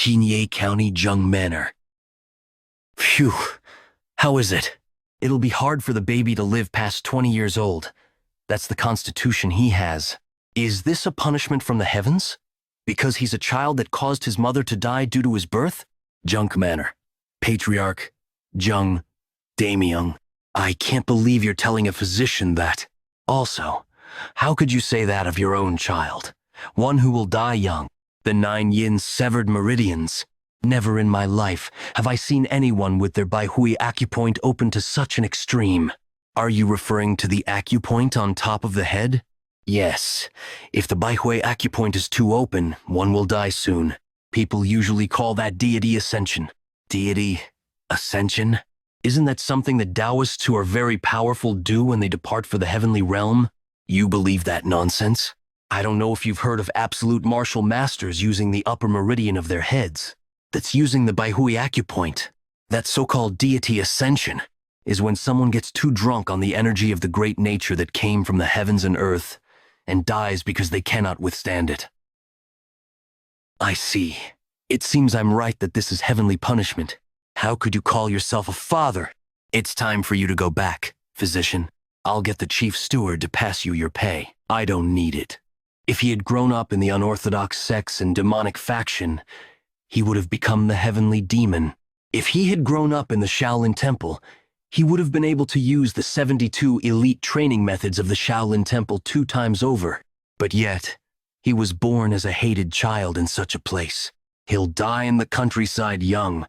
Xinye County, Jung Manor. Phew, how is it? It'll be hard for the baby to live past 20 years old. That's the constitution he has. Is this a punishment from the heavens? Because he's a child that caused his mother to die due to his birth? Jung Manor. Patriarch, Jung, Daemyeong. I can't believe you're telling a physician that. Also, how could you say that of your own child? One who will die young. The 9 yin severed meridians. Never in my life have I seen anyone with their Baihui acupoint open to such an extreme. Are you referring to the acupoint on top of the head? Yes. If the Baihui acupoint is too open, one will die soon. People usually call that deity ascension. Deity ascension? Isn't that something that Taoists who are very powerful do when they depart for the heavenly realm? You believe that nonsense? I don't know if you've heard of absolute martial masters using the upper meridian of their heads. That's using the Baihui acupoint. That so-called deity ascension is when someone gets too drunk on the energy of the great nature that came from the heavens and earth and dies because they cannot withstand it. I see. It seems I'm right that this is heavenly punishment. How could you call yourself a father? It's time for you to go back, physician. I'll get the chief steward to pass you your pay. I don't need it. If he had grown up in the unorthodox sects and demonic faction, he would have become the heavenly demon. If he had grown up in the Shaolin Temple, he would have been able to use the 72 elite training methods of the Shaolin Temple 2 times over. But yet, he was born as a hated child in such a place. He'll die in the countryside young,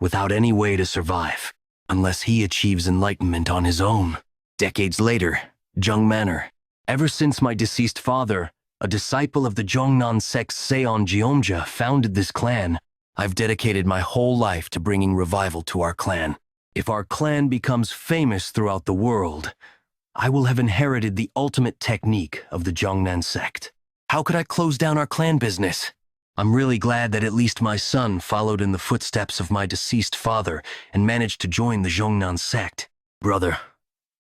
without any way to survive, unless he achieves enlightenment on his own. Decades later, Jung Manor. Ever since my deceased father, a disciple of the Jongnan sect Seon Jeomja, founded this clan, I've dedicated my whole life to bringing revival to our clan. If our clan becomes famous throughout the world, I will have inherited the ultimate technique of the Jongnan sect. How could I close down our clan business? I'm really glad that at least my son followed in the footsteps of my deceased father and managed to join the Jongnan sect. Brother,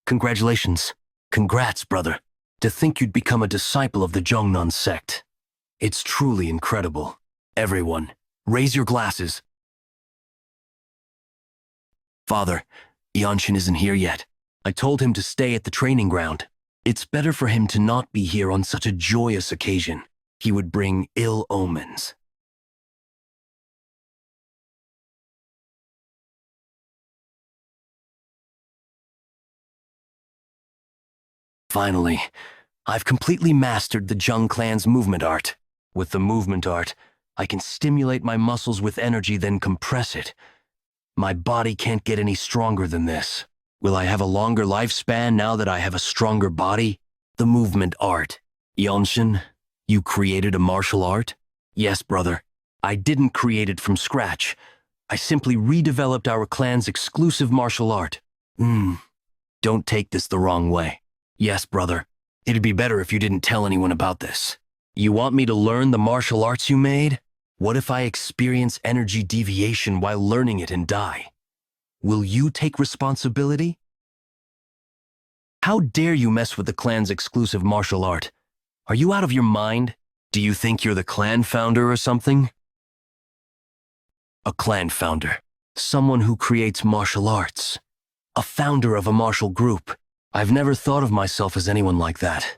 congratulations. Congrats, brother. To think you'd become a disciple of the Jongnan sect. It's truly incredible. Everyone, raise your glasses. Father, Yeonshin isn't here yet. I told him to stay at the training ground. It's better for him to not be here on such a joyous occasion. He would bring ill omens. Finally, I've completely mastered the Jung clan's movement art. With the movement art, I can stimulate my muscles with energy, then compress it. My body can't get any stronger than this. Will I have a longer lifespan now that I have a stronger body? The movement art. Yeonshin, you created a martial art? Yes, brother. I didn't create it from scratch. I simply redeveloped our clan's exclusive martial art. Don't take this the wrong way. Yes, brother. It'd be better if you didn't tell anyone about this. You want me to learn the martial arts you made? What if I experience energy deviation while learning it and die? Will you take responsibility? How dare you mess with the clan's exclusive martial art? Are you out of your mind? Do you think you're the clan founder or something? A clan founder. Someone who creates martial arts. A founder of a martial group. I've never thought of myself as anyone like that.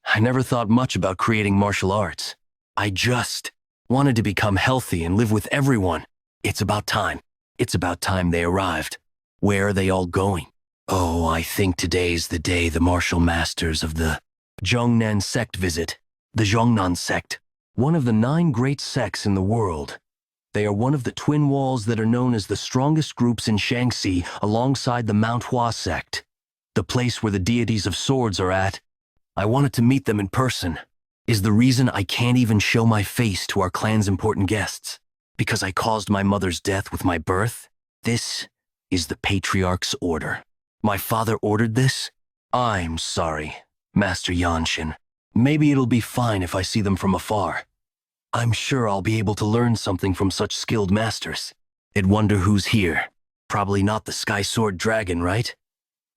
I never thought much about creating martial arts. I just wanted to become healthy and live with everyone. It's about time. It's about time they arrived. Where are they all going? Oh, I think today's the day the martial masters of the Jongnan sect visit. The Jongnan sect, one of the 9 great sects in the world. They are one of the twin walls that are known as the strongest groups in Shaanxi alongside the manhwa sect, the place where the deities of swords are at. I wanted to meet them in person. Is the reason I can't even show my face to our clan's important guests because I caused my mother's death with my birth? This is the patriarch's order. My father ordered this? I'm sorry, Master Yeonshin. Maybe it'll be fine if I see them from afar. I'm sure I'll be able to learn something from such skilled masters. I'd wonder who's here. Probably not the Sky Sword Dragon, right?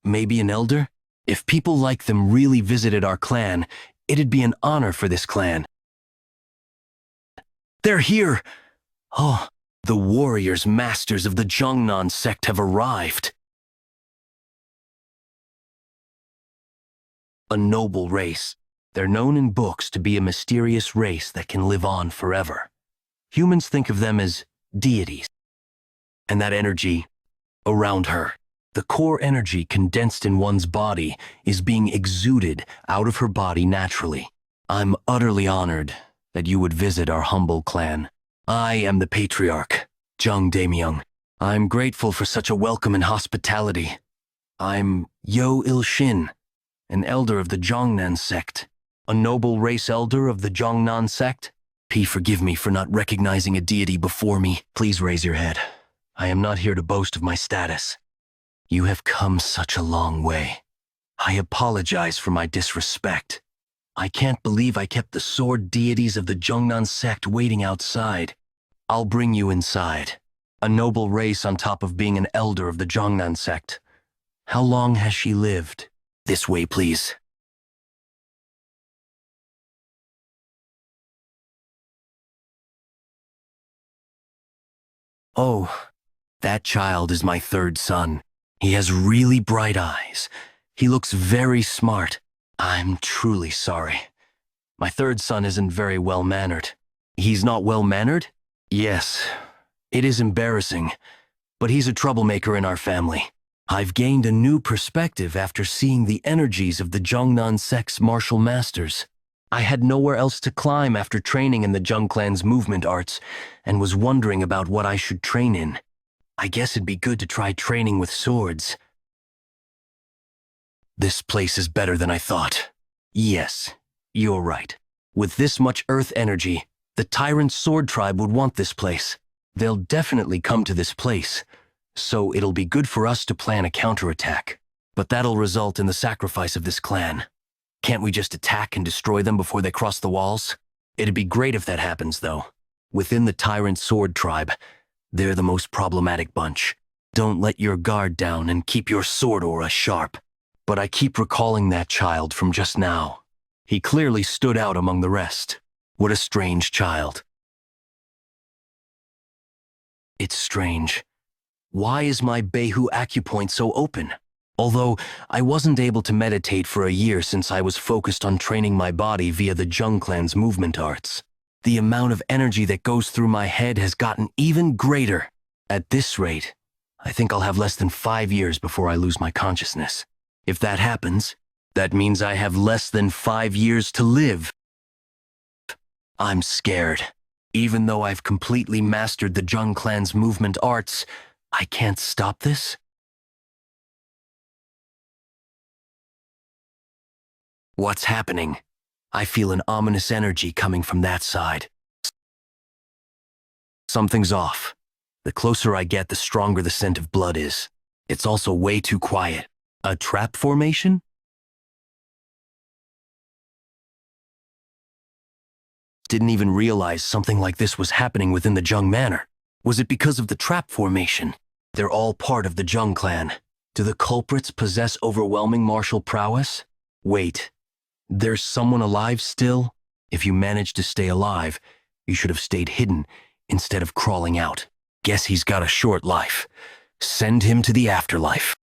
Maybe an elder? If people like them really visited our clan, it'd be an honor for this clan. They're here! Oh, the warriors masters of the Jungnan sect have arrived. A noble race. They're known in books to be a mysterious race that can live on forever. Humans think of them as deities. And that energy around her, the core energy condensed in one's body, is being exuded out of her body naturally. I'm utterly honored that you would visit our humble clan. I am the patriarch, Jung Yeonshin. I'm grateful for such a welcome and hospitality. I'm Yeonshin, an elder of the Jongnan sect. A noble race elder of the Jongnan sect? Forgive me for not recognizing a deity before me. Please raise your head. I am not here to boast of my status. You have come such a long way. I apologize for my disrespect. I can't believe I kept the sword deities of the Jongnan sect waiting outside. I'll bring you inside. A noble race on top of being an elder of the Jongnan sect. How long has she lived? This way, please. Oh, that child is my third son. He has really bright eyes. He looks very smart. I'm truly sorry. My third son isn't very well-mannered. He's not well-mannered? Yes. It is embarrassing, but he's a troublemaker in our family. I've gained a new perspective after seeing the energies of the Jongnan sect's martial masters. I had nowhere else to climb after training in the Jung clan's movement arts and was wondering about what I should train in. I guess it'd be good to try training with swords. This place is better than I thought. Yes, you're right. With this much earth energy, the Tyrant Sword Tribe would want this place. They'll definitely come to this place, so it'll be good for us to plan a counterattack. But that'll result in the sacrifice of this clan. Can't we just attack and destroy them before they cross the walls? It'd be great if that happens, though. Within the Tyrant Sword Tribe, they're the most problematic bunch. Don't let your guard down and keep your sword aura sharp. But I keep recalling that child from just now. He clearly stood out among the rest. What a strange child. It's strange. Why is my Behu acupoint so open? Although I wasn't able to meditate for a year since I was focused on training my body via the Jung clan's movement arts. The amount of energy that goes through my head has gotten even greater. At this rate, I think I'll have less than 5 years before I lose my consciousness. If that happens, that means I have less than 5 years to live. I'm scared. Even though I've completely mastered the Jung clan's movement arts, I can't stop this? What's happening? I feel an ominous energy coming from that side. Something's off. The closer I get, the stronger the scent of blood is. It's also way too quiet. A trap formation? Didn't even realize something like this was happening within the Jung Manor. Was it because of the trap formation? They're all part of the Jung clan. Do the culprits possess overwhelming martial prowess? Wait, there's someone alive still? If you managed to stay alive, you should have stayed hidden instead of crawling out. Guess he's got a short life. Send him to the afterlife.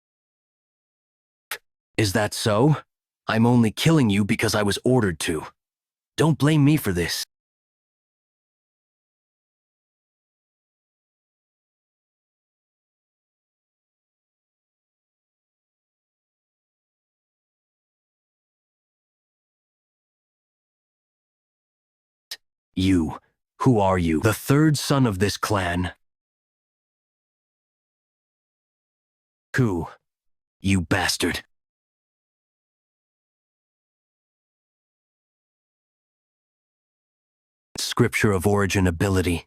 Is that so? I'm only killing you because I was ordered to. Don't blame me for this. You. Who are you? The third son of this clan. Who? You bastard. Scripture of origin ability.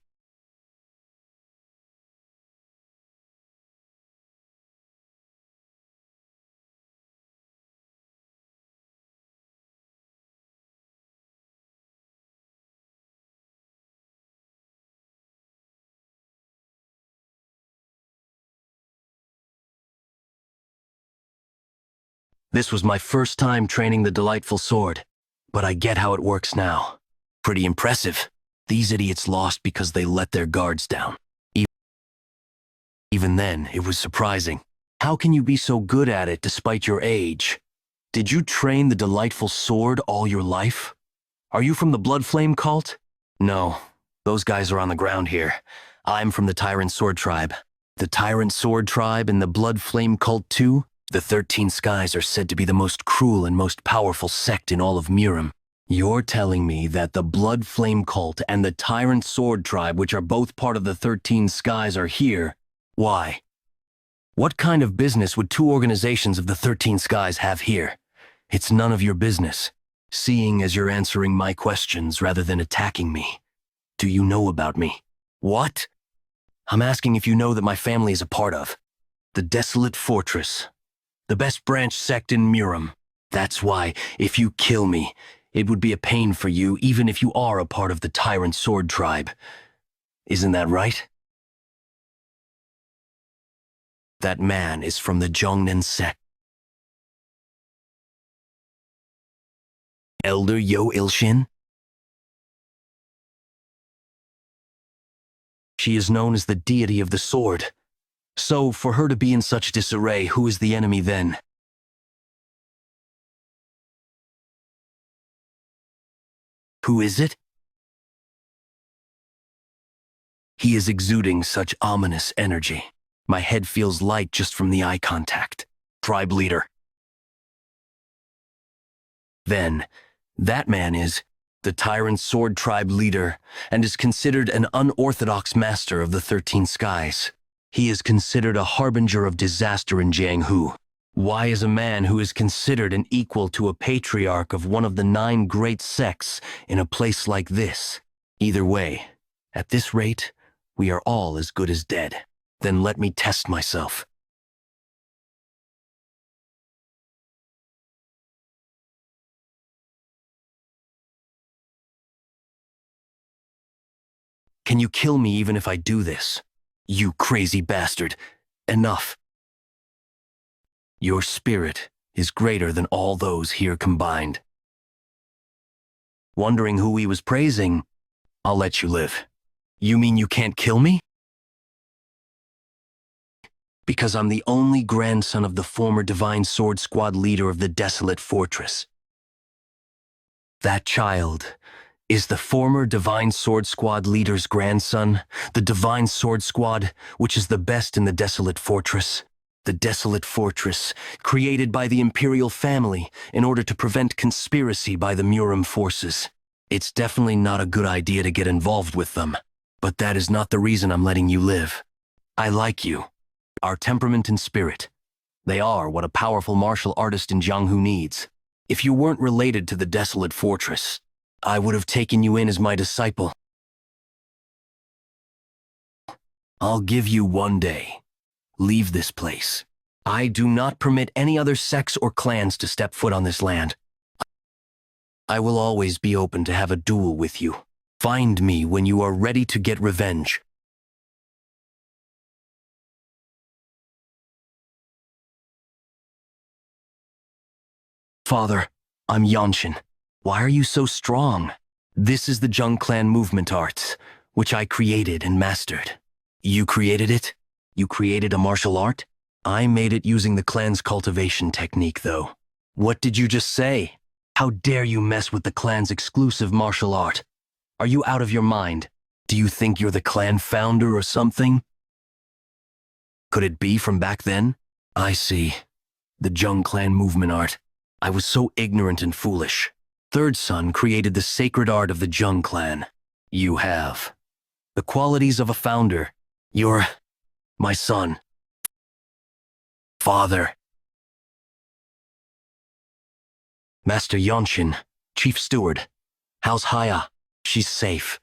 This was my first time training the delightful sword, but I get how it works now. Pretty impressive. These idiots lost because they let their guards down. Even then, it was surprising. How can you be so good at it despite your age? Did you train the delightful sword all your life? Are you from the Blood Flame cult? No, those guys are on the ground here. I'm from the Tyrant Sword Tribe. The Tyrant Sword Tribe and the Blood Flame cult too? The 13 Skies are said to be the most cruel and most powerful sect in all of Miram. You're telling me that the Blood Flame cult and the Tyrant Sword Tribe, which are both part of the 13 Skies, are here? Why? What kind of business would two organizations of the 13 Skies have here? It's none of your business, seeing as you're answering my questions rather than attacking me. Do you know about me? What? I'm asking if you know that my family is a part of the Desolate Fortress, the best branch sect in Miram. That's why, if you kill me, it would be a pain for you even if you are a part of the Tyrant Sword Tribe. Isn't that right? That man is from the Jung sect. Elder Yeonshin? She is known as the deity of the sword. So, for her to be in such disarray, who is the enemy then? Who is it? He is exuding such ominous energy. My head feels light just from the eye contact. Tribe leader. Then, that man is the Tyrant Sword Tribe leader and is considered an unorthodox master of the 13 Skies. He is considered a harbinger of disaster in Jianghu. Why is a man who is considered an equal to a patriarch of one of the 9 great sects in a place like this? Either way, at this rate, we are all as good as dead. Then let me test myself. Can you kill me even if I do this? You crazy bastard. Enough. Your spirit is greater than all those here combined. Wondering who he was praising? I'll let you live. You mean you can't kill me? Because I'm the only grandson of the former Divine Sword Squad leader of the Desolate Fortress. That child is the former Divine Sword Squad leader's grandson, the Divine Sword Squad, which is the best in the Desolate Fortress. The Desolate Fortress, created by the Imperial family in order to prevent conspiracy by the Miram forces. It's definitely not a good idea to get involved with them, but that is not the reason I'm letting you live. I like you. Our temperament and spirit. They are what a powerful martial artist in Jianghu needs. If you weren't related to the Desolate Fortress, I would have taken you in as my disciple. I'll give you one day. Leave this place. I do not permit any other sects or clans to step foot on this land. I will always be open to have a duel with you. Find me when you are ready to get revenge. Father, I'm Yeonshin. Why are you so strong? This is the Jung clan movement arts, which I created and mastered. You created it? You created a martial art? I made it using the clan's cultivation technique, though. What did you just say? How dare you mess with the clan's exclusive martial art? Are you out of your mind? Do you think you're the clan founder or something? Could it be from back then? I see. The Jung clan movement art. I was so ignorant and foolish. Third son created the sacred art of the Jung clan. You have the qualities of a founder. You're my son. Father. Master Yeonshin, Chief Steward. How's Haya? She's safe.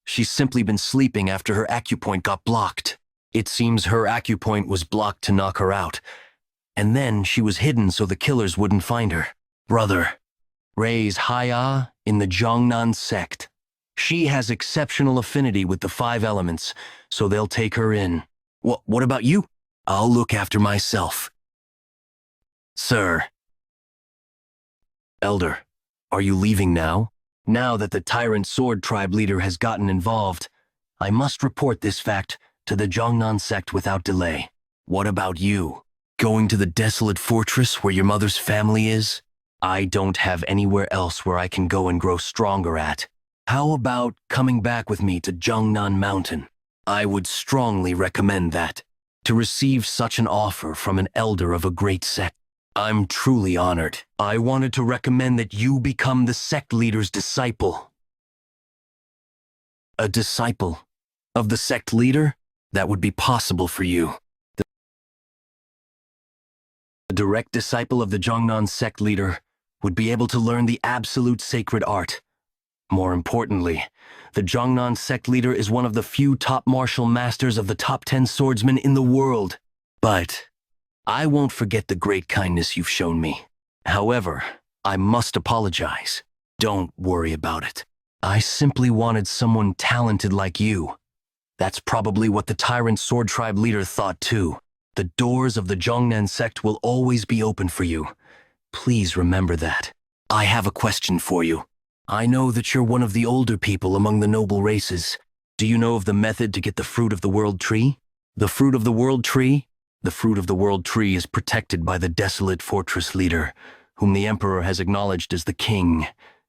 She's simply been sleeping after her acupoint got blocked. It seems her acupoint was blocked to knock her out. And then she was hidden so the killers wouldn't find her. Brother, raise Haya in the Jongnan sect. She has exceptional affinity with the 5 elements, so they'll take her in. What about you? I'll look after myself. Sir. Elder, are you leaving now? Now that the tyrant sword tribe leader has gotten involved, I must report this fact to the Jongnan sect without delay. What about you? Going to the desolate fortress where your mother's family is? I don't have anywhere else where I can go and grow stronger at. How about coming back with me to Jongnan Mountain? I would strongly recommend that, to receive such an offer from an elder of a great sect. I'm truly honored. I wanted to recommend that you become the sect leader's disciple. A disciple of the sect leader? That would be possible for you. A direct disciple of the Jongnan sect leader would be able to learn the absolute sacred art. More importantly, the Jongnan sect leader is one of the few top martial masters of the top 10 swordsmen in the world. But I won't forget the great kindness you've shown me. However, I must apologize. Don't worry about it. I simply wanted someone talented like you. That's probably what the tyrant sword tribe leader thought too. The doors of the Jongnan sect will always be open for you. Please remember that. I have a question for you. I know that you're one of the older people among the noble races. Do you know of the method to get the fruit of the world tree? The fruit of the world tree? The fruit of the world tree is protected by the desolate fortress leader, whom the emperor has acknowledged as the king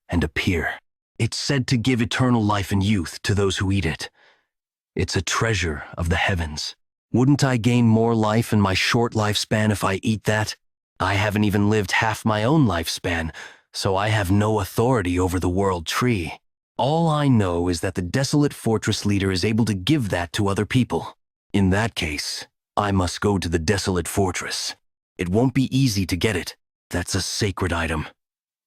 and a peer. It's said to give eternal life and youth to those who eat it. It's a treasure of the heavens. Wouldn't I gain more life in my short lifespan if I eat that? I haven't even lived half my own lifespan, so I have no authority over the world tree. All I know is that the desolate fortress leader is able to give that to other people. In that case, I must go to the desolate fortress. It won't be easy to get it. That's a sacred item.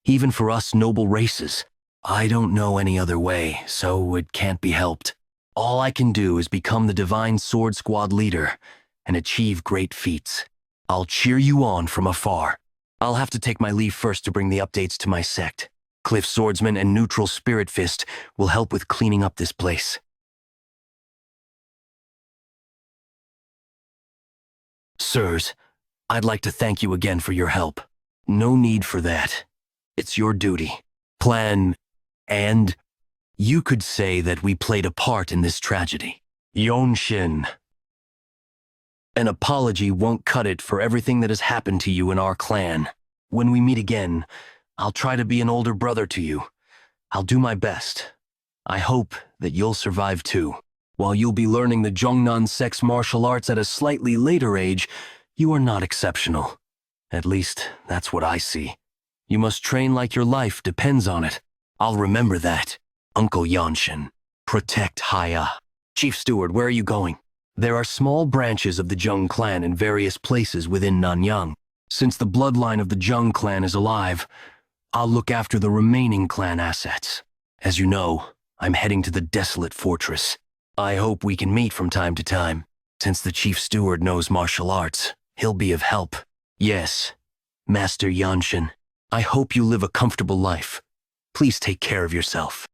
Even for us noble races, I don't know any other way, so it can't be helped. All I can do is become the divine sword squad leader and achieve great feats. I'll cheer you on from afar. I'll have to take my leave first to bring the updates to my sect. Cliff Swordsman and Neutral Spirit Fist will help with cleaning up this place. Sirs, I'd like to thank you again for your help. No need for that. It's your duty. Plan, and you could say that we played a part in this tragedy. Yeonshin. An apology won't cut it for everything that has happened to you in our clan. When we meet again, I'll try to be an older brother to you. I'll do my best. I hope that you'll survive too. While you'll be learning the Jongnan sect's martial arts at a slightly later age, you are not exceptional. At least, that's what I see. You must train like your life depends on it. I'll remember that. Uncle Yeonshin. Protect Haya. Chief Steward, where are you going? There are small branches of the Jung clan in various places within Nanyang. Since the bloodline of the Jung clan is alive, I'll look after the remaining clan assets. As you know, I'm heading to the desolate fortress. I hope we can meet from time to time. Since the Chief Steward knows martial arts, he'll be of help. Yes, Master Yeonshin. I hope you live a comfortable life. Please take care of yourself.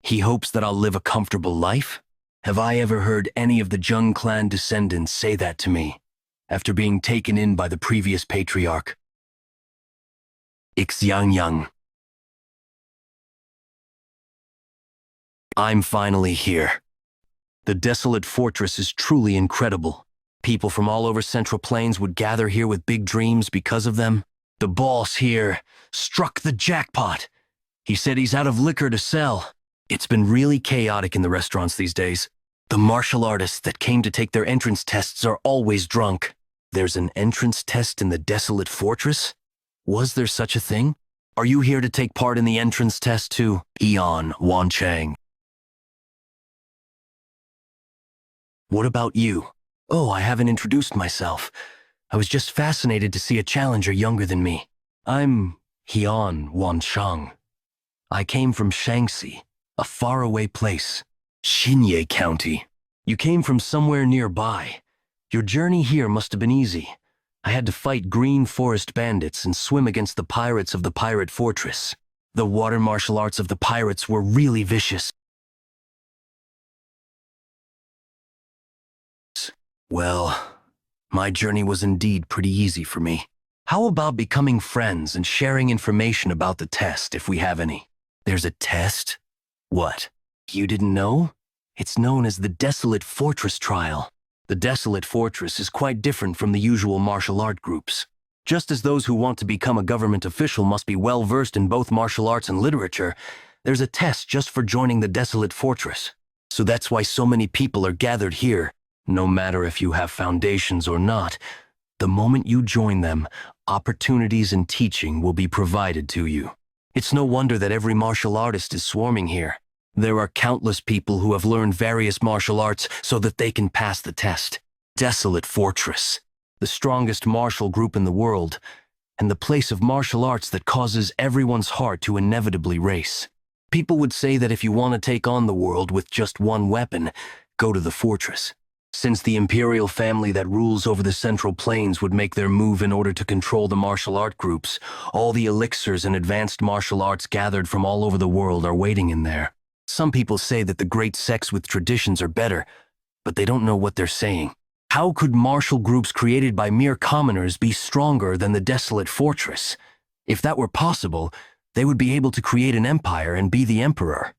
He hopes that I'll live a comfortable life? Have I ever heard any of the Jung clan descendants say that to me, after being taken in by the previous patriarch? Ixyangyang. I'm finally here. The desolate fortress is truly incredible. People from all over Central Plains would gather here with big dreams because of them. The boss here struck the jackpot. He said he's out of liquor to sell. It's been really chaotic in the restaurants these days. The martial artists that came to take their entrance tests are always drunk. There's an entrance test in the desolate fortress? Was there such a thing? Are you here to take part in the entrance test to Eon Wanchang? What about you? Oh, I haven't introduced myself. I was just fascinated to see a challenger younger than me. I'm Heon Wanshang. I came from Shaanxi, a faraway place. Xinye County. You came from somewhere nearby. Your journey here must have been easy. I had to fight green forest bandits and swim against the pirates of the pirate fortress. The water martial arts of the pirates were really vicious. Well, my journey was indeed pretty easy for me. How about becoming friends and sharing information about the test if we have any? There's a test? What? You didn't know? It's known as the Desolate Fortress Trial. The Desolate Fortress is quite different from the usual martial art groups. Just as those who want to become a government official must be well versed in both martial arts and literature, there's a test just for joining the Desolate Fortress. So that's why so many people are gathered here. No matter if you have foundations or not, the moment you join them, opportunities and teaching will be provided to you. It's no wonder that every martial artist is swarming here. There are countless people who have learned various martial arts so that they can pass the test. Desolate Fortress, the strongest martial group in the world, and the place of martial arts that causes everyone's heart to inevitably race. People would say that if you want to take on the world with just one weapon, go to the fortress. Since the imperial family that rules over the Central Plains would make their move in order to control the martial art groups, all the elixirs and advanced martial arts gathered from all over the world are waiting in there. Some people say that the great sects with traditions are better, but they don't know what they're saying. How could martial groups created by mere commoners be stronger than the Desolate Fortress? If that were possible, they would be able to create an empire and be the emperor.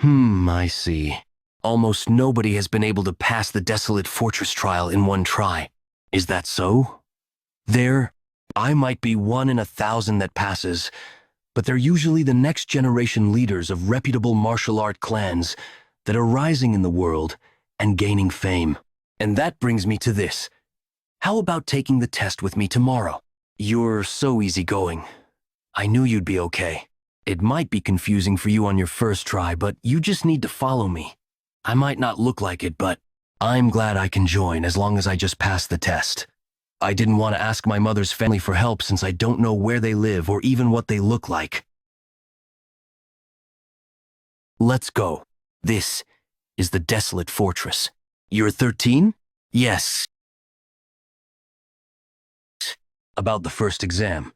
I see. Almost nobody has been able to pass the Desolate Fortress trial in one try. Is that so? I might be 1 in 1,000 that passes, but they're usually the next generation leaders of reputable martial art clans that are rising in the world and gaining fame. And that brings me to this. How about taking the test with me tomorrow? You're so easygoing. I knew you'd be okay. It might be confusing for you on your first try, but you just need to follow me. I might not look like it, but I'm glad I can join as long as I just pass the test. I didn't want to ask my mother's family for help since I don't know where they live or even what they look like. Let's go. This is the Desolate Fortress. You're 13? Yes. About the first exam.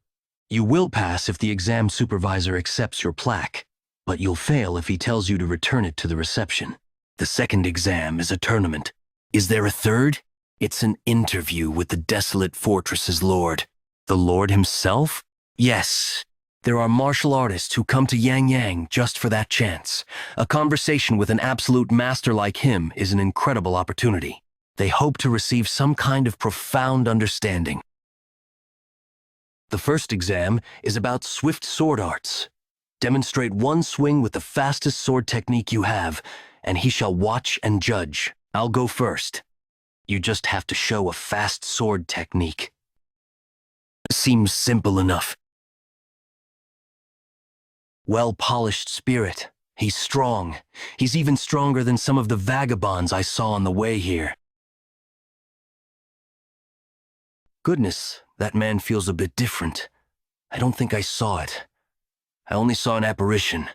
You will pass if the exam supervisor accepts your plaque, but you'll fail if he tells you to return it to the reception. The second exam is a tournament. Is there a third? It's an interview with the Desolate Fortress's lord. The lord himself? Yes. There are martial artists who come to Yang just for that chance. A conversation with an absolute master like him is an incredible opportunity. They hope to receive some kind of profound understanding. The first exam is about swift sword arts. Demonstrate one swing with the fastest sword technique you have, and he shall watch and judge. I'll go first. You just have to show a fast sword technique. Seems simple enough. Well-polished spirit. He's strong. He's even stronger than some of the vagabonds I saw on the way here. Goodness, that man feels a bit different. I don't think I saw it. I only saw an apparition.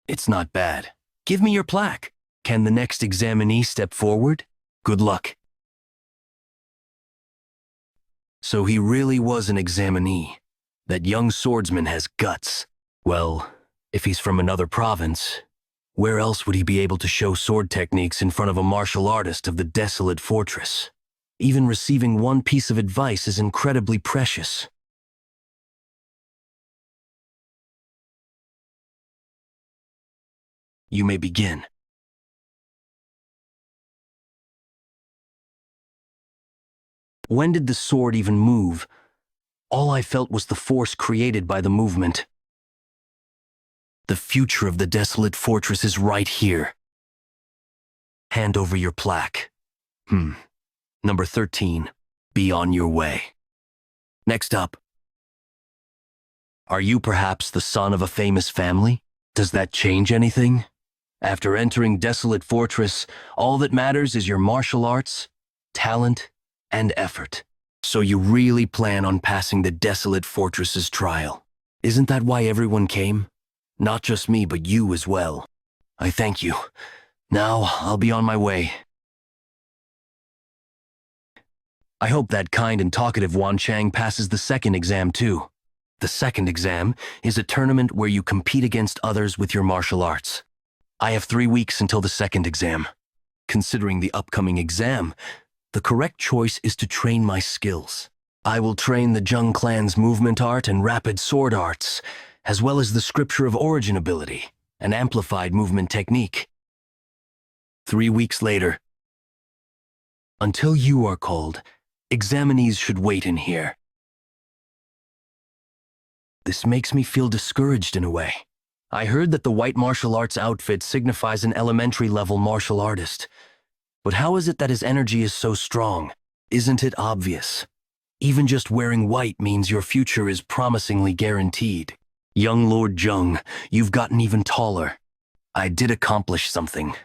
It's not bad. Give me your plaque. Can the next examinee step forward? Good luck. So he really was an examinee. That young swordsman has guts. Well, if he's from another province, where else would he be able to show sword techniques in front of a martial artist of the Desolate Fortress? Even receiving one piece of advice is incredibly precious. You may begin. When did the sword even move? All I felt was the force created by the movement. The future of the Desolate Fortress is right here. Hand over your plaque. Number 13. Be on your way. Next up. Are you perhaps the son of a famous family? Does that change anything? After entering Desolate Fortress, all that matters is your martial arts, talent, and effort. So you really plan on passing the Desolate Fortress's trial. Isn't that why everyone came? Not just me, but you as well. I thank you. Now I'll be on my way. I hope that kind and talkative Wan Chang passes the second exam too. The second exam is a tournament where you compete against others with your martial arts. I have 3 weeks until the second exam. Considering the upcoming exam, The correct choice is to train my skills. I will train the Jung clan's movement art and rapid sword arts, as well as the scripture of origin ability, an amplified movement technique. 3 weeks later. Until you are called, examinees should wait in here. This makes me feel discouraged in a way. I heard that the white martial arts outfit signifies an elementary-level martial artist. But how is it that his energy is so strong? Isn't it obvious? Even just wearing white means your future is promisingly guaranteed. Young Lord Jung, you've gotten even taller. I did accomplish something.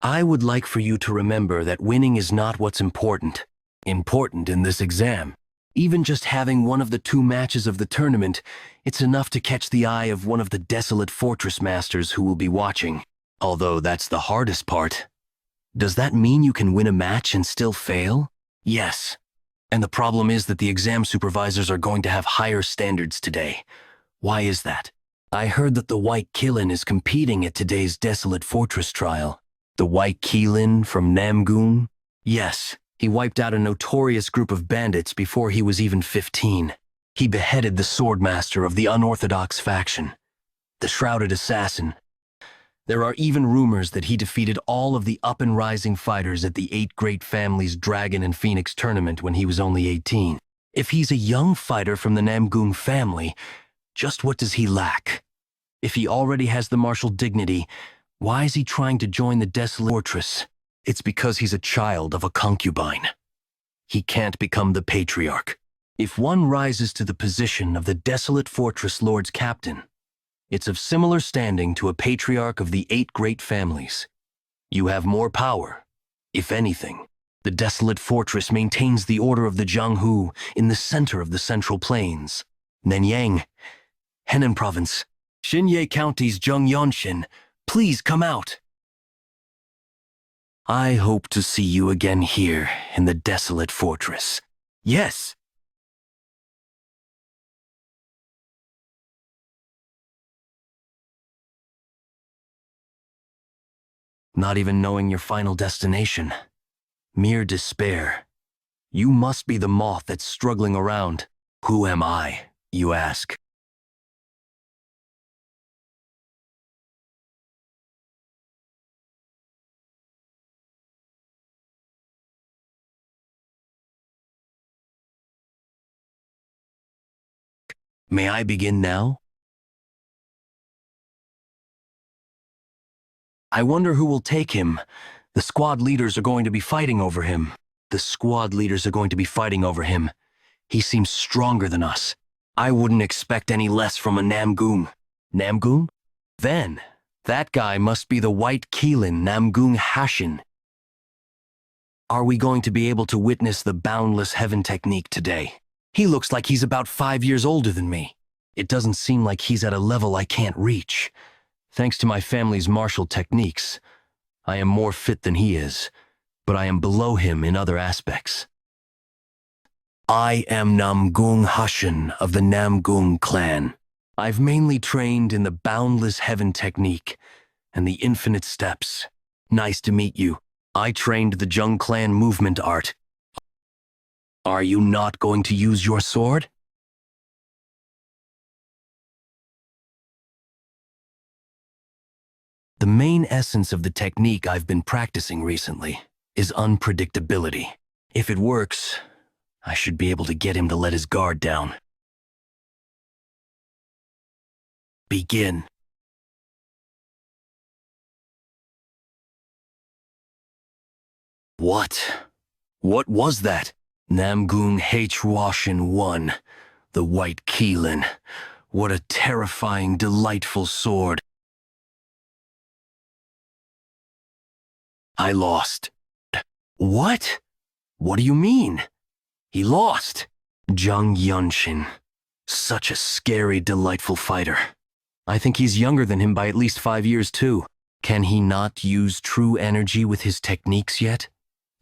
I would like for you to remember that winning is not what's important. Important in this exam. Even just having one of the 2 matches of the tournament, it's enough to catch the eye of one of the desolate fortress masters who will be watching. Although that's the hardest part. Does that mean you can win a match and still fail? Yes. And the problem is that the exam supervisors are going to have higher standards today. Why is that? I heard that the White Killin is competing at today's Desolate Fortress trial. The White Killin from Namgung? Yes. He wiped out a notorious group of bandits before he was even 15. He beheaded the swordmaster of the unorthodox faction, the Shrouded Assassin. There are even rumors that he defeated all of the up-and-rising fighters at the 8 Great Families Dragon and Phoenix tournament when he was only 18. If he's a young fighter from the Namgung family, just what does he lack? If he already has the martial dignity, why is he trying to join the Desolate Fortress? It's because he's a child of a concubine. He can't become the patriarch. If one rises to the position of the Desolate Fortress Lord's captain, it's of similar standing to a patriarch of the 8 Great Families. You have more power. If anything, the Desolate Fortress maintains the order of the Jianghu in the center of the Central Plains. Nenyang, Henan Province, Xinye County's Jung Yeonshin, please come out. I hope to see you again here in the Desolate Fortress. Yes. Not even knowing your final destination. Mere despair. You must be the moth that's struggling around. Who am I, you ask? May I begin now? I wonder who will take him. The squad leaders are going to be fighting over him. The squad leaders are going to be fighting over him. He seems stronger than us. I wouldn't expect any less from a Namgung. Namgung? Then, that guy must be the White Killin Namgung Hashin. Are we going to be able to witness the boundless heaven technique today? He looks like he's about 5 years older than me. It doesn't seem like he's at a level I can't reach. Thanks to my family's martial techniques, I am more fit than he is, but I am below him in other aspects. I am Namgung Hashin of the Namgung clan. I've mainly trained in the boundless heaven technique and the infinite steps. Nice to meet you. I trained the Jung clan movement art. Are you not going to use your sword? The main essence of the technique I've been practicing recently is unpredictability. If it works, I should be able to get him to let his guard down. Begin. What? What was that? Namgung Hwashin 1, the White Killin. What a terrifying, delightful sword. I lost. What? What do you mean? He lost. Jung Yeonshin. Such a scary, delightful fighter. I think he's younger than him by at least 5 years, too. Can he not use true energy with his techniques yet?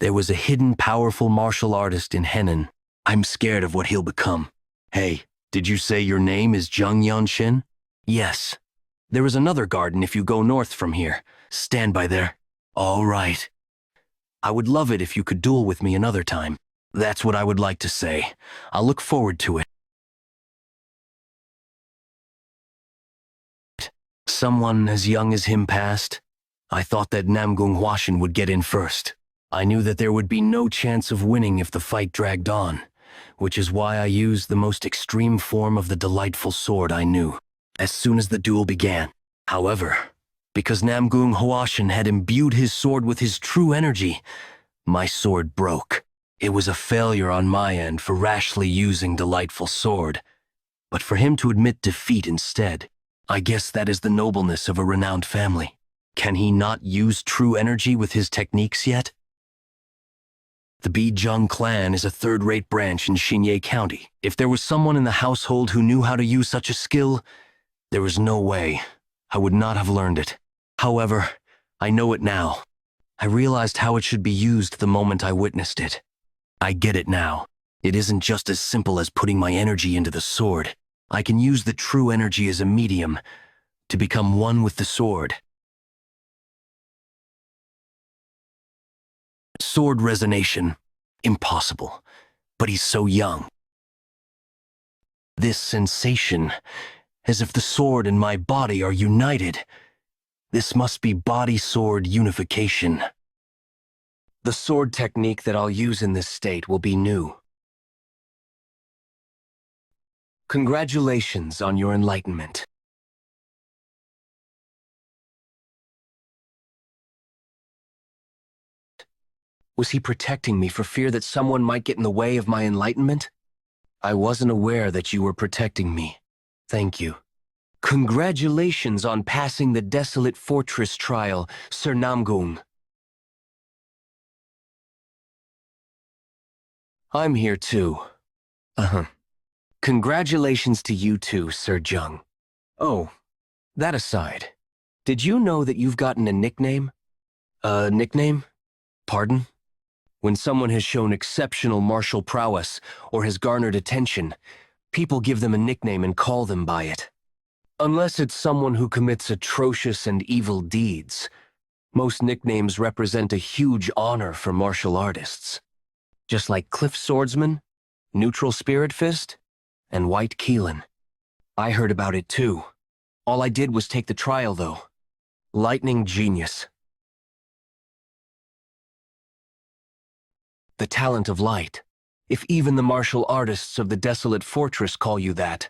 There was a hidden, powerful martial artist in Henan. I'm scared of what he'll become. Hey, did you say your name is Jung Yeonshin? Yes. There is another garden if you go north from here. Stand by there. All right. I would love it if you could duel with me another time. That's what I would like to say. I'll look forward to it. Someone as young as him passed? I thought that Jung Yeonshin would get in first. I knew that there would be no chance of winning if the fight dragged on, which is why I used the most extreme form of the delightful sword I knew, as soon as the duel began. However, because Jung Yeonshin had imbued his sword with his true energy, my sword broke. It was a failure on my end for rashly using delightful sword, but for him to admit defeat instead, I guess that is the nobleness of a renowned family. Can he not use true energy with his techniques yet? The Bijung clan is a third-rate branch in Xinye County. If there was someone in the household who knew how to use such a skill, there was no way I would not have learned it. However, I know it now. I realized how it should be used the moment I witnessed it. I get it now. It isn't just as simple as putting my energy into the sword. I can use the true energy as a medium to become one with the sword. Sword resonation. Impossible. But he's so young. This sensation, as if the sword and my body are united. This must be body-sword unification. The sword technique that I'll use in this state will be new. Congratulations on your enlightenment. Was he protecting me for fear that someone might get in the way of my enlightenment? I wasn't aware that you were protecting me. Thank you. Congratulations on passing the Desolate Fortress trial, Sir Namgung. I'm here too. Congratulations to you too, Sir Jung. Oh, that aside, did you know that you've gotten a nickname? A nickname? Pardon? When someone has shown exceptional martial prowess or has garnered attention, people give them a nickname and call them by it. Unless it's someone who commits atrocious and evil deeds, most nicknames represent a huge honor for martial artists. Just like Cliff Swordsman, Neutral Spirit Fist, and White Keelan. I heard about it too. All I did was take the trial though. Lightning Genius. The talent of light. If even the martial artists of the Desolate Fortress call you that,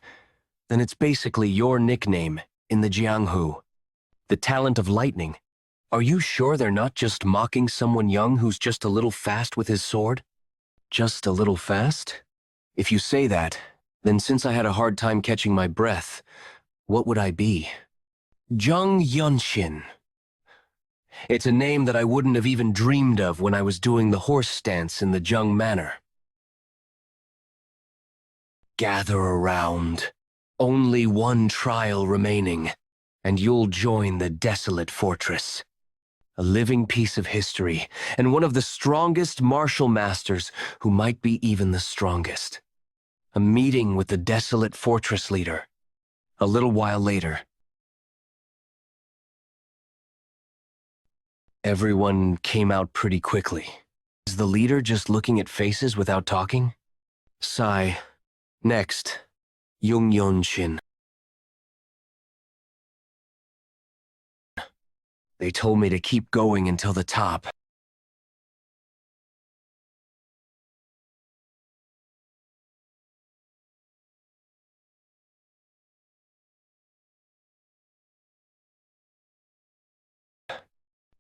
then it's basically your nickname in the Jianghu. The talent of lightning. Are you sure they're not just mocking someone young who's just a little fast with his sword? Just a little fast? If you say that, then since I had a hard time catching my breath, what would I be? Jung Yeonshin. It's a name that I wouldn't have even dreamed of when I was doing the horse stance in the Jung Manor. Gather around. Only one trial remaining, and you'll join the Desolate Fortress. A living piece of history, and one of the strongest martial masters who might be even the strongest. A meeting with the Desolate Fortress leader. A little while later. Everyone came out pretty quickly. Is the leader just looking at faces without talking? Sigh. Next, Jung Yeonshin. They told me to keep going until the top.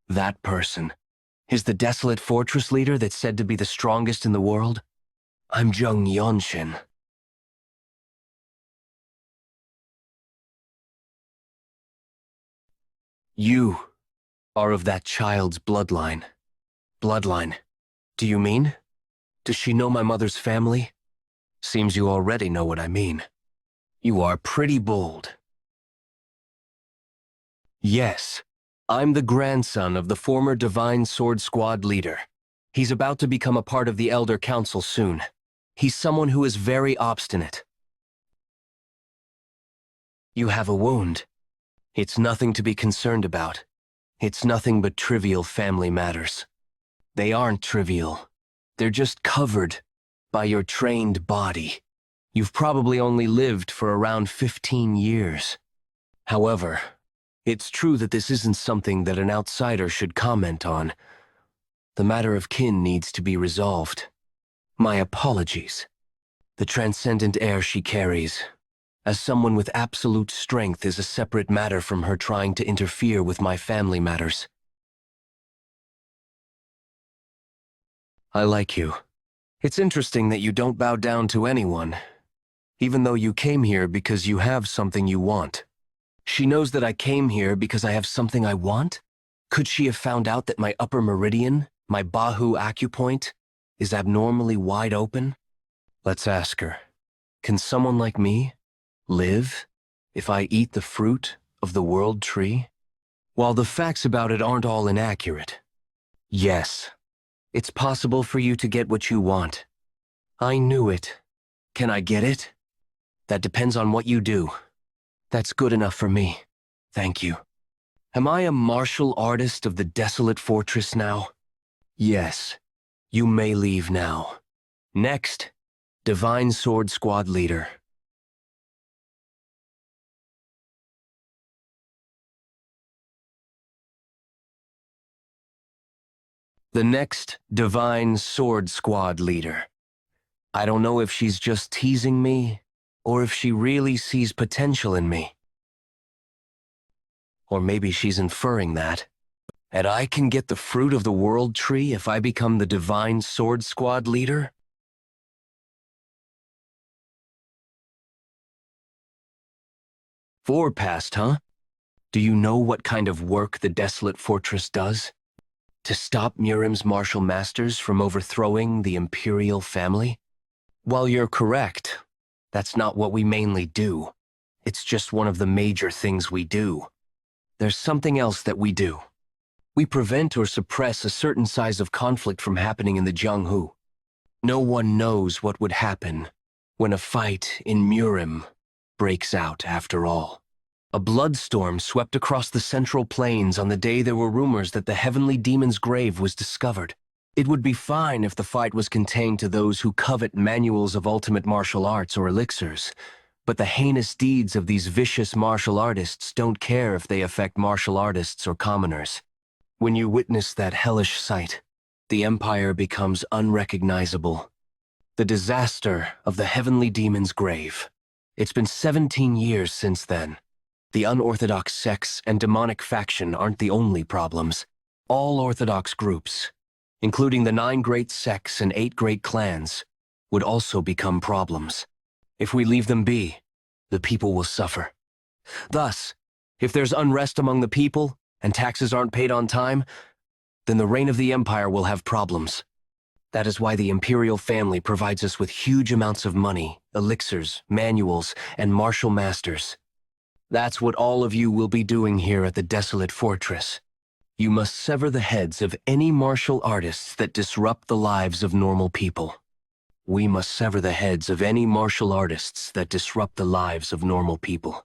That person is the Desolate Fortress leader that's said to be the strongest in the world? I'm Jung Yeonshin. You are of that child's bloodline. Bloodline? Do you mean? Does she know my mother's family? Seems you already know what I mean. You are pretty bold. Yes, I'm the grandson of the former Divine Sword Squad leader. He's about to become a part of the Elder Council soon. He's someone who is very obstinate. You have a wound. It's nothing to be concerned about. It's nothing but trivial family matters. They aren't trivial. They're just covered by your trained body. You've probably only lived for around 15 years. However, it's true that this isn't something that an outsider should comment on. The matter of kin needs to be resolved. My apologies. The transcendent air she carries, as someone with absolute strength, is a separate matter from her trying to interfere with my family matters. I like you. It's interesting that you don't bow down to anyone, even though you came here because you have something you want. She knows that I came here because I have something I want? Could she have found out that my upper meridian, my Bahu acupoint, is abnormally wide open? Let's ask her. Can someone like me live if I eat the fruit of the world tree? While the facts about it aren't all inaccurate, yes, it's possible for you to get what you want. I knew it. Can I get it? That depends on what you do. That's good enough for me. Thank you. Am I a martial artist of the desolate fortress now? Yes. You may leave now. Next, Divine Sword Squad Leader. The next Divine Sword Squad Leader. I don't know if she's just teasing me, or if she really sees potential in me. Or maybe she's inferring that I can get the fruit of the world tree if I become the Divine Sword Squad Leader? Four-past, huh? Do you know what kind of work the Desolate Fortress does? To stop Murim's martial masters from overthrowing the imperial family? While you're correct, that's not what we mainly do. It's just one of the major things we do. There's something else that we do. We prevent or suppress a certain size of conflict from happening in the Jianghu. No one knows what would happen when a fight in Murim breaks out after all. A bloodstorm swept across the Central Plains on the day there were rumors that the Heavenly Demon's grave was discovered. It would be fine if the fight was contained to those who covet manuals of ultimate martial arts or elixirs, but the heinous deeds of these vicious martial artists don't care if they affect martial artists or commoners. When you witness that hellish sight, the Empire becomes unrecognizable. The disaster of the Heavenly Demon's grave. It's been 17 years since then. The unorthodox sects and demonic faction aren't the only problems. All orthodox groups, including the 9 great sects and 8 great clans, would also become problems. If we leave them be, the people will suffer. Thus, if there's unrest among the people and taxes aren't paid on time, then the reign of the Empire will have problems. That is why the imperial family provides us with huge amounts of money, elixirs, manuals, and martial masters. That's what all of you will be doing here at the Desolate Fortress. You must sever the heads of any martial artists that disrupt the lives of normal people. We must sever the heads of any martial artists that disrupt the lives of normal people.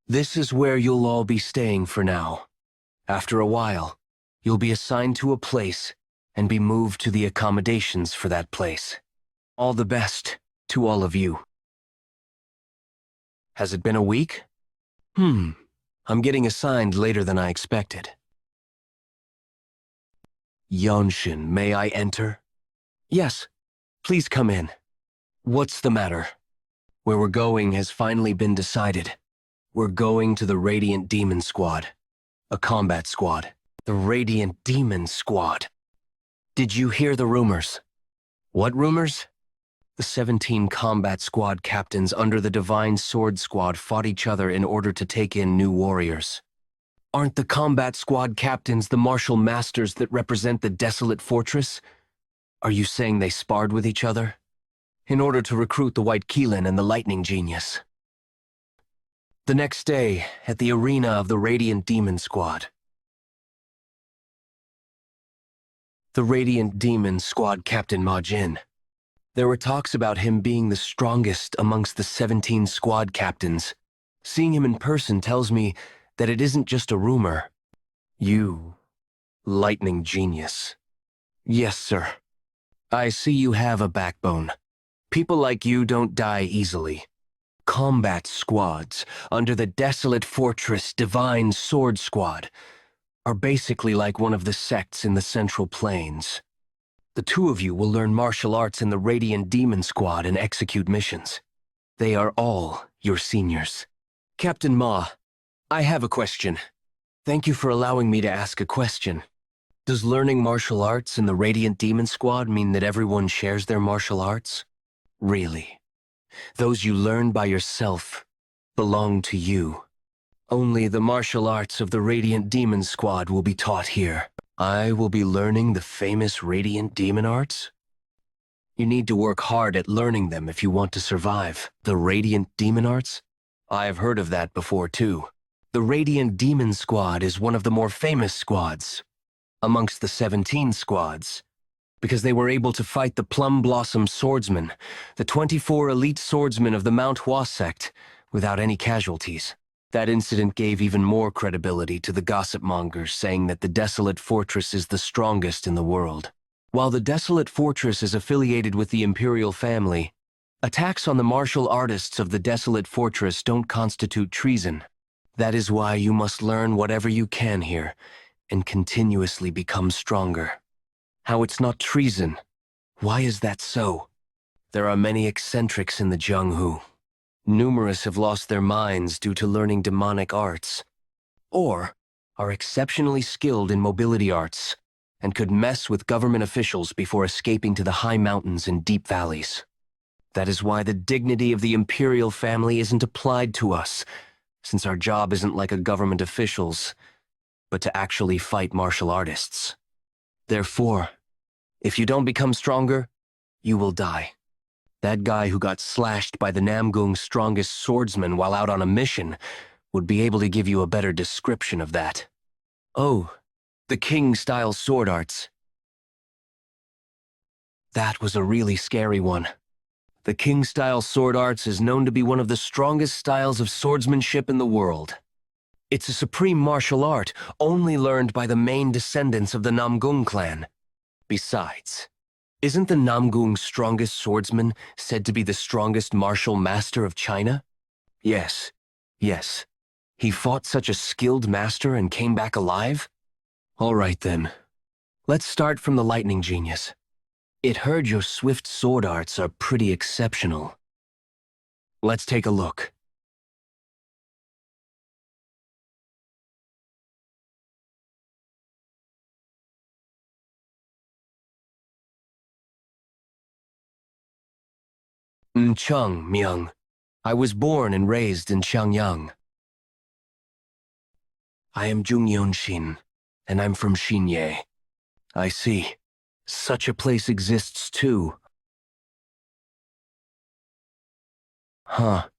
This is where you'll all be staying for now. After a while, you'll be assigned to a place and be moved to the accommodations for that place. All the best to all of you. Has it been a week? I'm getting assigned later than I expected. Yeonshin, may I enter? Yes, please come in. What's the matter? Where we're going has finally been decided. We're going to the Radiant Demon Squad. A combat squad. The Radiant Demon Squad. Did you hear the rumors? What rumors? The 17 combat squad captains under the Divine Sword Squad fought each other in order to take in new warriors. Aren't the combat squad captains the martial masters that represent the Desolate Fortress? Are you saying they sparred with each other? In order to recruit the White Keelan and the Lightning Genius. The next day, at the arena of the Radiant Demon Squad. The Radiant Demon Squad Captain Ma Jin. There were talks about him being the strongest amongst the 17 squad captains. Seeing him in person tells me that it isn't just a rumor. You Lightning genius. Yes, sir. I see you have a backbone. People like you don't die easily. Combat squads under the desolate fortress Divine Sword Squad are basically like one of the sects in the Central Plains. The two of you will learn martial arts in the Radiant Demon Squad and execute missions. They are all your seniors. Captain Ma, I have a question. Thank you for allowing me to ask a question. Does learning martial arts in the Radiant Demon Squad mean that everyone shares their martial arts? Really? Those you learn by yourself belong to you. Only the martial arts of the Radiant Demon Squad will be taught here. I will be learning the famous Radiant Demon Arts? You need to work hard at learning them if you want to survive. The Radiant Demon Arts? I've heard of that before too. The Radiant Demon Squad is one of the more famous squads amongst the 17 squads, because they were able to fight the Plum Blossom Swordsmen, the 24 elite swordsmen of the manhwa sect, without any casualties. That incident gave even more credibility to the gossip mongers saying that the Desolate Fortress is the strongest in the world. While the Desolate Fortress is affiliated with the Imperial family, attacks on the martial artists of the Desolate Fortress don't constitute treason. That is why you must learn whatever you can here and continuously become stronger. How it's not treason? Why is that so? There are many eccentrics in the Jung. Numerous have lost their minds due to learning demonic arts, or are exceptionally skilled in mobility arts and could mess with government officials before escaping to the high mountains and deep valleys. That is why the dignity of the Imperial family isn't applied to us, since our job isn't like a government official's, but to actually fight martial artists. Therefore, if you don't become stronger, you will die. That guy who got slashed by the Namgung's strongest swordsman while out on a mission would be able to give you a better description of that. Oh, the King-style sword arts. That was a really scary one. The King-style sword arts is known to be one of the strongest styles of swordsmanship in the world. It's a supreme martial art only learned by the main descendants of the Namgung clan. Besides, isn't the Namgung's strongest swordsman said to be the strongest martial master of China? Yes. He fought such a skilled master and came back alive? All right then. Let's start from the lightning genius. It heard your swift sword arts are pretty exceptional. Let's take a look. Chung Myung. I was born and raised in Changyang. I am Jung Yeonshin, and I'm from Xinye. I see. Such a place exists too. Huh.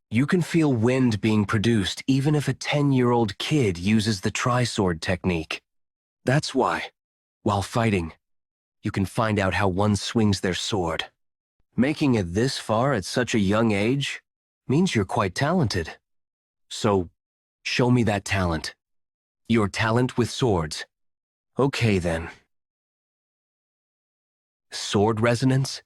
You can feel wind being produced even if a 10-year-old kid uses the tri-sword technique. That's why, while fighting, you can find out how one swings their sword. Making it this far at such a young age means you're quite talented. So, show me that talent. Your talent with swords. Okay then. Sword resonance?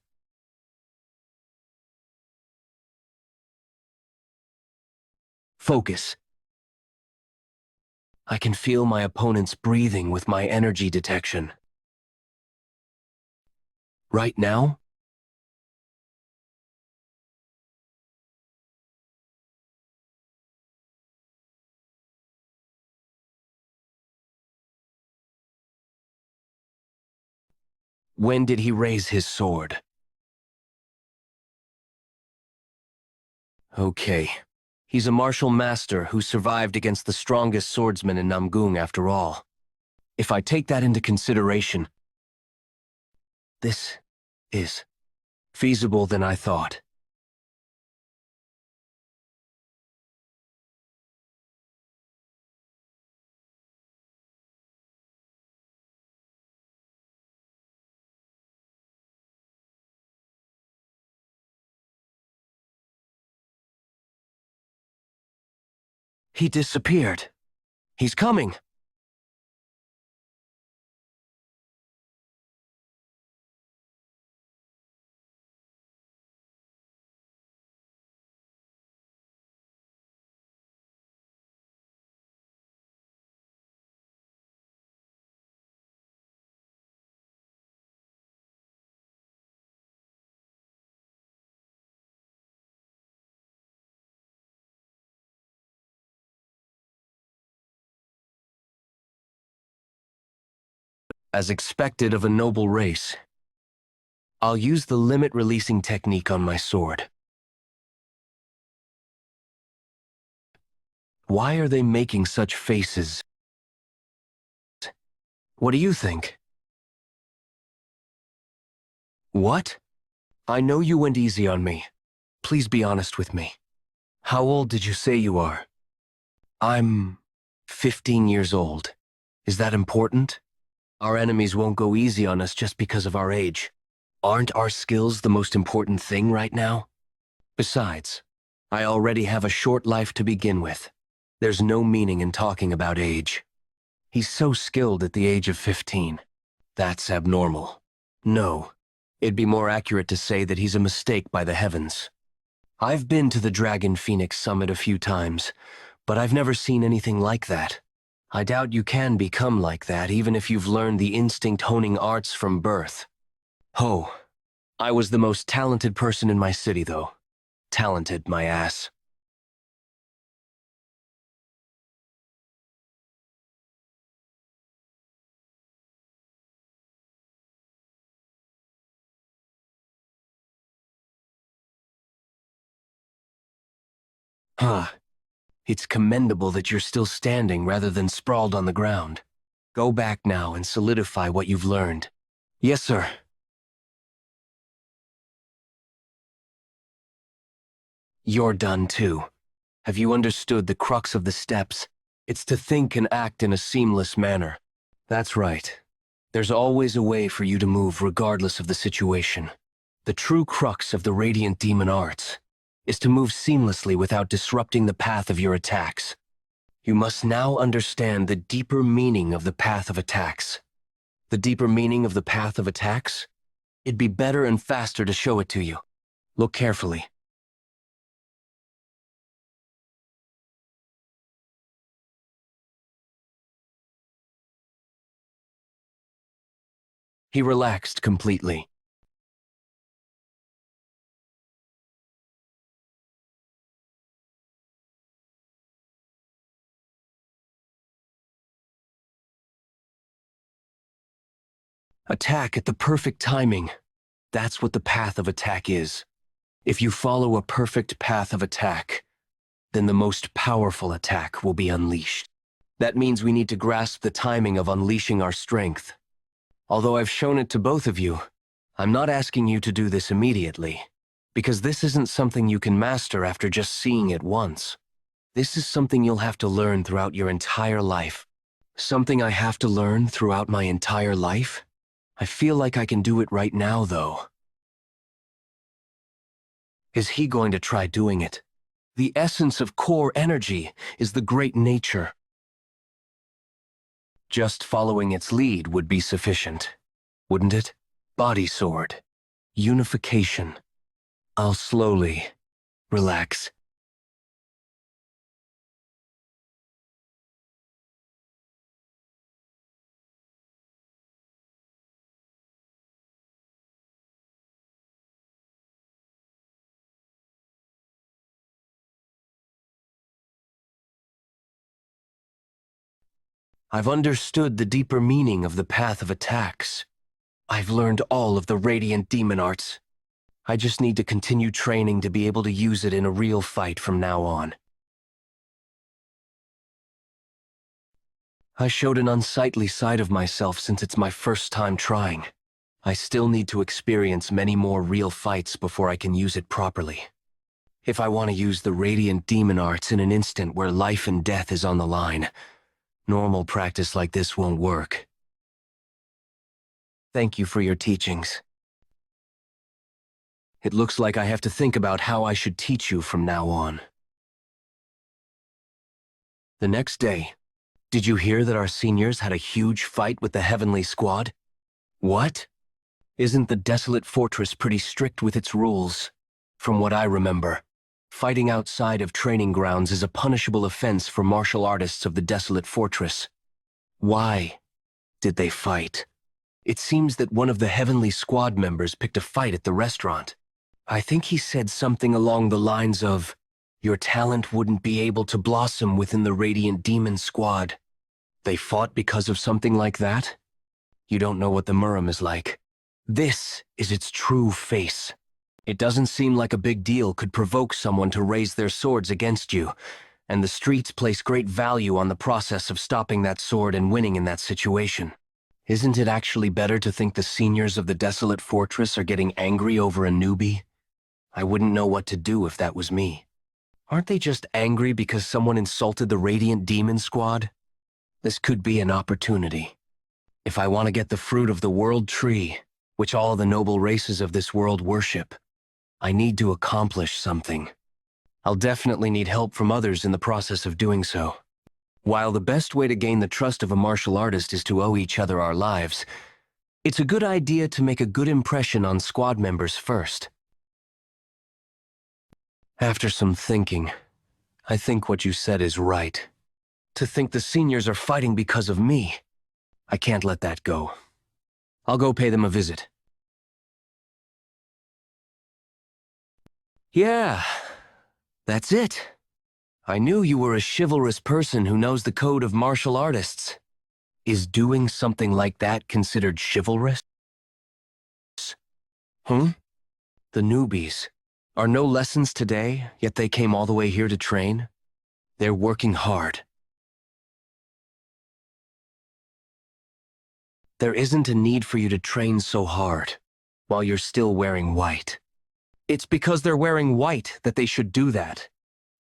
Focus. I can feel my opponent's breathing with my energy detection. Right now? When did he raise his sword? Okay. He's a martial master who survived against the strongest swordsman in Namgung after all. If I take that into consideration, this is feasible than I thought. He disappeared. He's coming. as expected of a noble race. I'll use the limit-releasing technique on my sword. Why are they making such faces? What do you think? What? I know you went easy on me. Please be honest with me. How old did you say you are? I'm 15 years old. Is that important? Our enemies won't go easy on us just because of our age. Aren't our skills the most important thing right now? Besides, I already have a short life to begin with. There's no meaning in talking about age. He's so skilled at the age of 15. That's abnormal. No, it'd be more accurate to say that he's a mistake by the heavens. I've been to the Dragon Phoenix Summit a few times, but I've never seen anything like that. I doubt you can become like that even if you've learned the instinct-honing arts from birth. Oh, I was the most talented person in my city, though. Talented, my ass. Huh. It's commendable that you're still standing rather than sprawled on the ground. Go back now and solidify what you've learned. Yes, sir. You're done too. Have you understood the crux of the steps? It's to think and act in a seamless manner. That's right. There's always a way for you to move regardless of the situation. The true crux of the Radiant Demon Arts is to move seamlessly without disrupting the path of your attacks. You must now understand the deeper meaning of the path of attacks. The deeper meaning of the path of attacks? It'd be better and faster to show it to you. Look carefully. He relaxed completely. Attack at the perfect timing. That's what the path of attack is. If you follow a perfect path of attack, then the most powerful attack will be unleashed. That means we need to grasp the timing of unleashing our strength. Although I've shown it to both of you, I'm not asking you to do this immediately, because this isn't something you can master after just seeing it once. This is something you'll have to learn throughout your entire life. Something I have to learn throughout my entire life? I feel like I can do it right now, though. Is he going to try doing it? The essence of core energy is the great nature. Just following its lead would be sufficient, wouldn't it? Body sword. Unification. I'll slowly relax. I've understood the deeper meaning of the path of attacks. I've learned all of the Radiant Demon Arts. I just need to continue training to be able to use it in a real fight from now on. I showed an unsightly side of myself since it's my first time trying. I still need to experience many more real fights before I can use it properly. If I want to use the Radiant Demon Arts in an instant where life and death is on the line, normal practice like this won't work. Thank you for your teachings. It looks like I have to think about how I should teach you from now on. The next day, did you hear that our seniors had a huge fight with the Heavenly Squad? What? Isn't the Desolate Fortress pretty strict with its rules? From what I remember, fighting outside of training grounds is a punishable offense for martial artists of the Desolate Fortress. Why did they fight? It seems that one of the Heavenly Squad members picked a fight at the restaurant. I think he said something along the lines of, "Your talent wouldn't be able to blossom within the Radiant Demon Squad." They fought because of something like that? You don't know what the Murim is like. This is its true face. It doesn't seem like a big deal could provoke someone to raise their swords against you, and the streets place great value on the process of stopping that sword and winning in that situation. Isn't it actually better to think the seniors of the desolate fortress are getting angry over a newbie? I wouldn't know what to do if that was me. Aren't they just angry because someone insulted the Radiant Demon Squad? This could be an opportunity. If I want to get the fruit of the world tree, which all the noble races of this world worship, I need to accomplish something. I'll definitely need help from others in the process of doing so. While the best way to gain the trust of a martial artist is to owe each other our lives, it's a good idea to make a good impression on squad members first. After some thinking, I think what you said is right. To think the seniors are fighting because of me, I can't let that go. I'll go pay them a visit. Yeah, that's it. I knew you were a chivalrous person who knows the code of martial artists. Is doing something like that considered chivalrous? The newbies. Are no lessons today, yet they came all the way here to train? They're working hard. There isn't a need for you to train so hard while you're still wearing white. It's because they're wearing white that they should do that.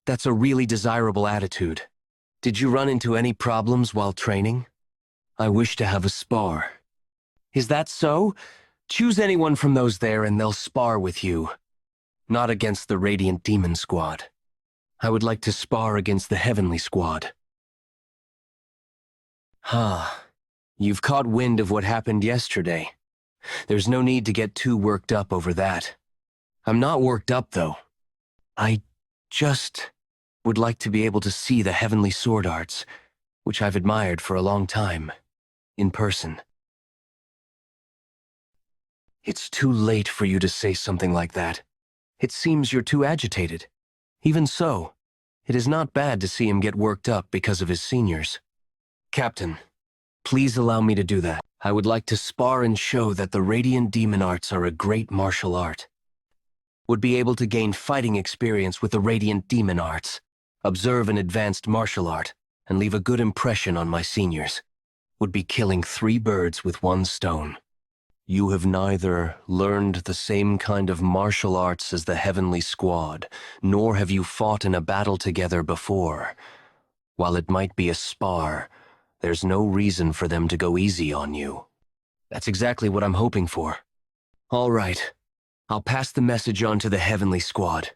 That's a really desirable attitude. Did you run into any problems while training? I wish to have a spar. Is that so? Choose anyone from those there and they'll spar with you. Not against the Radiant Demon Squad. I would like to spar against the Heavenly Squad. You've caught wind of what happened yesterday. There's no need to get too worked up over that. I'm not worked up, though. I just would like to be able to see the Heavenly Sword Arts, which I've admired for a long time, in person. It's too late for you to say something like that. It seems you're too agitated. Even so, it is not bad to see him get worked up because of his seniors. Captain, please allow me to do that. I would like to spar and show that the Radiant Demon Arts are a great martial art. Would be able to gain fighting experience with the Radiant Demon Arts, observe an advanced martial art, and leave a good impression on my seniors. Would be killing 3 birds with 1 stone. You have neither learned the same kind of martial arts as the Heavenly Squad, nor have you fought in a battle together before. While it might be a spar, there's no reason for them to go easy on you. That's exactly what I'm hoping for. All right, I'll pass the message on to the Heavenly Squad.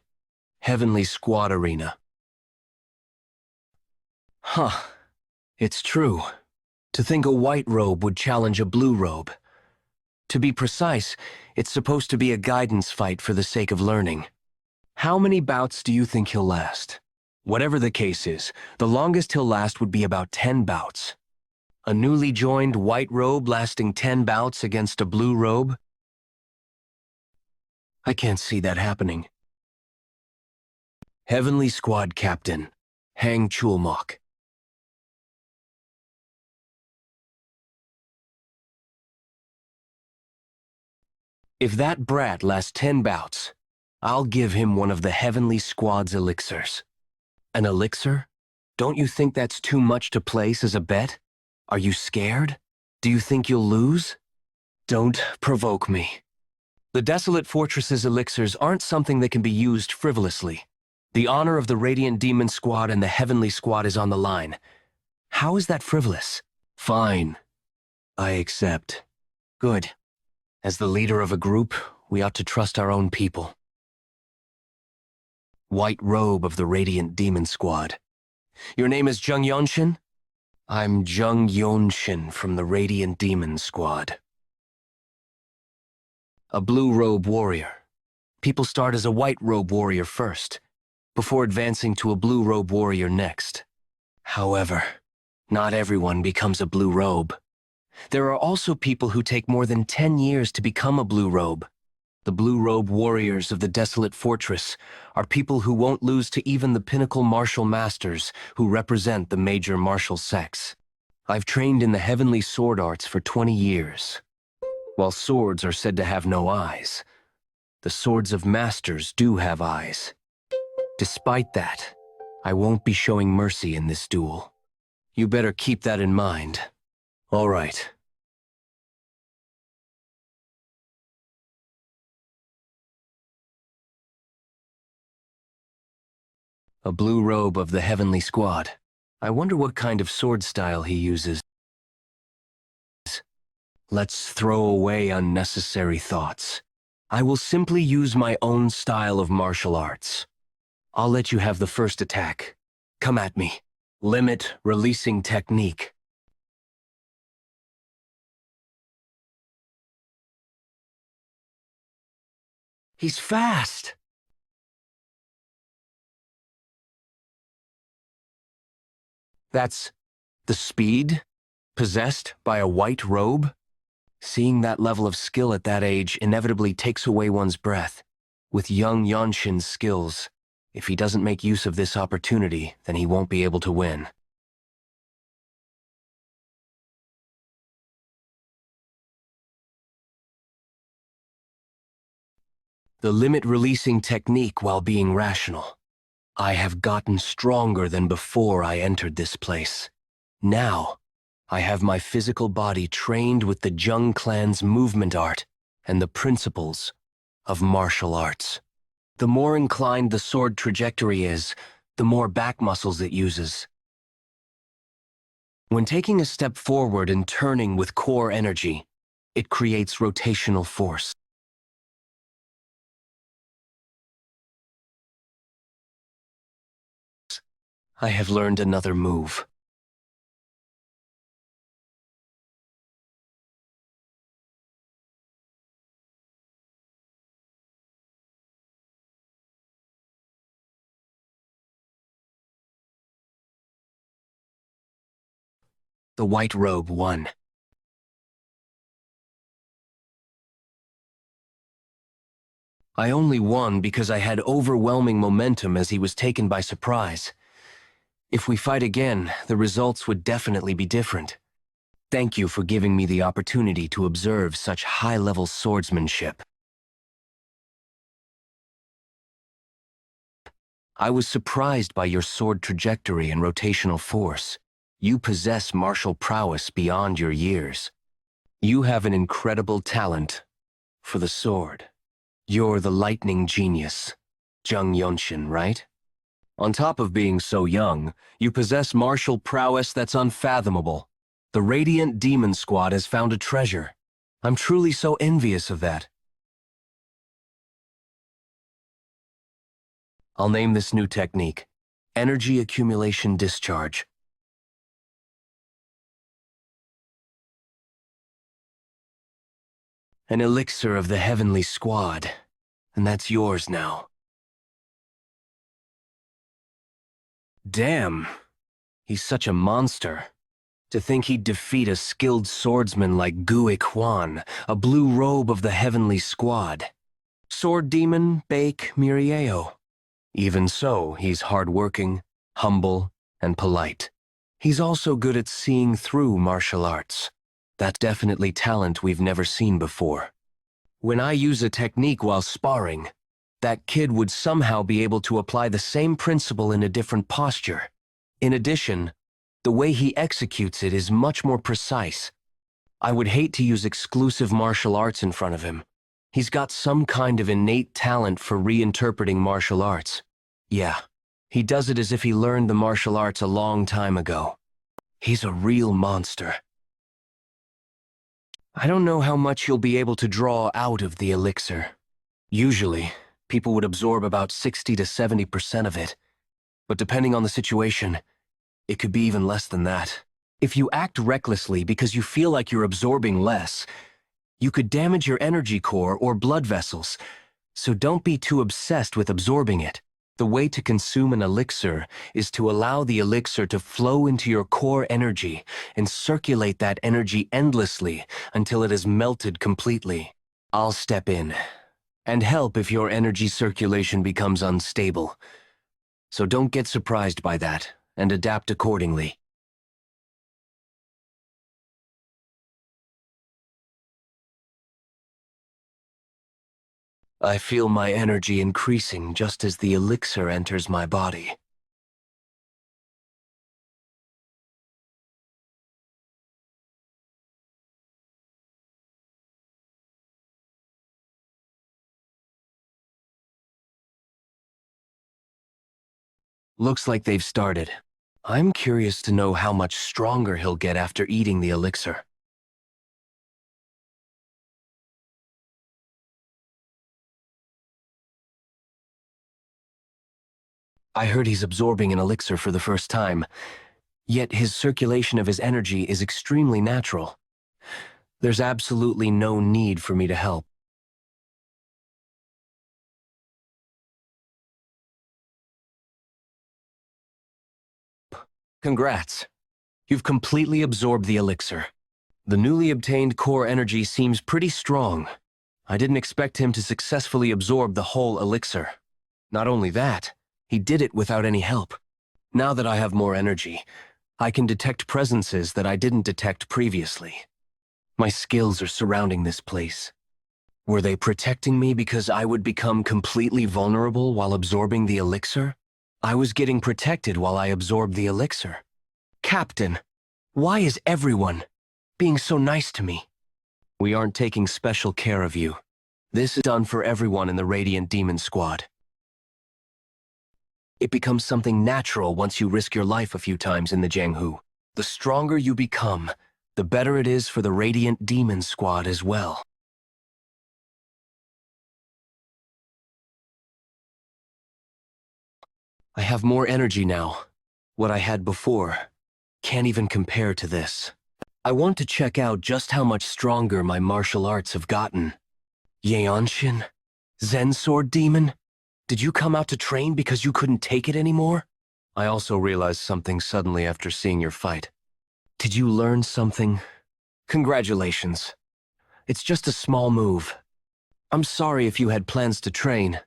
Heavenly Squad Arena. It's true. To think a white robe would challenge a blue robe. To be precise, it's supposed to be a guidance fight for the sake of learning. How many bouts do you think he'll last? Whatever the case is, the longest he'll last would be about 10 bouts. A newly joined white robe lasting 10 bouts against a blue robe? I can't see that happening. Heavenly Squad Captain, Hang Chulmok. If that brat lasts 10 bouts, I'll give him one of the Heavenly Squad's elixirs. An elixir? Don't you think that's too much to place as a bet? Are you scared? Do you think you'll lose? Don't provoke me. The Desolate Fortress's elixirs aren't something that can be used frivolously. The honor of the Radiant Demon Squad and the Heavenly Squad is on the line. How is that frivolous? Fine. I accept. Good. As the leader of a group, we ought to trust our own people. White robe of the Radiant Demon Squad. Your name is Jung Yeonshin? I'm Jung Yeonshin from the Radiant Demon Squad. A blue robe warrior. People start as a white robe warrior first, before advancing to a blue robe warrior next. However, not everyone becomes a blue robe. There are also people who take more than 10 years to become a blue robe. The blue robe warriors of the Desolate Fortress are people who won't lose to even the pinnacle martial masters who represent the major martial sects. I've trained in the heavenly sword arts for 20 years. While swords are said to have no eyes, the swords of masters do have eyes. Despite that, I won't be showing mercy in this duel. You better keep that in mind. All right. A blue robe of the heavenly squad. I wonder what kind of sword style he uses. Let's throw away unnecessary thoughts. I will simply use my own style of martial arts. I'll let you have the first attack. Come at me. Limit releasing technique. He's fast! That's the speed? Possessed by a white robe? Seeing that level of skill at that age inevitably takes away one's breath. With Jung Yeonshin's skills, if he doesn't make use of this opportunity, then he won't be able to win. The limit-releasing technique while being rational. I have gotten stronger than before I entered this place. Now, I have my physical body trained with the Jung clan's movement art and the principles of martial arts. The more inclined the sword trajectory is, the more back muscles it uses. When taking a step forward and turning with core energy, it creates rotational force. I have learned another move. The white robe won. I only won because I had overwhelming momentum as he was taken by surprise. If we fight again, the results would definitely be different. Thank you for giving me the opportunity to observe such high-level swordsmanship. I was surprised by your sword trajectory and rotational force. You possess martial prowess beyond your years. You have an incredible talent for the sword. You're the lightning genius, Jung Yeonshin, right? On top of being so young, you possess martial prowess that's unfathomable. The Radiant Demon Squad has found a treasure. I'm truly so envious of that. I'll name this new technique, Energy Accumulation Discharge. An elixir of the heavenly squad, and that's yours now. Damn, he's such a monster. To think he'd defeat a skilled swordsman like Gui Kwan, a blue robe of the heavenly squad. Sword demon Bake Mirieo. Even so, he's hardworking, humble, and polite. He's also good at seeing through martial arts. That's definitely talent we've never seen before. When I use a technique while sparring, that kid would somehow be able to apply the same principle in a different posture. In addition, the way he executes it is much more precise. I would hate to use exclusive martial arts in front of him. He's got some kind of innate talent for reinterpreting martial arts. Yeah, he does it as if he learned the martial arts a long time ago. He's a real monster. I don't know how much you'll be able to draw out of the elixir. Usually, people would absorb about 60 to 70% of it. But depending on the situation, it could be even less than that. If you act recklessly because you feel like you're absorbing less, you could damage your energy core or blood vessels, so don't be too obsessed with absorbing it. The way to consume an elixir is to allow the elixir to flow into your core energy and circulate that energy endlessly until it is melted completely. I'll step in and help if your energy circulation becomes unstable. So don't get surprised by that and adapt accordingly. I feel my energy increasing just as the elixir enters my body. Looks like they've started. I'm curious to know how much stronger he'll get after eating the elixir. I heard he's absorbing an elixir for the first time, yet his circulation of his energy is extremely natural. There's absolutely no need for me to help. Congrats. You've completely absorbed the elixir. The newly obtained core energy seems pretty strong. I didn't expect him to successfully absorb the whole elixir. Not only that, he did it without any help. Now that I have more energy, I can detect presences that I didn't detect previously. My skills are surrounding this place. Were they protecting me because I would become completely vulnerable while absorbing the elixir? I was getting protected while I absorbed the elixir. Captain, why is everyone being so nice to me? We aren't taking special care of you. This is done for everyone in the Radiant Demon Squad. It becomes something natural once you risk your life a few times in the Jianghu. The stronger you become, the better it is for the Radiant Demon Squad as well. I have more energy now. What I had before can't even compare to this. I want to check out just how much stronger my martial arts have gotten. Yeonshin? Zen Sword Demon? Did you come out to train because you couldn't take it anymore? I also realized something suddenly after seeing your fight. Did you learn something? Congratulations. It's just a small move. I'm sorry if you had plans to train,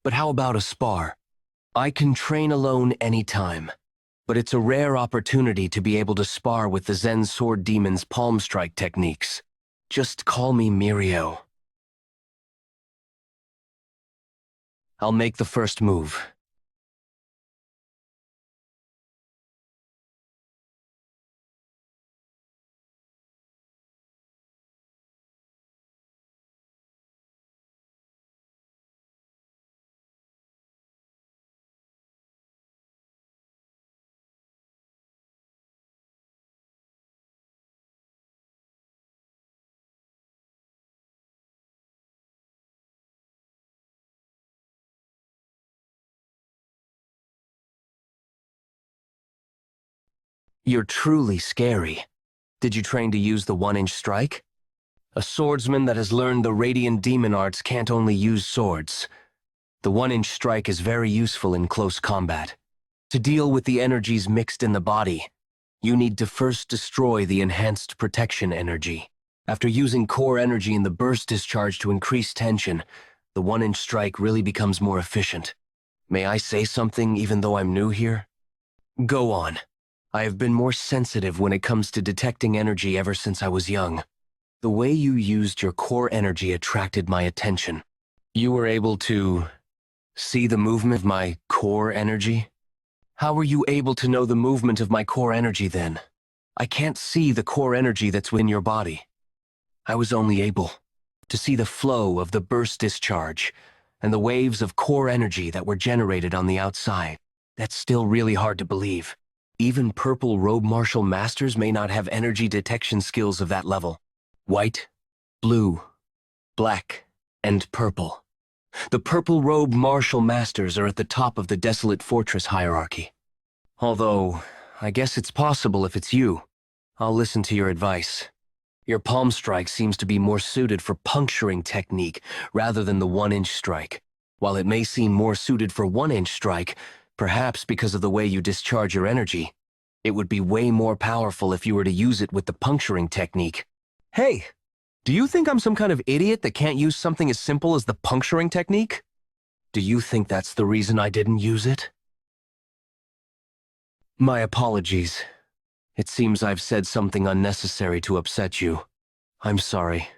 but how about a spar? I can train alone anytime, but it's a rare opportunity to be able to spar with the Zen Sword Demon's palm strike techniques. Just call me Mirio. I'll make the first move. You're truly scary. Did you train to use the one-inch strike? A swordsman that has learned the Radiant Demon arts can't only use swords. The one-inch strike is very useful in close combat. To deal with the energies mixed in the body, you need to first destroy the enhanced protection energy. After using core energy in the burst discharge to increase tension, the one-inch strike really becomes more efficient. May I say something even though I'm new here? Go on. I have been more sensitive when it comes to detecting energy ever since I was young. The way you used your core energy attracted my attention. You were able to see the movement of my core energy? How were you able to know the movement of my core energy then? I can't see the core energy that's within your body. I was only able to see the flow of the burst discharge and the waves of core energy that were generated on the outside. That's still really hard to believe. Even purple robe martial masters may not have energy detection skills of that level. White, blue, black, and purple. The purple robe martial masters are at the top of the desolate fortress hierarchy. Although, I guess it's possible if it's you. I'll listen to your advice. Your palm strike seems to be more suited for puncturing technique rather than the one-inch strike. While it may seem more suited for one-inch strike, perhaps because of the way you discharge your energy, it would be way more powerful if you were to use it with the puncturing technique. Hey, do you think I'm some kind of idiot that can't use something as simple as the puncturing technique? Do you think that's the reason I didn't use it? My apologies. It seems I've said something unnecessary to upset you. I'm sorry,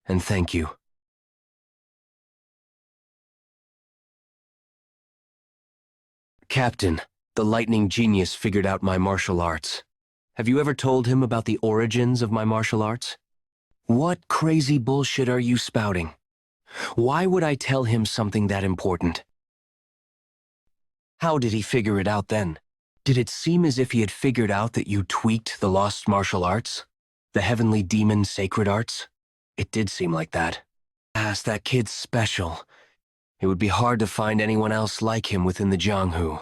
and thank you. Captain, the lightning genius figured out my martial arts. Have you ever told him about the origins of my martial arts? What crazy bullshit are you spouting? Why would I tell him something that important? How did he figure it out then? Did it seem as if he had figured out that you tweaked the lost martial arts? The heavenly demon sacred arts? It did seem like that. As that kid's special. It would be hard to find anyone else like him within the Jianghu.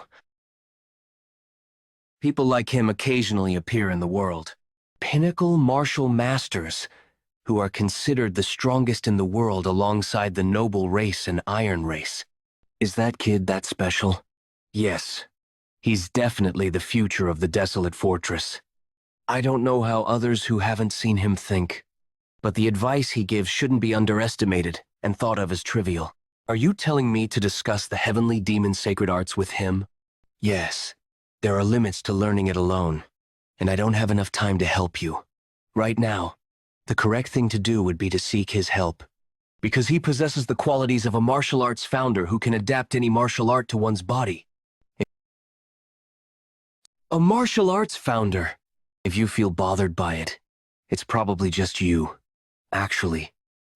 People like him occasionally appear in the world. Pinnacle martial masters, who are considered the strongest in the world alongside the noble race and iron race. Is that kid that special? Yes. He's definitely the future of the desolate fortress. I don't know how others who haven't seen him think, but the advice he gives shouldn't be underestimated and thought of as trivial. Are you telling me to discuss the heavenly demon sacred arts with him? Yes. There are limits to learning it alone, and I don't have enough time to help you. Right now, the correct thing to do would be to seek his help, because he possesses the qualities of a martial arts founder who can adapt any martial art to one's body. A martial arts founder. If you feel bothered by it, it's probably just you. Actually,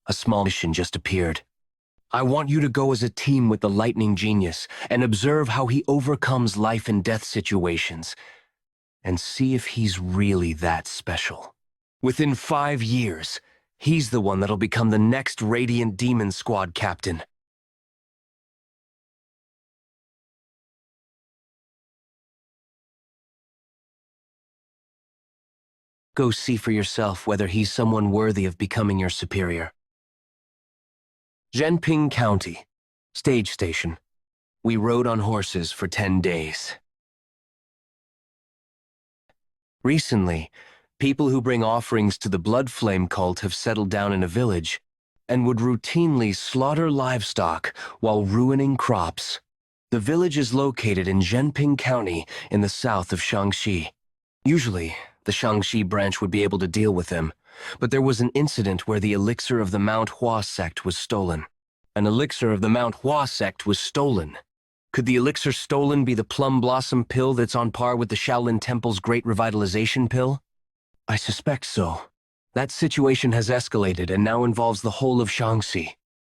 a small mission just appeared. I want you to go as a team with the lightning genius and observe how he overcomes life and death situations and see if he's really that special. Within 5 years, he's the one that'll become the next Radiant Demon Squad captain. Go see for yourself whether he's someone worthy of becoming your superior. Zhenping County, stage station. We rode on horses for 10 days. Recently, people who bring offerings to the Blood Flame cult have settled down in a village and would routinely slaughter livestock while ruining crops. The village is located in Zhenping County in the south of Shaanxi. Usually, the Shaanxi branch would be able to deal with them, but there was an incident where the elixir of the manhua sect was stolen. An elixir of the manhua sect was stolen. Could the elixir stolen be the plum blossom pill that's on par with the Shaolin Temple's Great Revitalization pill? I suspect so. That situation has escalated and now involves the whole of Shaanxi.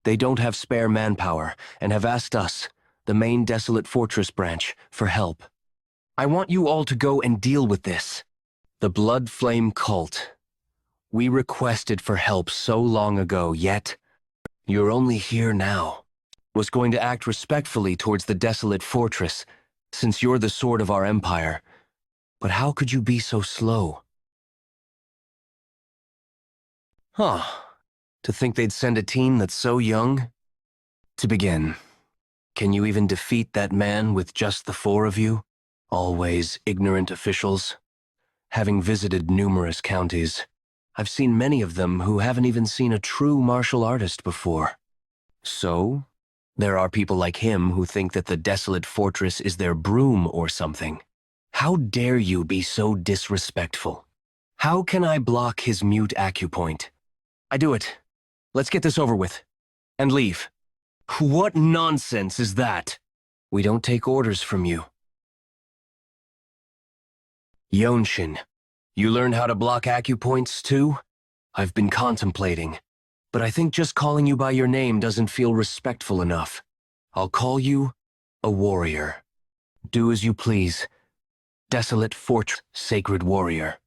They don't have spare manpower and have asked us, the main Desolate Fortress branch, for help. I want you all to go and deal with this. The Blood Flame cult. We requested for help so long ago, yet you're only here now. Was going to act respectfully towards the Desolate Fortress, since you're the sword of our empire. But how could you be so slow? Huh. To think they'd send a team that's so young? To begin, can you even defeat that man with just the 4 of you? Always ignorant officials. Having visited numerous counties, I've seen many of them who haven't even seen a true martial artist before. So, there are people like him who think that the Desolate Fortress is their broom or something. How dare you be so disrespectful? How can I block his mute acupoint? I do it. Let's get this over with. And leave. What nonsense is that? We don't take orders from you. Yeonshin, you learned how to block acupoints too? I've been contemplating, but I think just calling you by your name doesn't feel respectful enough. I'll call you a warrior. Do as you please. Desolate Fortress, Sacred Warrior.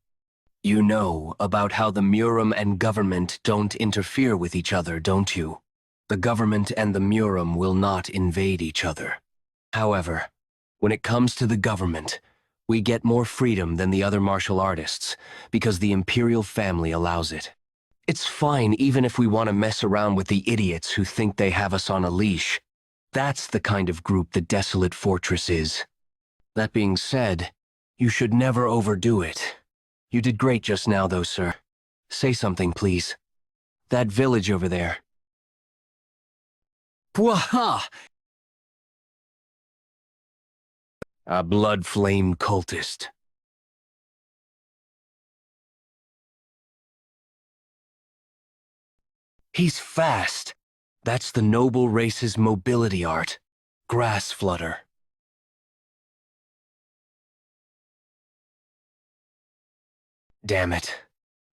You know about how the Muram and government don't interfere with each other, don't you? The government and the Muram will not invade each other. However, when it comes to the government, we get more freedom than the other martial artists because the imperial family allows it. It's fine even if we want to mess around with the idiots who think they have us on a leash. That's the kind of group the Desolate Fortress is. That being said, you should never overdo it. You did great just now, though, sir. Say something, please. That village over there. Pwaha! A blood flame cultist. He's fast. That's the noble race's mobility art. Grass flutter. Damn it.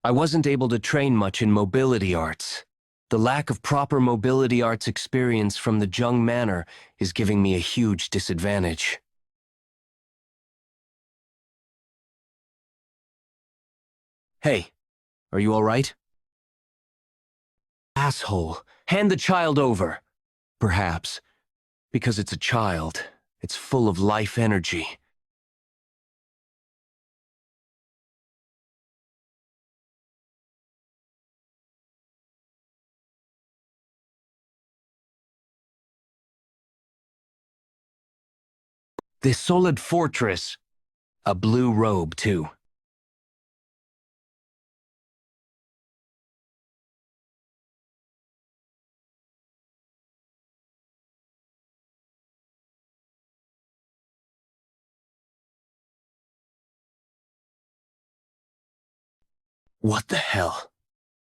I wasn't able to train much in mobility arts. The lack of proper mobility arts experience from the Jung Manor is giving me a huge disadvantage. Hey, are you all right? Asshole, hand the child over. Perhaps, because it's a child, it's full of life energy. This solid fortress. A blue robe, too. What the hell?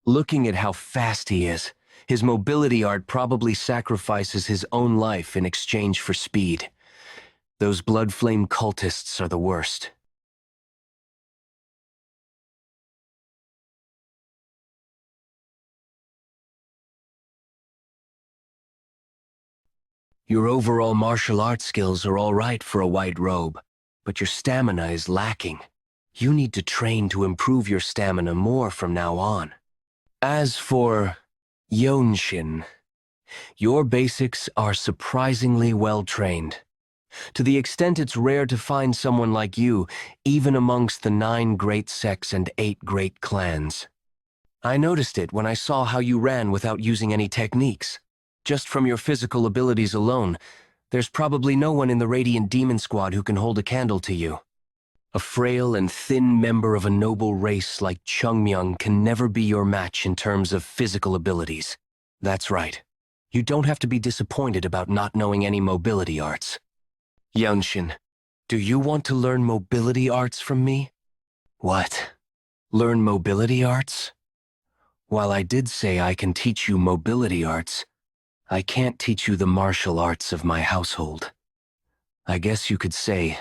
Looking at how fast he is, his mobility art probably sacrifices his own life in exchange for speed. Those blood flame cultists are the worst. Your overall martial arts skills are all right for a white robe, but your stamina is lacking. You need to train to improve your stamina more from now on. As for Yeonshin, your basics are surprisingly well trained. To the extent it's rare to find someone like you, even amongst the 9 great sects and 8 great clans. I noticed it when I saw how you ran without using any techniques. Just from your physical abilities alone, there's probably no one in the Radiant Demon Squad who can hold a candle to you. A frail and thin member of a noble race like Chungmyeong can never be your match in terms of physical abilities. That's right. You don't have to be disappointed about not knowing any mobility arts. Yeonshin, do you want to learn mobility arts from me? What? Learn mobility arts? While I did say I can teach you mobility arts, I can't teach you the martial arts of my household. I guess you could say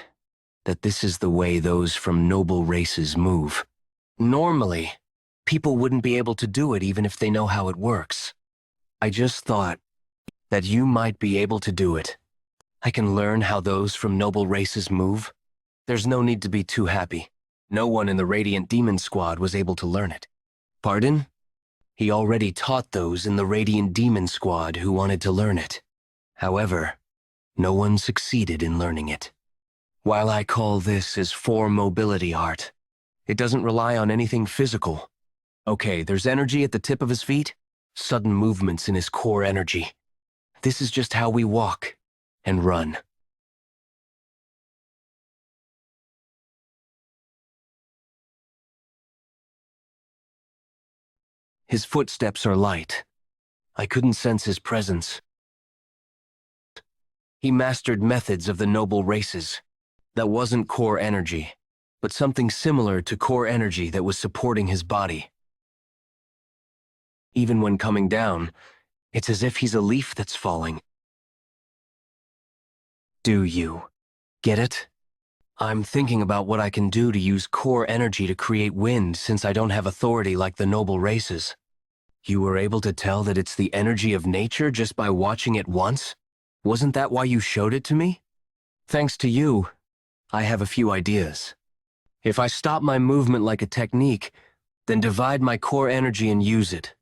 that this is the way those from noble races move. Normally, people wouldn't be able to do it even if they know how it works. I just thought that you might be able to do it. I can learn how those from noble races move. There's no need to be too happy. No one in the Radiant Demon Squad was able to learn it. Pardon? He already taught those in the Radiant Demon Squad who wanted to learn it. However, no one succeeded in learning it. While I call this his form mobility art, it doesn't rely on anything physical. Okay, there's energy at the tip of his feet, sudden movements in his core energy. This is just how we walk and run. His footsteps are light. I couldn't sense his presence. He mastered methods of the noble races. That wasn't core energy, but something similar to core energy that was supporting his body. Even when coming down, it's as if he's a leaf that's falling. Do you get it? I'm thinking about what I can do to use core energy to create wind since I don't have authority like the noble races. You were able to tell that it's the energy of nature just by watching it once? Wasn't that why you showed it to me? Thanks to you, I have a few ideas. If I stop my movement like a technique, then divide my core energy and use it.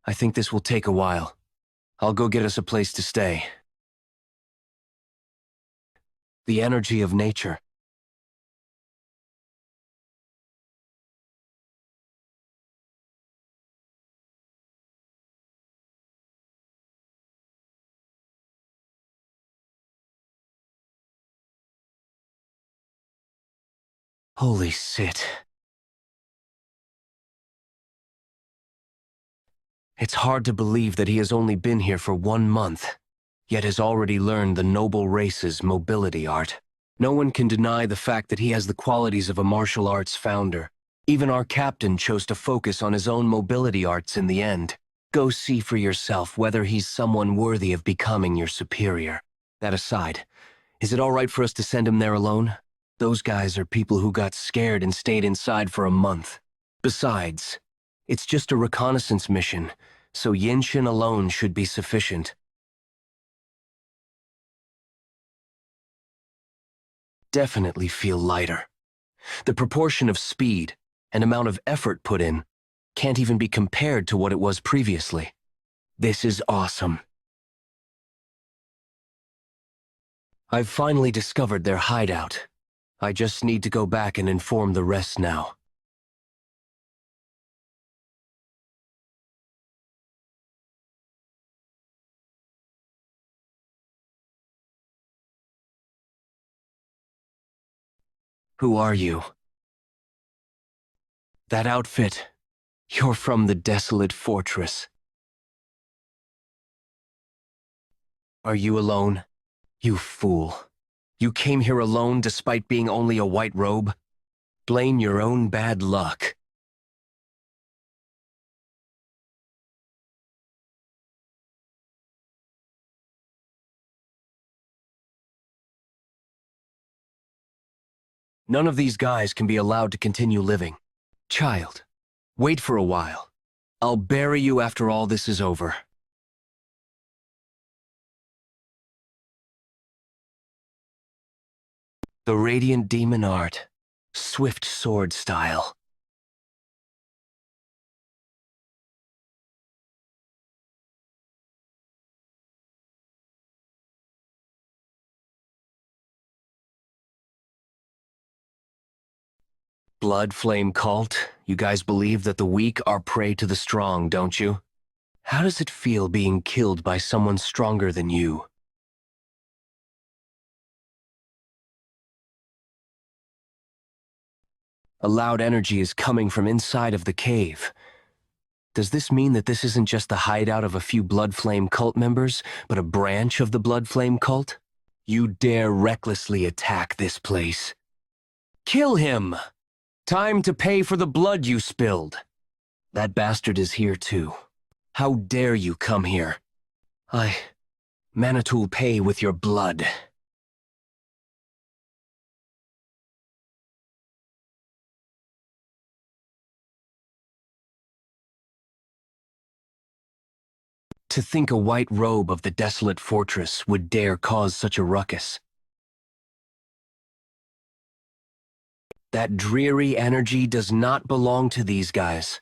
I think this will take a while. I'll go get us a place to stay. The energy of nature. Holy shit. It's hard to believe that he has only been here for 1 month, yet has already learned the noble race's mobility art. No one can deny the fact that he has the qualities of a martial arts founder. Even our captain chose to focus on his own mobility arts in the end. Go see for yourself whether he's someone worthy of becoming your superior. That aside, is it all right for us to send him there alone? Those guys are people who got scared and stayed inside for a month. Besides, it's just a reconnaissance mission, so Yeonshin alone should be sufficient. Definitely feel lighter. The proportion of speed and amount of effort put in can't even be compared to what it was previously. This is awesome. I've finally discovered their hideout. I just need to go back and inform the rest now. Who are you? That outfit. You're from the desolate fortress. Are you alone? You fool. You came here alone despite being only a white robe? Blame your own bad luck. None of these guys can be allowed to continue living. Child, wait for a while. I'll bury you after all this is over. The radiant demon art. Swift sword style. Blood flame cult, you guys believe that the weak are prey to the strong, don't you? How does it feel being killed by someone stronger than you? A loud energy is coming from inside of the cave. Does this mean that this isn't just the hideout of a few Blood Flame cult members, but a branch of the Blood Flame cult? You dare recklessly attack this place. Kill him! Time to pay for the blood you spilled. That bastard is here too. How dare you come here? Manitoul pay with your blood. To think a white robe of the desolate fortress would dare cause such a ruckus. That dreary energy does not belong to these guys.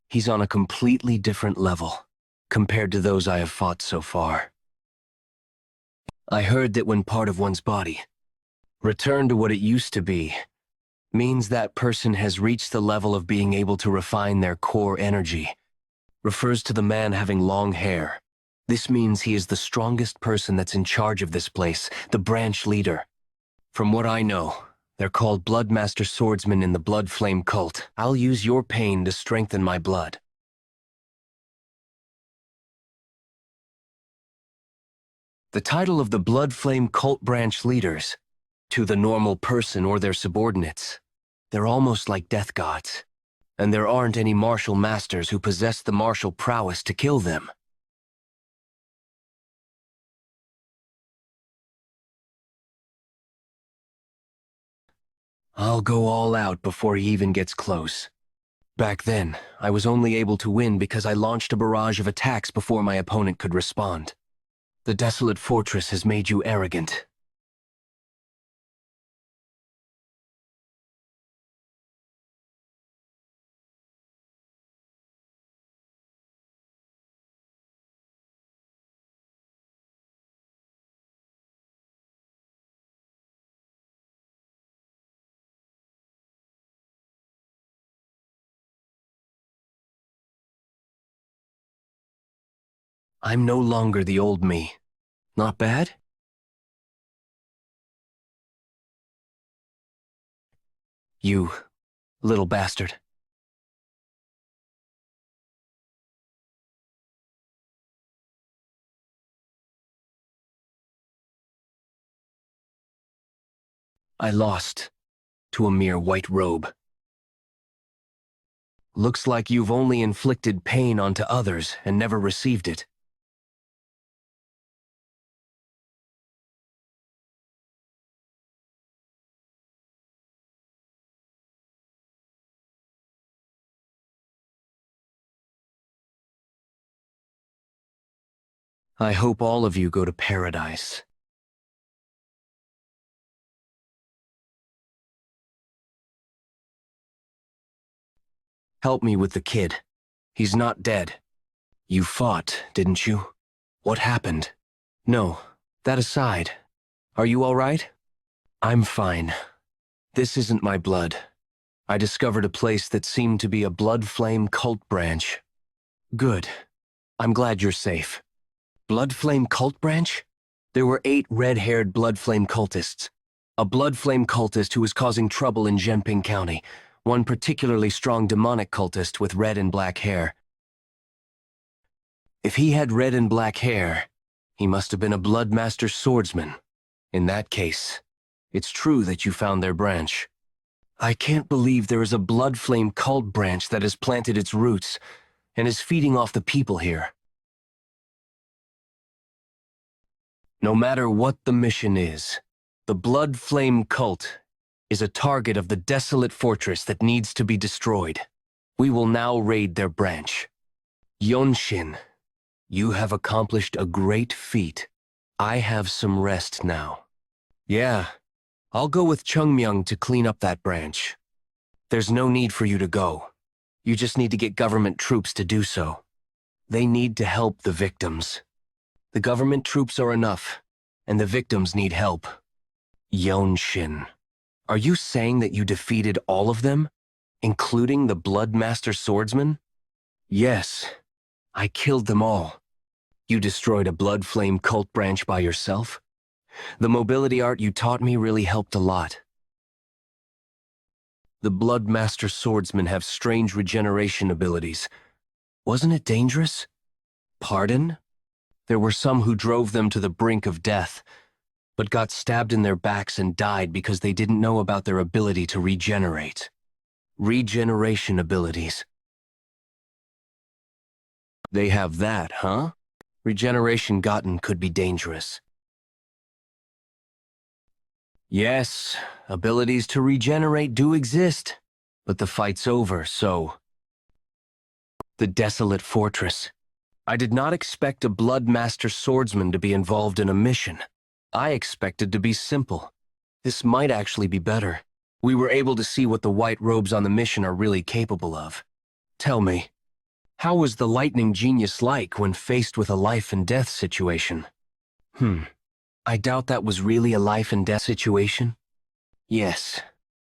He's on a completely different level, compared to those I have fought so far. I heard that when part of one's body returned to what it used to be, means that person has reached the level of being able to refine their core energy. Refers to the man having long hair. This means he is the strongest person that's in charge of this place, the branch leader. From what I know, they're called Bloodmaster Swordsmen in the Blood Flame cult. I'll use your pain to strengthen my blood. The title of the Blood Flame cult branch leaders, to the normal person or their subordinates, they're almost like death gods. And there aren't any martial masters who possess the martial prowess to kill them. I'll go all out before he even gets close. Back then, I was only able to win because I launched a barrage of attacks before my opponent could respond. The desolate fortress has made you arrogant. I'm no longer the old me. Not bad? You little bastard. I lost to a mere white robe. Looks like you've only inflicted pain onto others and never received it. I hope all of you go to paradise. Help me with the kid. He's not dead. You fought, didn't you? What happened? No, that aside. Are you all right? I'm fine. This isn't my blood. I discovered a place that seemed to be a blood flame cult branch. Good. I'm glad you're safe. Blood flame cult branch? There were 8 red-haired blood flame cultists. A blood flame cultist who was causing trouble in Zhenping County. One particularly strong demonic cultist with red and black hair. If he had red and black hair, he must have been a blood master swordsman. In that case, it's true that you found their branch. I can't believe there is a blood flame cult branch that has planted its roots and is feeding off the people here. No matter what the mission is, the blood flame cult is a target of the desolate fortress that needs to be destroyed. We will now raid their branch. Yeonshin, you have accomplished a great feat. I have some rest now. Yeah, I'll go with Chungmyeong to clean up that branch. There's no need for you to go. You just need to get government troops to do so. They need to help the victims. The government troops are enough, and the victims need help. Yeonshin, are you saying that you defeated all of them, including the Blood Master Swordsman? Yes, I killed them all. You destroyed a blood flame cult branch by yourself? The mobility art you taught me really helped a lot. The Blood Master Swordsmen have strange regeneration abilities. Wasn't it dangerous? Pardon? There were some who drove them to the brink of death, but got stabbed in their backs and died because they didn't know about their ability to regenerate. Regeneration abilities. They have that, huh? Regeneration gotten could be dangerous. Yes, abilities to regenerate do exist, but the fight's over, so... The desolate fortress. I did not expect a Blood Master Swordsman to be involved in a mission. I expected to be simple. This might actually be better. We were able to see what the white robes on the mission are really capable of. Tell me, how was the lightning genius like when faced with a life-and-death situation? I doubt that was really a life-and-death situation. Yes,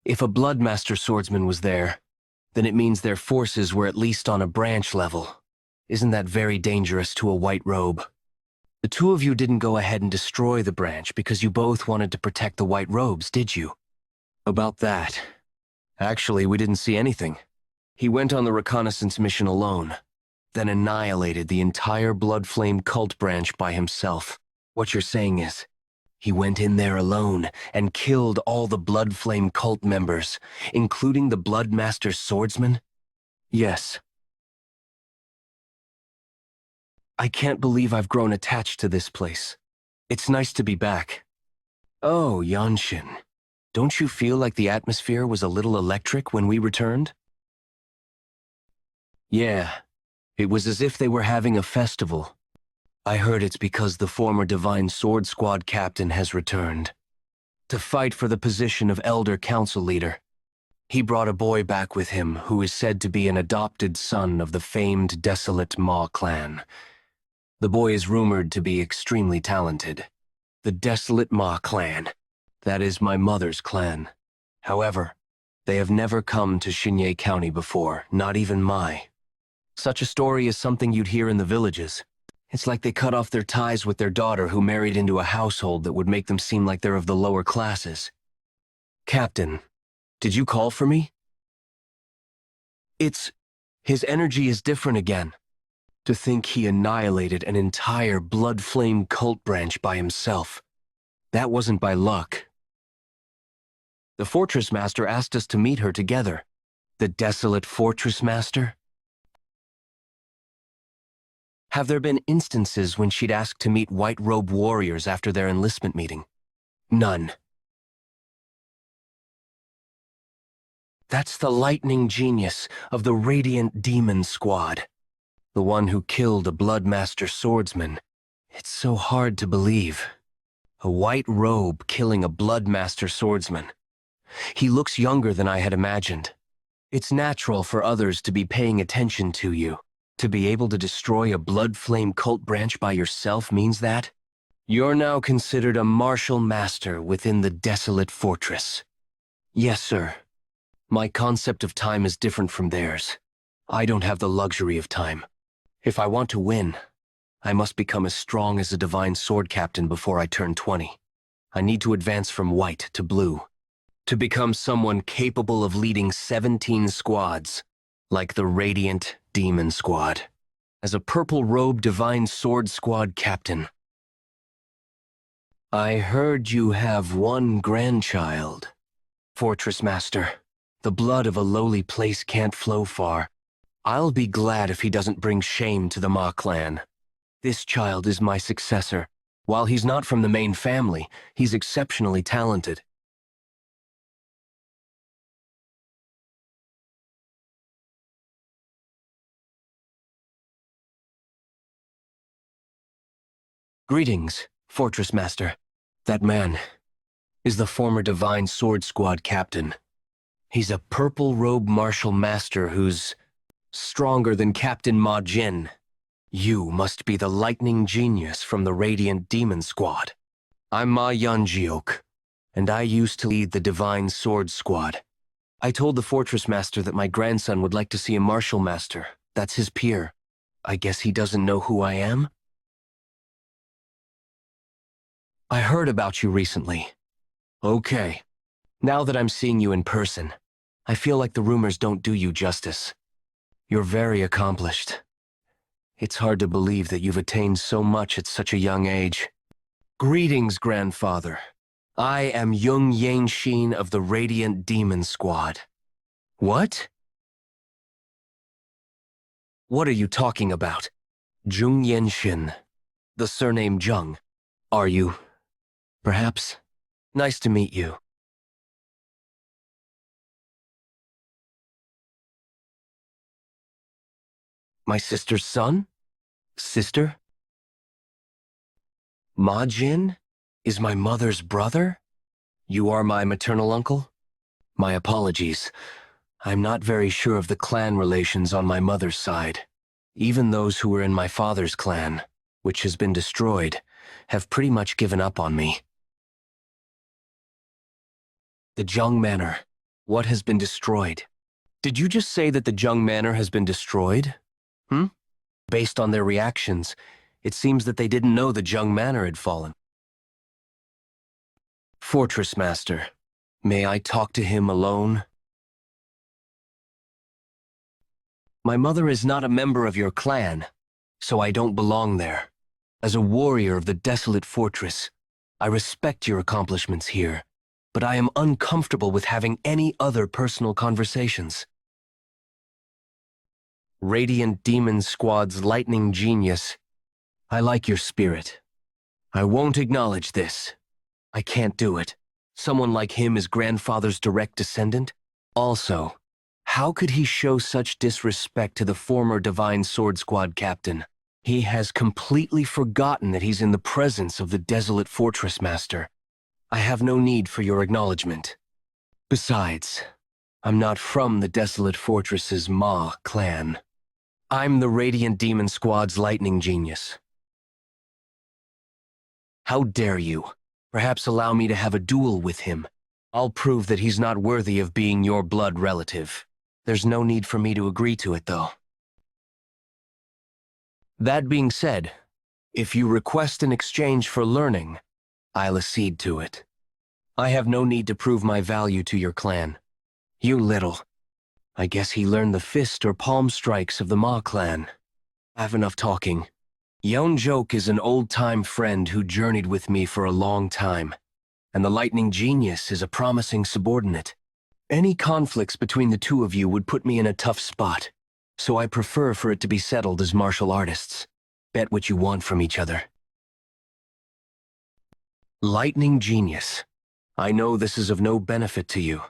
if a Blood Master Swordsman was there, then it means their forces were at least on a branch level. Isn't that very dangerous to a white robe? The two of you didn't go ahead and destroy the branch because you both wanted to protect the white robes, did you? About that. Actually, we didn't see anything. He went on the reconnaissance mission alone, then annihilated the entire Blood Flame cult branch by himself. What you're saying is, he went in there alone and killed all the Blood Flame cult members, including the Blood Master Swordsman? Yes. I can't believe I've grown attached to this place. It's nice to be back. Oh, Yeonshin, don't you feel like the atmosphere was a little electric when we returned? Yeah, it was as if they were having a festival. I heard it's because the former Divine Sword Squad captain has returned to fight for the position of Elder Council Leader. He brought a boy back with him who is said to be an adopted son of the famed Desolate Ma clan. The boy is rumored to be extremely talented. The Desolate Ma clan. That is my mother's clan. However, they have never come to Xinye County before, not even Mai. Such a story is something you'd hear in the villages. It's like they cut off their ties with their daughter who married into a household that would make them seem like they're of the lower classes. Captain, did you call for me? His energy is different again. To think he annihilated an entire Blood Flame cult branch by himself. That wasn't by luck. The Fortress Master asked us to meet her together. The Desolate Fortress Master? Have there been instances when she'd asked to meet white robe warriors after their enlistment meeting? None. That's the lightning genius of the Radiant Demon Squad. The one who killed a Blood Master Swordsman. It's so hard to believe. A white robe killing a bloodmaster swordsman. He looks younger than I had imagined. It's natural for others to be paying attention to you. To be able to destroy a blood flame cult branch by yourself means that you're now considered a martial master within the desolate fortress. Yes, sir. My concept of time is different from theirs. I don't have the luxury of time. If I want to win, I must become as strong as a divine sword captain before I turn 20. I need to advance from white to blue, to become someone capable of leading 17 squads, like the Radiant Demon Squad, as a purple-robed divine sword squad captain. I heard you have one grandchild. Fortress Master, the blood of a lowly place can't flow far. I'll be glad if he doesn't bring shame to the Ma clan. This child is my successor. While he's not from the main family, he's exceptionally talented. Greetings, Fortress Master. That man is the former Divine Sword Squad captain. He's a purple-robe martial master who's stronger than Captain Ma Jin. You must be the lightning genius from the Radiant Demon Squad. I'm Ma Yeonjiok, and I used to lead the Divine Sword Squad. I told the Fortress Master that my grandson would like to see a martial master. That's his peer. I guess he doesn't know who I am? I heard about you recently. Okay. Now that I'm seeing you in person, I feel like the rumors don't do you justice. You're very accomplished. It's hard to believe that you've attained so much at such a young age. Greetings, Grandfather. I am Jung Yeonshin of the Radiant Demon Squad. What? What are you talking about? Jung Yeonshin. The surname Jung. Are you? Perhaps? Nice to meet you. My sister's son? Sister? Ma Jin? Is my mother's brother? You are my maternal uncle? My apologies. I'm not very sure of the clan relations on my mother's side. Even those who were in my father's clan, which has been destroyed, have pretty much given up on me. The Jung Manor. What has been destroyed? Did you just say that the Jung Manor has been destroyed? Based on their reactions, it seems that they didn't know the Jung Manor had fallen. Fortress Master, may I talk to him alone? My mother is not a member of your clan, so I don't belong there. As a warrior of the desolate fortress, I respect your accomplishments here, but I am uncomfortable with having any other personal conversations. Radiant Demon Squad's lightning genius. I like your spirit. I won't acknowledge this. I can't do it. Someone like him is grandfather's direct descendant? Also, how could he show such disrespect to the former Divine Sword Squad captain? He has completely forgotten that he's in the presence of the desolate Fortress Master. I have no need for your acknowledgement. Besides, I'm not from the desolate fortress's Ma clan. I'm the Radiant Demon Squad's lightning genius. How dare you? Perhaps allow me to have a duel with him. I'll prove that he's not worthy of being your blood relative. There's no need for me to agree to it, though. That being said, if you request an exchange for learning, I'll accede to it. I have no need to prove my value to your clan. You little. I guess he learned the fist or palm strikes of the Ma clan. Have enough talking. Yeonjok is an old-time friend who journeyed with me for a long time, and the lightning genius is a promising subordinate. Any conflicts between the two of you would put me in a tough spot, so I prefer for it to be settled as martial artists. Bet what you want from each other. Lightning genius. I know this is of no benefit to you.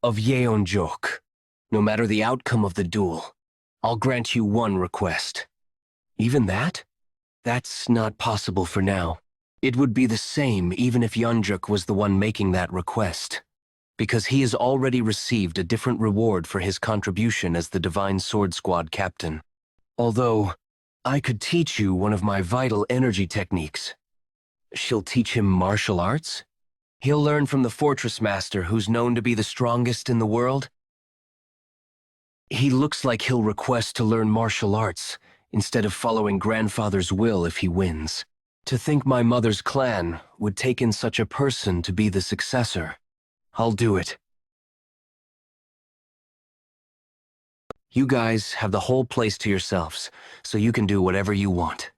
Of Yeonjok. No matter the outcome of the duel, I'll grant you one request. Even that? That's not possible for now. It would be the same even if Yeonjuk was the one making that request, because he has already received a different reward for his contribution as the Divine Sword Squad captain. Although, I could teach you one of my vital energy techniques. She'll teach him martial arts? He'll learn from the fortress master who's known to be the strongest in the world? He looks like he'll request to learn martial arts instead of following grandfather's will if he wins. To think my mother's clan would take in such a person to be the successor. I'll do it. You guys have the whole place to yourselves, so you can do whatever you want.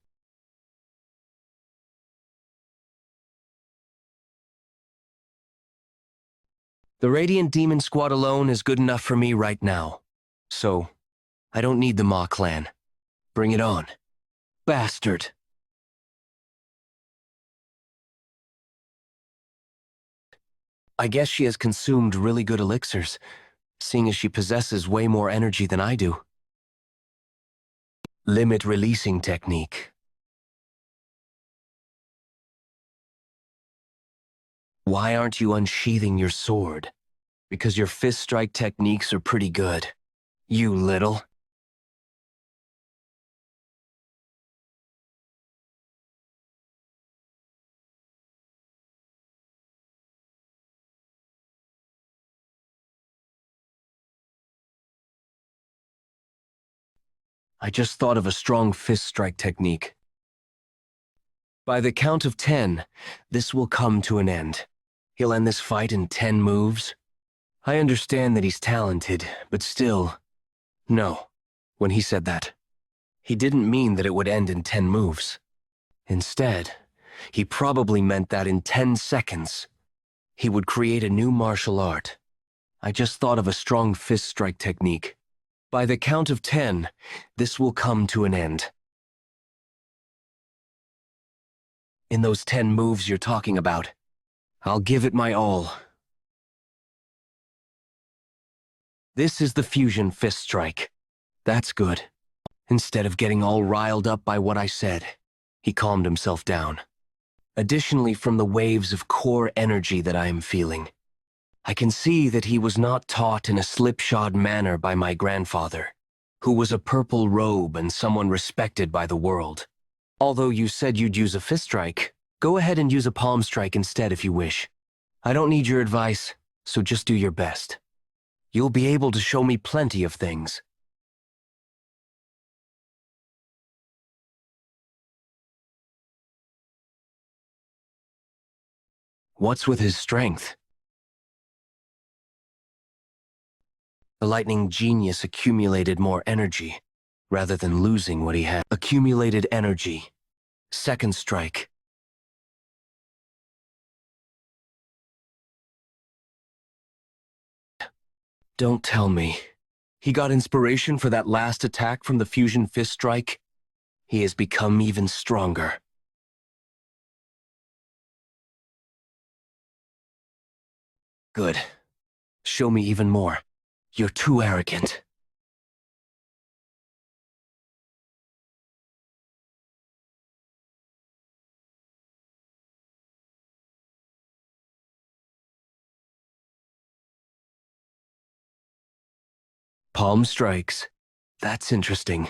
The Radiant Demon Squad alone is good enough for me right now. So, I don't need the Ma clan. Bring it on. Bastard. I guess she has consumed really good elixirs, seeing as she possesses way more energy than I do. Limit releasing technique. Why aren't you unsheathing your sword? Because your fist strike techniques are pretty good. You little. I just thought of a strong fist strike technique. By the count of 10, this will come to an end. He'll end this fight in 10 moves. I understand that he's talented, but still... No, when he said that, he didn't mean that it would end in 10 moves. Instead, he probably meant that in 10 seconds, he would create a new martial art. I just thought of a strong fist strike technique. By the count of 10, this will come to an end. In those 10 moves you're talking about, I'll give it my all. This is the fusion fist strike. That's good. Instead of getting all riled up by what I said, he calmed himself down. Additionally, from the waves of core energy that I am feeling, I can see that he was not taught in a slipshod manner by my grandfather, who was a purple robe and someone respected by the world. Although you said you'd use a fist strike, go ahead and use a palm strike instead if you wish. I don't need your advice, so just do your best. You'll be able to show me plenty of things. What's with his strength? The lightning genius accumulated more energy, rather than losing what he had. Accumulated energy. Second strike. Don't tell me. He got inspiration for that last attack from the fusion fist strike? He has become even stronger. Good. Show me even more. You're too arrogant. Palm strikes. That's interesting.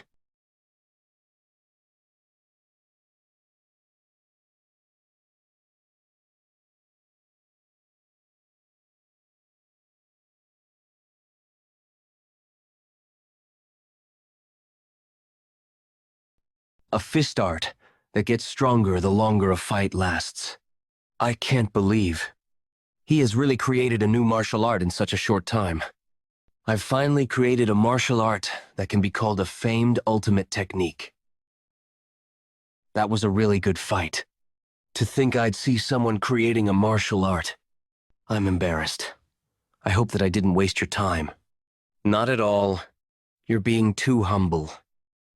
A fist art that gets stronger the longer a fight lasts. I can't believe. He has really created a new martial art in such a short time. I've finally created a martial art that can be called a famed ultimate technique. That was a really good fight. To think I'd see someone creating a martial art. I'm embarrassed. I hope that I didn't waste your time. Not at all. You're being too humble.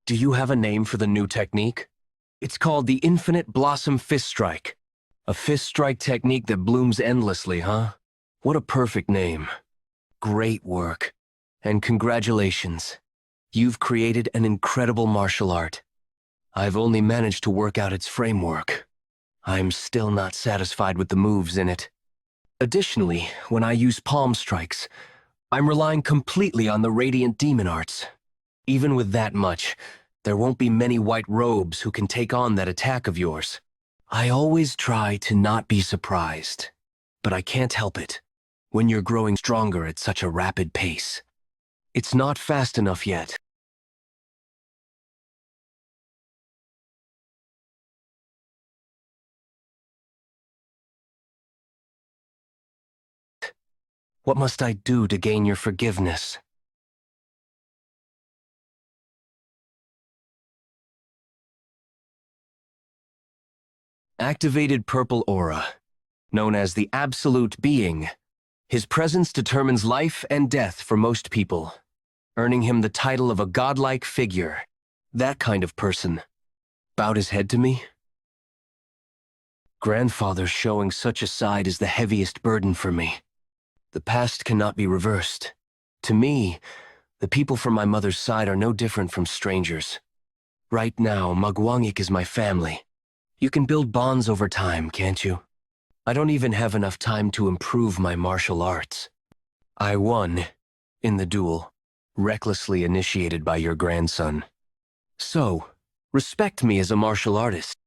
Do you have a name for the new technique? It's called the Infinite Blossom Fist Strike. A fist strike technique that blooms endlessly, huh? What a perfect name. Great work. And congratulations. You've created an incredible martial art. I've only managed to work out its framework. I'm still not satisfied with the moves in it. Additionally, when I use palm strikes, I'm relying completely on the radiant demon arts. Even with that much, there won't be many white robes who can take on that attack of yours. I always try to not be surprised, but I can't help it when you're growing stronger at such a rapid pace. It's not fast enough yet. What must I do to gain your forgiveness? Activated purple aura, known as the Absolute Being. His presence determines life and death for most people, earning him the title of a godlike figure. That kind of person bowed his head to me? Grandfather showing such a side is the heaviest burden for me. The past cannot be reversed. To me, the people from my mother's side are no different from strangers. Right now, Magwangik is my family. You can build bonds over time, can't you? I don't even have enough time to improve my martial arts. I won in the duel, recklessly initiated by your grandson. So, respect me as a martial artist.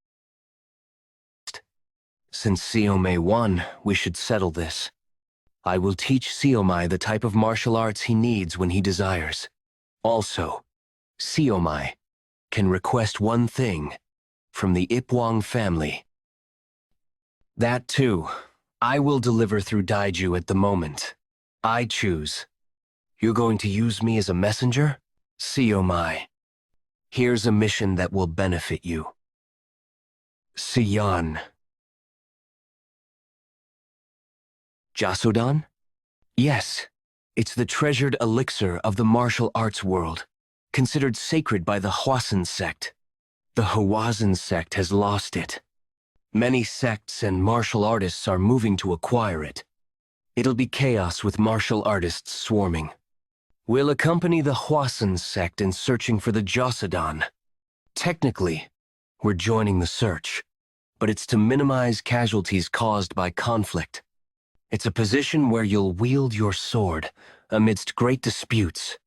Since Siomei won, we should settle this. I will teach Siomai the type of martial arts he needs when he desires. Also, Siomai can request one thing from the Ipwang family. That too, I will deliver through Daiju at the moment. I choose. You're going to use me as a messenger? Siomai, here's a mission that will benefit you. Siyan. Jasudan? Yes, it's the treasured elixir of the martial arts world, considered sacred by the Hwasan sect. The Hwazan sect has lost it. Many sects and martial artists are moving to acquire it. It'll be chaos with martial artists swarming. We'll accompany the Hwasan sect in searching for the Jasudan. Technically, we're joining the search, but it's to minimize casualties caused by conflict. It's a position where you'll wield your sword amidst great disputes.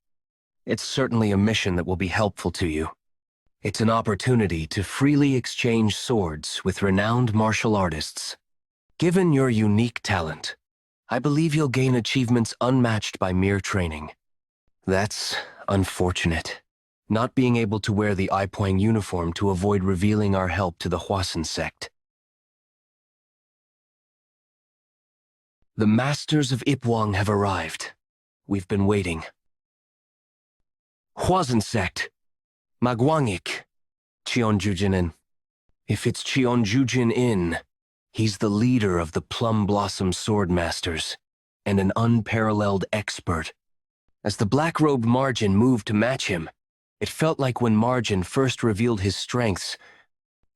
It's certainly a mission that will be helpful to you. It's an opportunity to freely exchange swords with renowned martial artists. Given your unique talent, I believe you'll gain achievements unmatched by mere training. That's unfortunate, not being able to wear the Ipwang uniform to avoid revealing our help to the Hwasan sect. The masters of Ipwang have arrived. We've been waiting. Hwasan sect. Magwangik. Cheonjujin. If it's Cheonjujin, he's the leader of the Plum Blossom Sword Masters, and an unparalleled expert. As the black-robed Margin moved to match him, it felt like when Margin first revealed his strengths.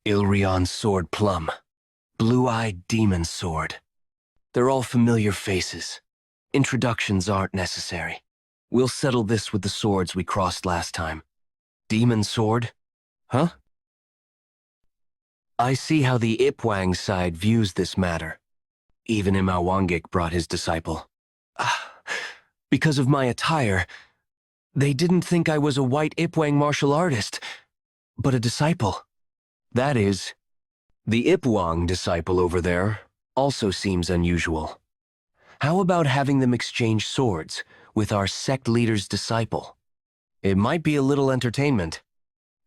Ilrion's sword Plum. Blue-eyed demon sword. They're all familiar faces. Introductions aren't necessary. We'll settle this with the swords we crossed last time. Demon sword? Huh? I see how the Ipwang side views this matter. Even Imawangik brought his disciple. Because of my attire, they didn't think I was a white Ipwang martial artist, but a disciple. That is, the Ipwang disciple over there also seems unusual. How about having them exchange swords with our sect leader's disciple? It might be a little entertainment.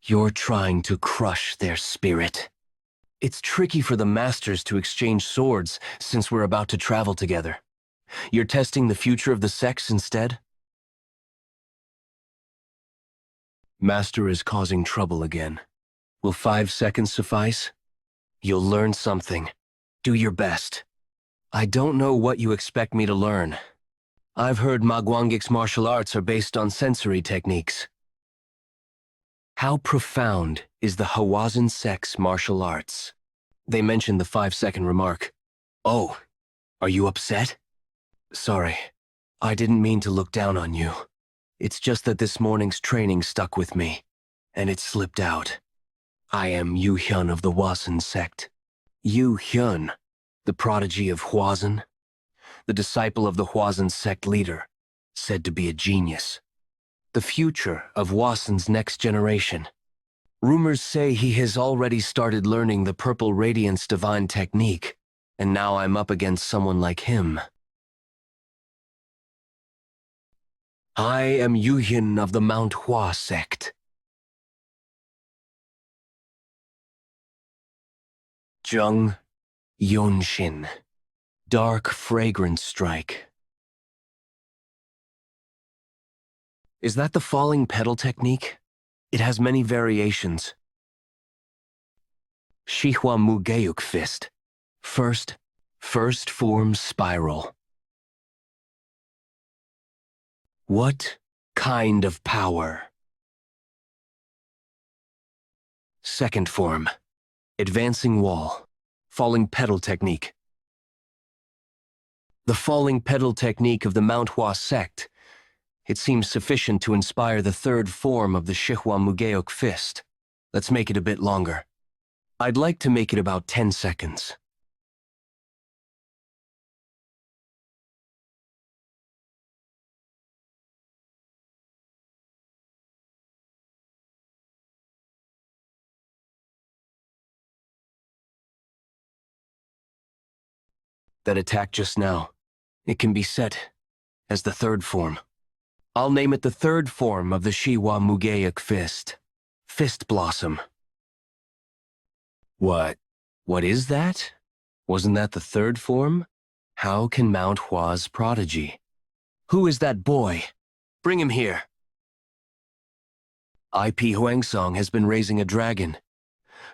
You're trying to crush their spirit. It's tricky for the masters to exchange swords since we're about to travel together. You're testing the future of the sects instead? Master is causing trouble again. Will 5 seconds suffice? You'll learn something. Do your best. I don't know what you expect me to learn. I've heard Magwangik's martial arts are based on sensory techniques. How profound is the Hwazan sect's martial arts? They mentioned the 5-second remark. Oh, are you upset? Sorry, I didn't mean to look down on you. It's just that this morning's training stuck with me, and it slipped out. I am Yu Hyun of the Hwasun sect. Yu Hyun, the prodigy of Hwasun, the disciple of the Hwasun sect leader, said to be a genius. The future of Hwasun's next generation. Rumors say he has already started learning the Purple Radiance divine technique, and now I'm up against someone like him. I am Yu Hyun of the Manhwa sect. Jung Yeonshin. Dark fragrance strike. Is that the falling petal technique? It has many variations. Shihwa Mugeuk fist. First form spiral. What kind of power? Second form. Advancing wall. Falling petal technique. The falling petal technique of the Manhwa sect. It seems sufficient to inspire the third form of the Shihwa Mugeuk fist. Let's make it a bit longer. I'd like to make it about 10 seconds. That attack just now, it can be set as the third form. I'll name it the third form of the Shihwa Mugeuk fist. Fist Blossom. What is that? Wasn't that the third form? How can Mount Hwa's prodigy? Who is that boy? Bring him here. IP Hwangsong has been raising a dragon.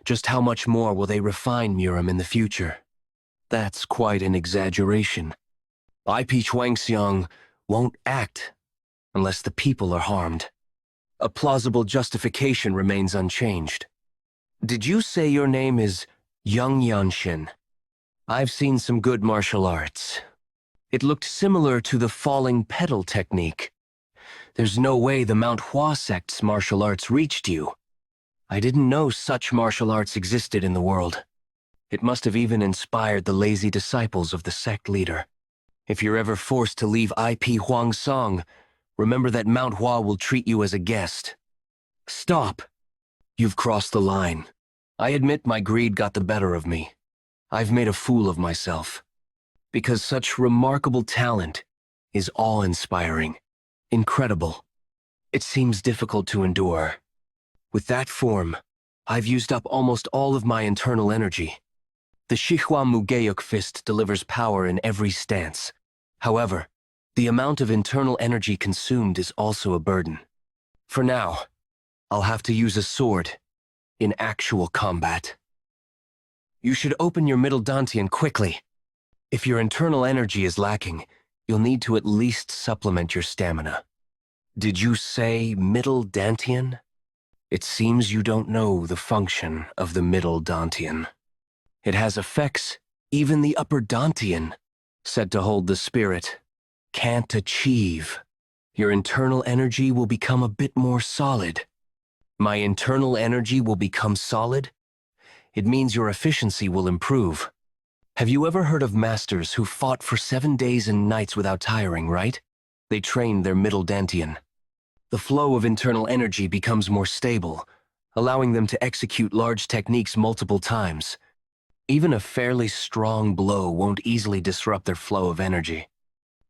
Just how much more will they refine Murim in the future? That's quite an exaggeration. IP Hwangsong won't act unless the people are harmed. A plausible justification remains unchanged. Did you say your name is Jung Yeonshin? I've seen some good martial arts. It looked similar to the falling petal technique. There's no way the Mount Hwa sect's martial arts reached you. I didn't know such martial arts existed in the world. It must have even inspired the lazy disciples of the sect leader. If you're ever forced to leave IP Hwangsong, remember that Mount Hwa will treat you as a guest. Stop! You've crossed the line. I admit my greed got the better of me. I've made a fool of myself. Because such remarkable talent is awe-inspiring, incredible. It seems difficult to endure. With that form, I've used up almost all of my internal energy. The Shihwa Mugeuk fist delivers power in every stance. However, the amount of internal energy consumed is also a burden. For now, I'll have to use a sword in actual combat. You should open your middle dantian quickly. If your internal energy is lacking, you'll need to at least supplement your stamina. Did you say middle dantian? It seems you don't know the function of the middle dantian. It has effects even the upper dantian, said to hold the spirit, can't achieve. Your internal energy will become a bit more solid. My internal energy will become solid? It means your efficiency will improve. Have you ever heard of masters who fought for 7 days and nights without tiring, right? They trained their middle dantian. The flow of internal energy becomes more stable, allowing them to execute large techniques multiple times. Even a fairly strong blow won't easily disrupt their flow of energy.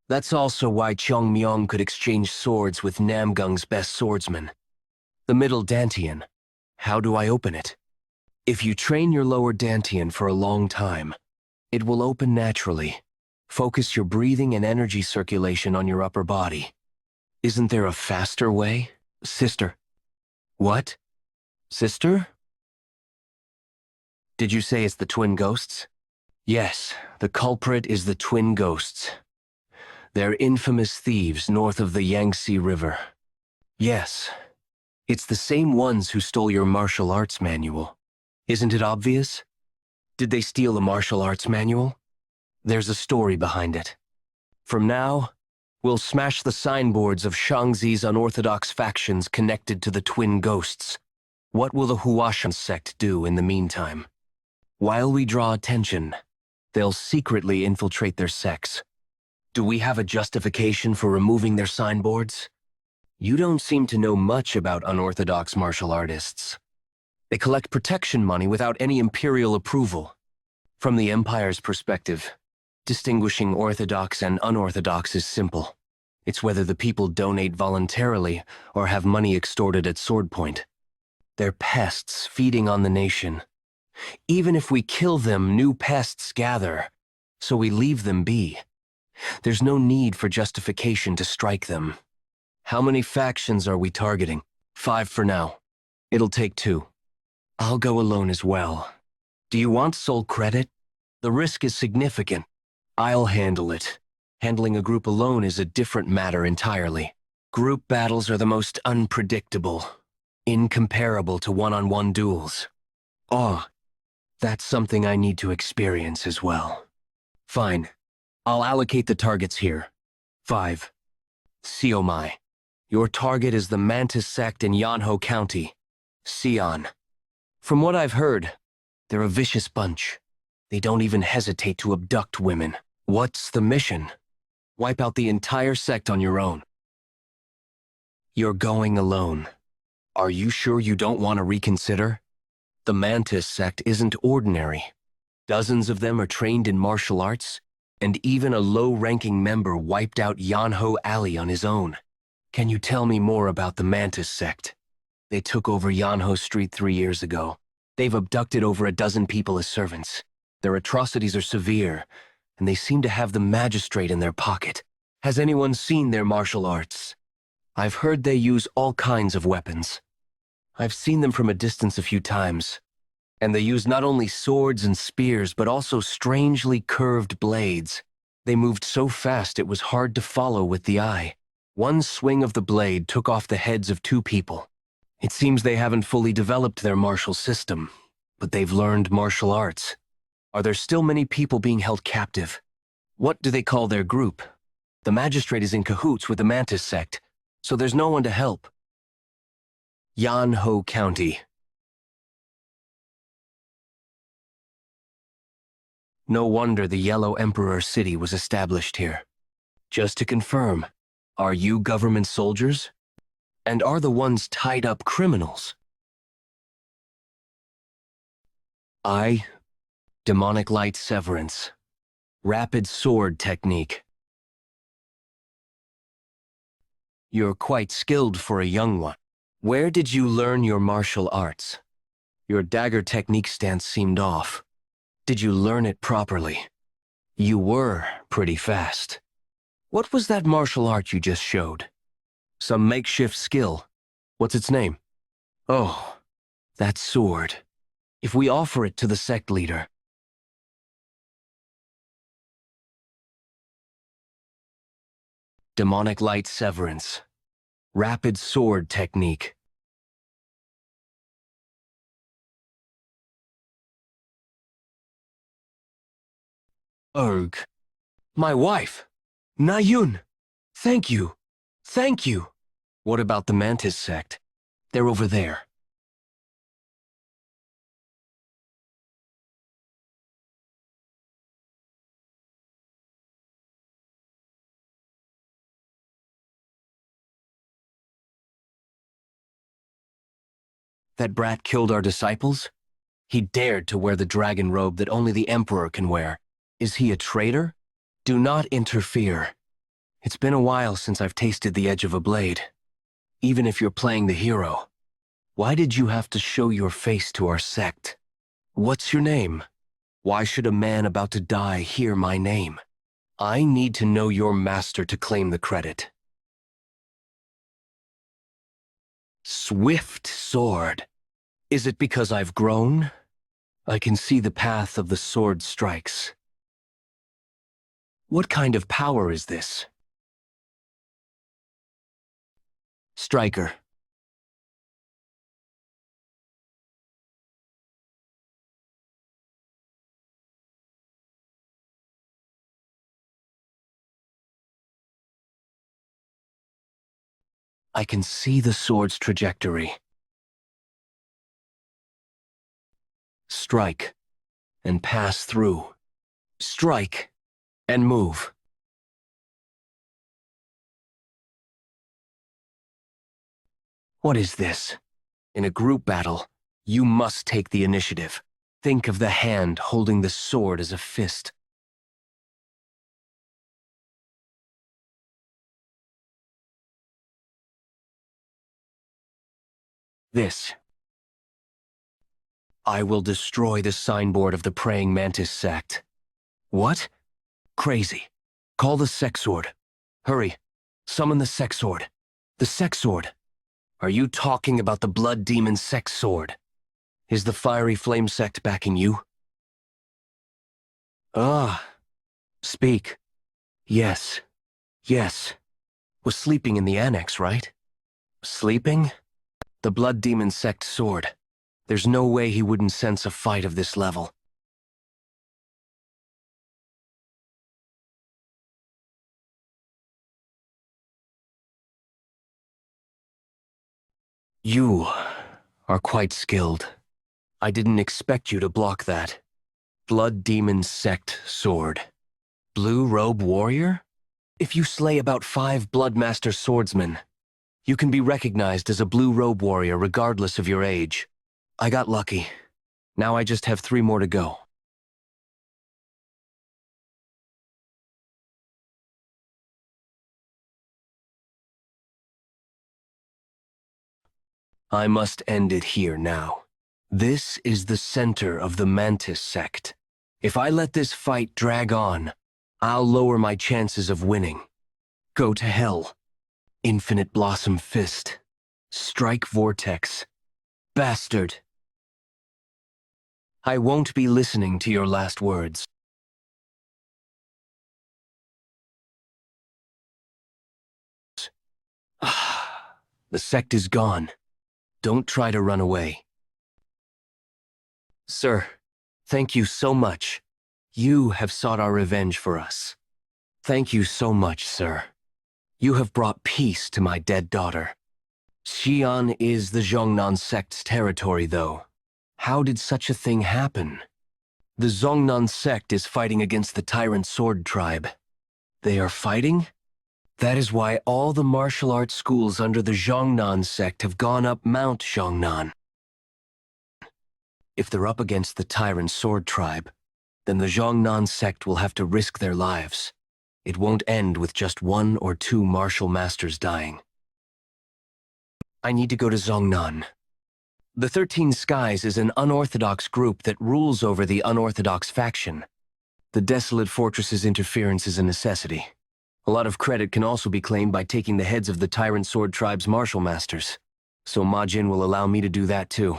That's also why Cheongmyeong could exchange swords with Namgung's best swordsman. The middle dantian. How do I open it? If you train your lower dantian for a long time, it will open naturally. Focus your breathing and energy circulation on your upper body. Isn't there a faster way, sister? What? Sister? Did you say it's the twin ghosts? Yes, the culprit is the twin ghosts. They're infamous thieves north of the Yangtze River. Yes, it's the same ones who stole your martial arts manual. Isn't it obvious? Did they steal the martial arts manual? There's a story behind it. From now, we'll smash the signboards of Shangzi's unorthodox factions connected to the twin ghosts. What will the Huashan sect do in the meantime? While we draw attention, they'll secretly infiltrate their sects. Do we have a justification for removing their signboards? You don't seem to know much about unorthodox martial artists. They collect protection money without any imperial approval. From the Empire's perspective, distinguishing orthodox and unorthodox is simple. It's whether the people donate voluntarily or have money extorted at sword point. They're pests feeding on the nation. Even if we kill them, new pests gather, so we leave them be. There's no need for justification to strike them. How many factions are we targeting? 5 for now. It'll take 2. I'll go alone as well. Do you want sole credit? The risk is significant. I'll handle it. Handling a group alone is a different matter entirely. Group battles are the most unpredictable, incomparable to one-on-one duels. Oh, that's something I need to experience as well. Fine. I'll allocate the targets here. 5. Siomai. Your target is the Mantis sect in Yanho County. Sion. From what I've heard, they're a vicious bunch. They don't even hesitate to abduct women. What's the mission? Wipe out the entire sect on your own. You're going alone. Are you sure you don't want to reconsider? The Mantis sect isn't ordinary. Dozens of them are trained in martial arts, and even a low-ranking member wiped out Yanho Alley on his own. Can you tell me more about the Mantis sect? They took over Yanho Street 3 years ago. They've abducted over a dozen people as servants. Their atrocities are severe, and they seem to have the magistrate in their pocket. Has anyone seen their martial arts? I've heard they use all kinds of weapons. I've seen them from a distance a few times, and they use not only swords and spears, but also strangely curved blades. They moved so fast it was hard to follow with the eye. One swing of the blade took off the heads of 2 people. It seems they haven't fully developed their martial system, but they've learned martial arts. Are there still many people being held captive? What do they call their group? The magistrate is in cahoots with the Mantis sect, so there's no one to help. Yanho County. No wonder the Yellow Emperor City was established here. Just to confirm, are you government soldiers? And are the ones tied up criminals? Demonic light severance. Rapid sword technique. You're quite skilled for a young one. Where did you learn your martial arts? Your dagger technique stance seemed off. Did you learn it properly? You were pretty fast. What was that martial art you just showed? Some makeshift skill. What's its name? Oh, that sword. If we offer it to the sect leader. Demonic light severance. Rapid sword technique. Urg. My wife. Nayun. Thank you. Thank you. What about the Mantis sect? They're over there. That brat killed our disciples? He dared to wear the dragon robe that only the Emperor can wear. Is he a traitor? Do not interfere. It's been a while since I've tasted the edge of a blade. Even if you're playing the hero, why did you have to show your face to our sect? What's your name? Why should a man about to die hear my name? I need to know your master to claim the credit. Swift sword. Is it because I've grown? I can see the path of the sword strikes. What kind of power is this? Striker. I can see the sword's trajectory. strike, and pass through. Strike, and move. What is this? In a group battle, you must take the initiative. Think of the hand holding the sword as a fist. This. I will destroy the signboard of the praying mantis sect. What? Crazy. Call the sex sword. Hurry. Summon the sex sword. The sex sword. Are you talking about the blood demon sex sword? Is the fiery flame sect backing you? Ah. Speak. Yes. Yes. Was sleeping in the annex, right? Sleeping? The blood demon sect sword. There's no way he wouldn't sense a fight of this level. You are quite skilled. I didn't expect you to block that. Blood demon sect sword. Blue robe warrior? If you slay about 5 bloodmaster swordsmen, you can be recognized as a blue robe warrior regardless of your age. I got lucky. Now I just have 3 more to go. I must end it here now. This is the center of the Mantis sect. If I let this fight drag on, I'll lower my chances of winning. Go to hell. Infinite Blossom Fist. Strike Vortex. Bastard. I won't be listening to your last words. The sect is gone. Don't try to run away. Sir, thank you so much. You have sought our revenge for us. Thank you so much, sir. You have brought peace to my dead daughter. Xi'an is the Zhongnan sect's territory, though. How did such a thing happen? The Zhongnan sect is fighting against the Tyrant Sword tribe. They are fighting? That is why all the martial arts schools under the Zhongnan sect have gone up Mount Zhongnan. If they're up against the Tyrant Sword tribe, then the Zhongnan sect will have to risk their lives. It won't end with just 1 or 2 martial masters dying. I need to go to Zhongnan. The 13 Skies is an unorthodox group that rules over the unorthodox faction. The Desolate Fortress's interference is a necessity. A lot of credit can also be claimed by taking the heads of the Tyrant Sword tribe's martial masters. So Ma Jin will allow me to do that too.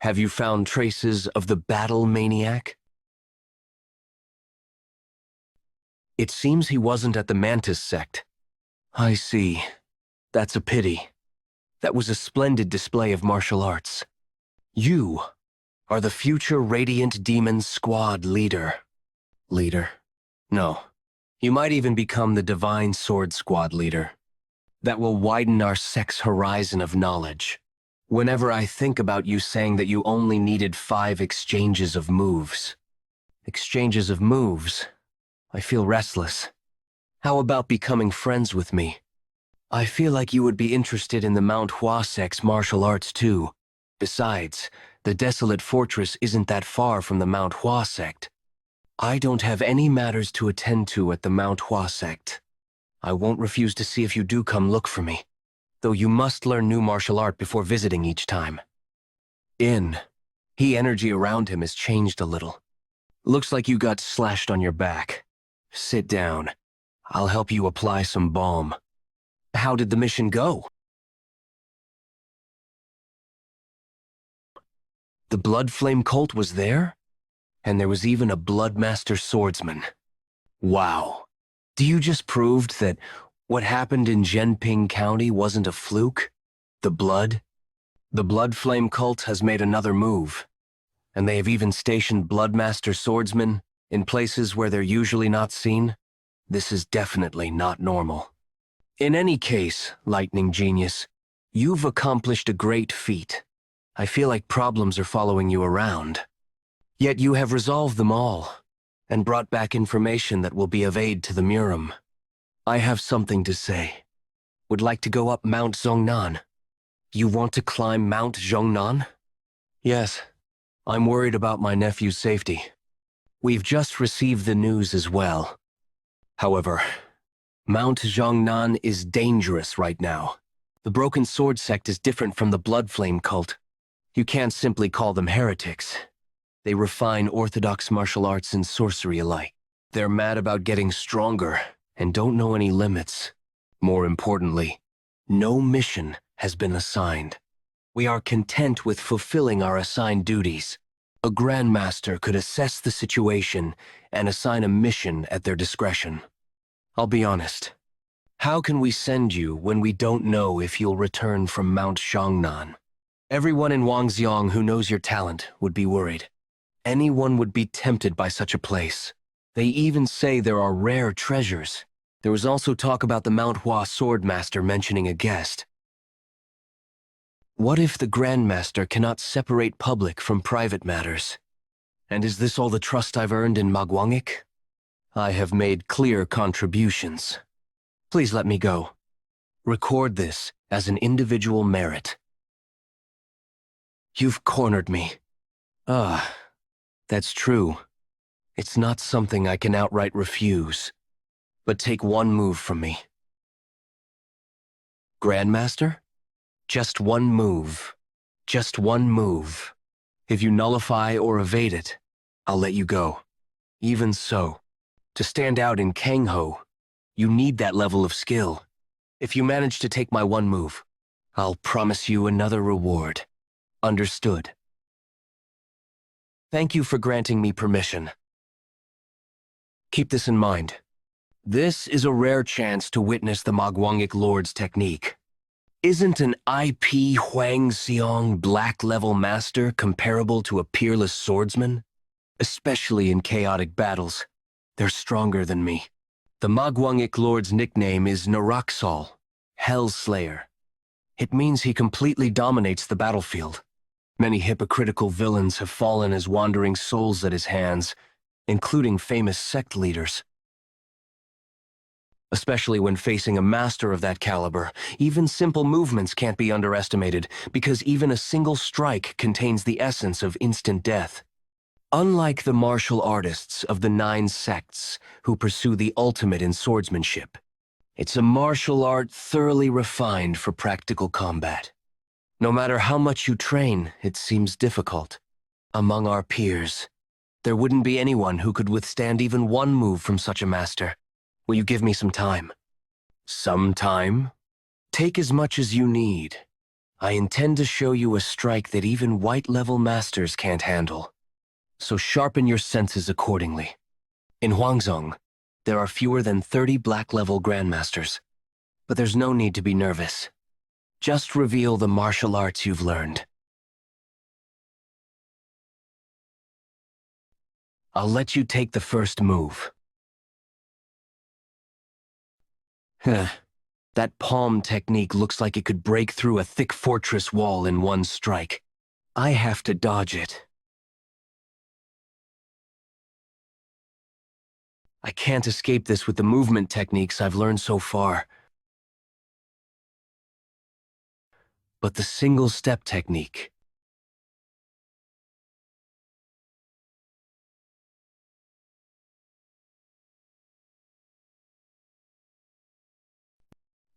Have you found traces of the battle maniac? It seems he wasn't at the Mantis sect. I see. That's a pity. That was a splendid display of martial arts. You are the future Radiant Demon Squad leader. Leader? No. You might even become the Divine Sword Squad leader. That will widen our sect's horizon of knowledge. Whenever I think about you saying that you only needed 5 exchanges of moves. Exchanges of moves? I feel restless. How about becoming friends with me? I feel like you would be interested in the manhua sect's martial arts too. Besides, the Desolate Fortress isn't that far from the manhua sect. I don't have any matters to attend to at the manhua sect. I won't refuse to see if you do come look for me, though you must learn new martial art before visiting each time. He energy around him has changed a little. Looks like you got slashed on your back. Sit down. I'll help you apply some balm. How did the mission go? The Blood Flame cult was there? And there was even a Bloodmaster swordsman. Wow. Do you just proved that what happened in Zhenping County wasn't a fluke? The Blood Flame cult has made another move. And they have even stationed Bloodmaster swordsmen in places where they're usually not seen. This is definitely not normal. In any case, Lightning Genius, you've accomplished a great feat. I feel like problems are following you around. Yet you have resolved them all, and brought back information that will be of aid to the Murim. I have something to say. Would like to go up Mount Zhongnan. You want to climb Mount Zhongnan? Yes. I'm worried about my nephew's safety. We've just received the news as well. However, Mount Zhongnan is dangerous right now. The Broken Sword sect is different from the Blood Flame cult. You can't simply call them heretics. They refine orthodox martial arts and sorcery alike. They're mad about getting stronger and don't know any limits. More importantly, no mission has been assigned. We are content with fulfilling our assigned duties. A Grandmaster could assess the situation and assign a mission at their discretion. I'll be honest. How can we send you when we don't know if you'll return from Mount Zhongnan? Everyone in Wangxiang who knows your talent would be worried. Anyone would be tempted by such a place. They even say there are rare treasures. There was also talk about the manhwa swordmaster mentioning a guest. What if the Grandmaster cannot separate public from private matters? And is this all the trust I've earned in Magwangik? I have made clear contributions. Please let me go. Record this as an individual merit. You've cornered me. Ah, that's true. It's not something I can outright refuse. But take one move from me. Grandmaster? Just one move. Just one move. If you nullify or evade it, I'll let you go. Even so, to stand out in Kangho, you need that level of skill. If you manage to take my one move, I'll promise you another reward. Understood. Thank you for granting me permission. Keep this in mind. This is a rare chance to witness the Magwangik Lord's technique. Isn't an IP Huang Xiong black-level master comparable to a peerless swordsman? Especially in chaotic battles. They're stronger than me. The Magwangik Lord's nickname is Naraksal, Hellslayer. It means he completely dominates the battlefield. Many hypocritical villains have fallen as wandering souls at his hands, including famous sect leaders. Especially when facing a master of that caliber, even simple movements can't be underestimated because even a single strike contains the essence of instant death. Unlike the martial artists of the 9 sects who pursue the ultimate in swordsmanship, it's a martial art thoroughly refined for practical combat. No matter how much you train, it seems difficult. Among our peers, there wouldn't be anyone who could withstand even one move from such a master. Will you give me some time? Some time? Take as much as you need. I intend to show you a strike that even white-level masters can't handle. So sharpen your senses accordingly. In Huangzhong, there are fewer than 30 black-level grandmasters. But there's no need to be nervous. Just reveal the martial arts you've learned. I'll let you take the first move. That palm technique looks like it could break through a thick fortress wall in one strike. I have to dodge it. I can't escape this with the movement techniques I've learned so far. But the single-step technique...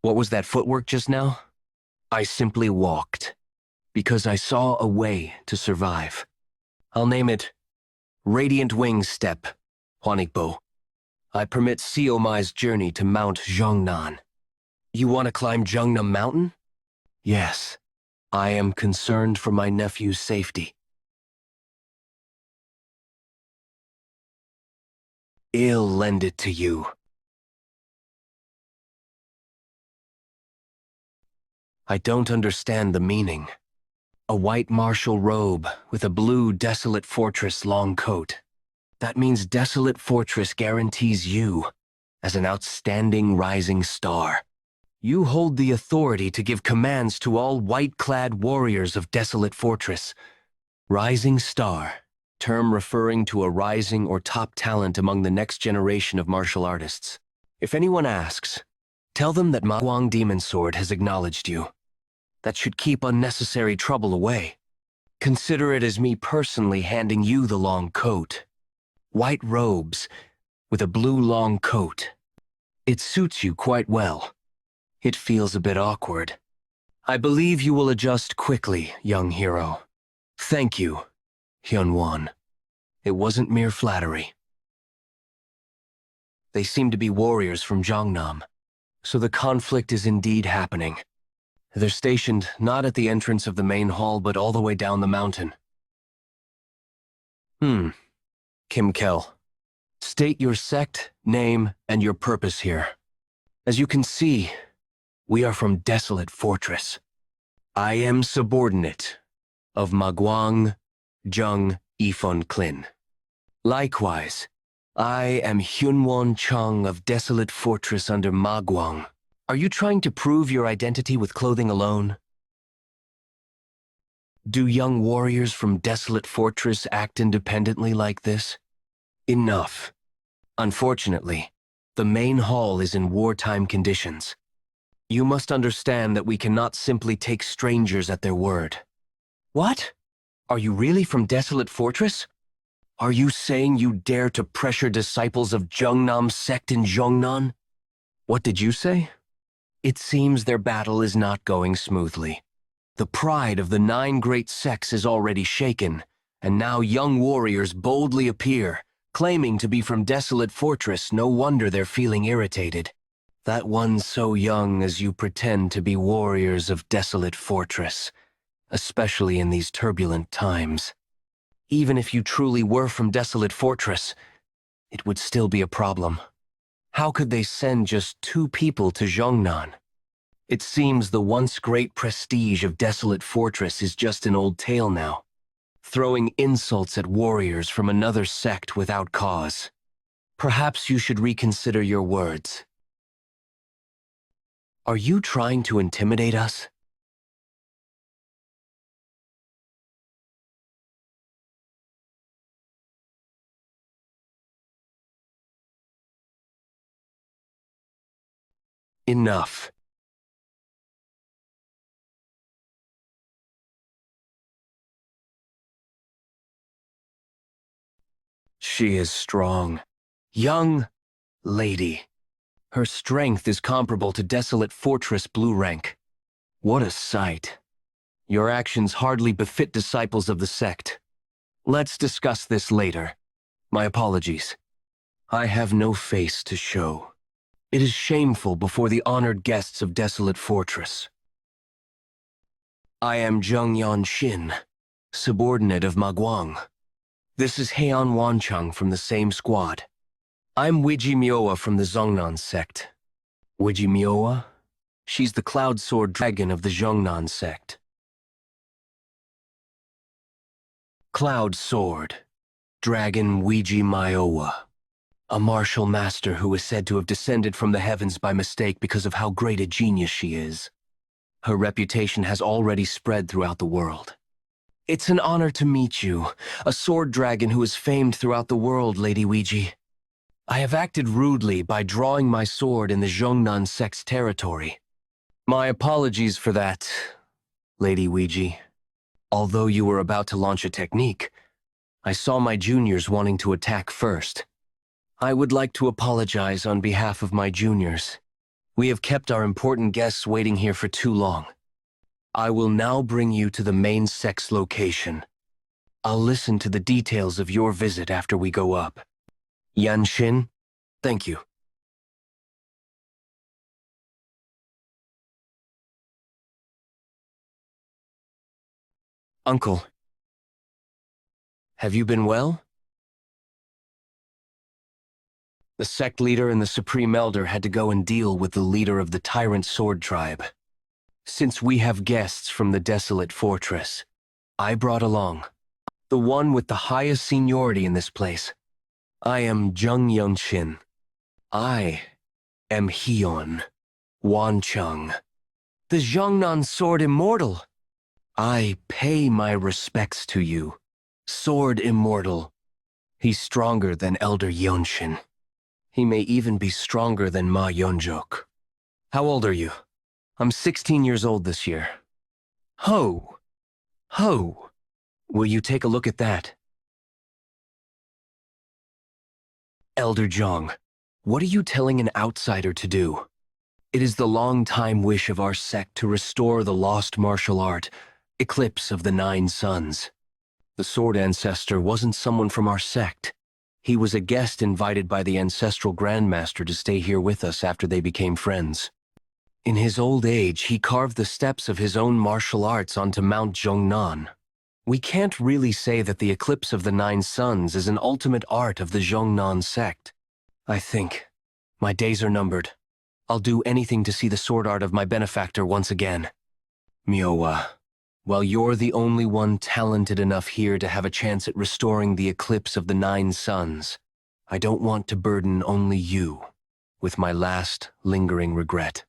What was that footwork just now? I simply walked, because I saw a way to survive. I'll name it Radiant Wings Step, Huanikbo. I permit Siomai's journey to Mount Zhongnan. You want to climb Zhongnam Mountain? Yes. I am concerned for my nephew's safety. I'll lend it to you. I don't understand the meaning. A white martial robe with a blue Desolate Fortress long coat. That means Desolate Fortress guarantees you as an outstanding rising star. You hold the authority to give commands to all white-clad warriors of Desolate Fortress. Rising star term referring to a rising or top talent among the next generation of martial artists. If anyone asks, tell them that Manhwa Demon Sword has acknowledged you. That should keep unnecessary trouble away. Consider it as me personally handing you the long coat. White robes with a blue long coat. It suits you quite well. It feels a bit awkward. I believe you will adjust quickly, young hero. Thank you, Hyunwon. It wasn't mere flattery. They seem to be warriors from Jeonnam, so the conflict is indeed happening. They're stationed not at the entrance of the main hall, but all the way down the mountain. Kim Kel. State your sect, name, and your purpose here. As you can see, we are from Desolate Fortress. I am subordinate of Magwang Jung Yeonshin. Likewise, I am Hyunwon Chung of Desolate Fortress under Magwang. Are you trying to prove your identity with clothing alone? Do young warriors from Desolate Fortress act independently like this? Enough. Unfortunately, the main hall is in wartime conditions. You must understand that we cannot simply take strangers at their word. What? Are you really from Desolate Fortress? Are you saying you dare to pressure disciples of Jeonnam sect in Jeongnan? What did you say? It seems their battle is not going smoothly. The pride of the 9 great sects is already shaken, and now young warriors boldly appear, claiming to be from Desolate Fortress. No wonder they're feeling irritated. That one so young as you pretend to be warriors of Desolate Fortress, especially in these turbulent times. Even if you truly were from Desolate Fortress, it would still be a problem. How could they send just 2 people to Jeongnan? It seems the once great prestige of Desolate Fortress is just an old tale now, throwing insults at warriors from another sect without cause. Perhaps you should reconsider your words. Are you trying to intimidate us? Enough. She is strong. Young lady. Her strength is comparable to Desolate Fortress Blue Rank. What a sight. Your actions hardly befit disciples of the sect. Let's discuss this later. My apologies. I have no face to show. It is shameful before the honored guests of Desolate Fortress. I am Jung Yeonshin, subordinate of Magwang. This is Heian Wanchang from the same squad. I'm Wiji Myoa from the Jeongnan sect. Wiji Myoa? She's the Cloud Sword Dragon of the Jeongnan sect. Cloud Sword Dragon Wiji Myoa. A martial master who is said to have descended from the heavens by mistake because of how great a genius she is. Her reputation has already spread throughout the world. It's an honor to meet you, a sword dragon who is famed throughout the world, Lady Ouija. I have acted rudely by drawing my sword in the Jeongnan sect's territory. My apologies for that, Lady Ouija. Although you were about to launch a technique, I saw my juniors wanting to attack first. I would like to apologize on behalf of my juniors. We have kept our important guests waiting here for too long. I will now bring you to the main sect's location. I'll listen to the details of your visit after we go up. Yeonshin, thank you. Uncle, have you been well? The sect leader and the Supreme Elder had to go and deal with the leader of the Tyrant Sword Tribe. Since we have guests from the Desolate Fortress, I brought along the one with the highest seniority in this place. I am Jung Yeonshin. I am Hyun Wanchung, the Jeongnan Sword Immortal. I pay my respects to you, Sword immortal. He's stronger than Elder Yeonshin. He may even be stronger than Ma Yeonjok. How old are you? I'm 16 years old this year. Ho! Ho! Will you take a look at that? Elder Jung, what are you telling an outsider to do? It is the long-time wish of our sect to restore the lost martial art, Eclipse of the Nine Suns. The Sword Ancestor wasn't someone from our sect. He was a guest invited by the Ancestral Grandmaster to stay here with us after they became friends. In his old age, he carved the steps of his own martial arts onto Mount Jongnan. We can't really say that the Eclipse of the Nine Suns is an ultimate art of the Jongnan sect. I think my days are numbered. I'll do anything to see the sword art of my benefactor once again. Miowa, while you're the only one talented enough here to have a chance at restoring the Eclipse of the Nine Suns, I don't want to burden only you with my last lingering regret.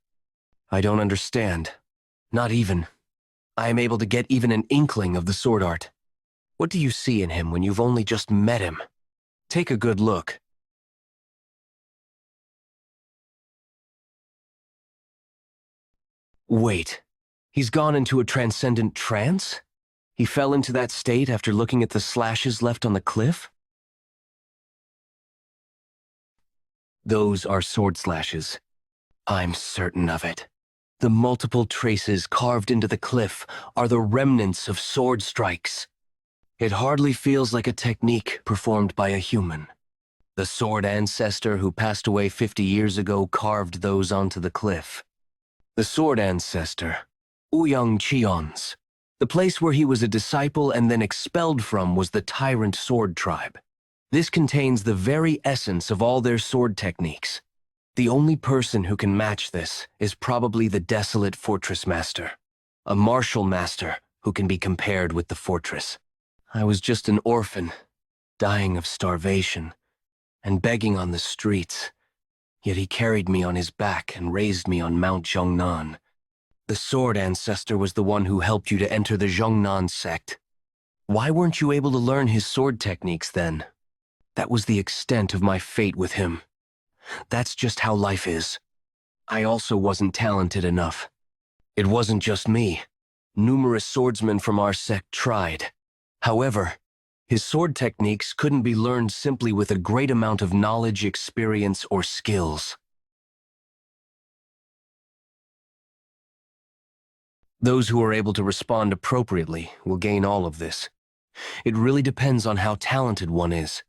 I don't understand. Not even. I am able to get even an inkling of the sword art. What do you see in him when you've only just met him? Take a good look. Wait, he's gone into a transcendent trance? He fell into that state after looking at the slashes left on the cliff? Those are sword slashes. I'm certain of it. The multiple traces carved into the cliff are the remnants of sword strikes. It hardly feels like a technique performed by a human. The sword ancestor who passed away 50 years ago carved those onto the cliff. The sword ancestor, Jung Yeonshin. The place where he was a disciple and then expelled from was the Tyrant Sword Tribe. This contains the very essence of all their sword techniques. The only person who can match this is probably the Desolate Fortress Master, a martial master who can be compared with the fortress. I was just an orphan, dying of starvation, and begging on the streets, yet he carried me on his back and raised me on Mount Jongnan. The sword ancestor was the one who helped you to enter the Jongnan sect. Why weren't you able to learn his sword techniques then? That was the extent of my fate with him. That's just how life is. I also wasn't talented enough. It wasn't just me. Numerous swordsmen from our sect tried. However, his sword techniques couldn't be learned simply with a great amount of knowledge, experience, or skills. Those who are able to respond appropriately will gain all of this. It really depends on how talented one is.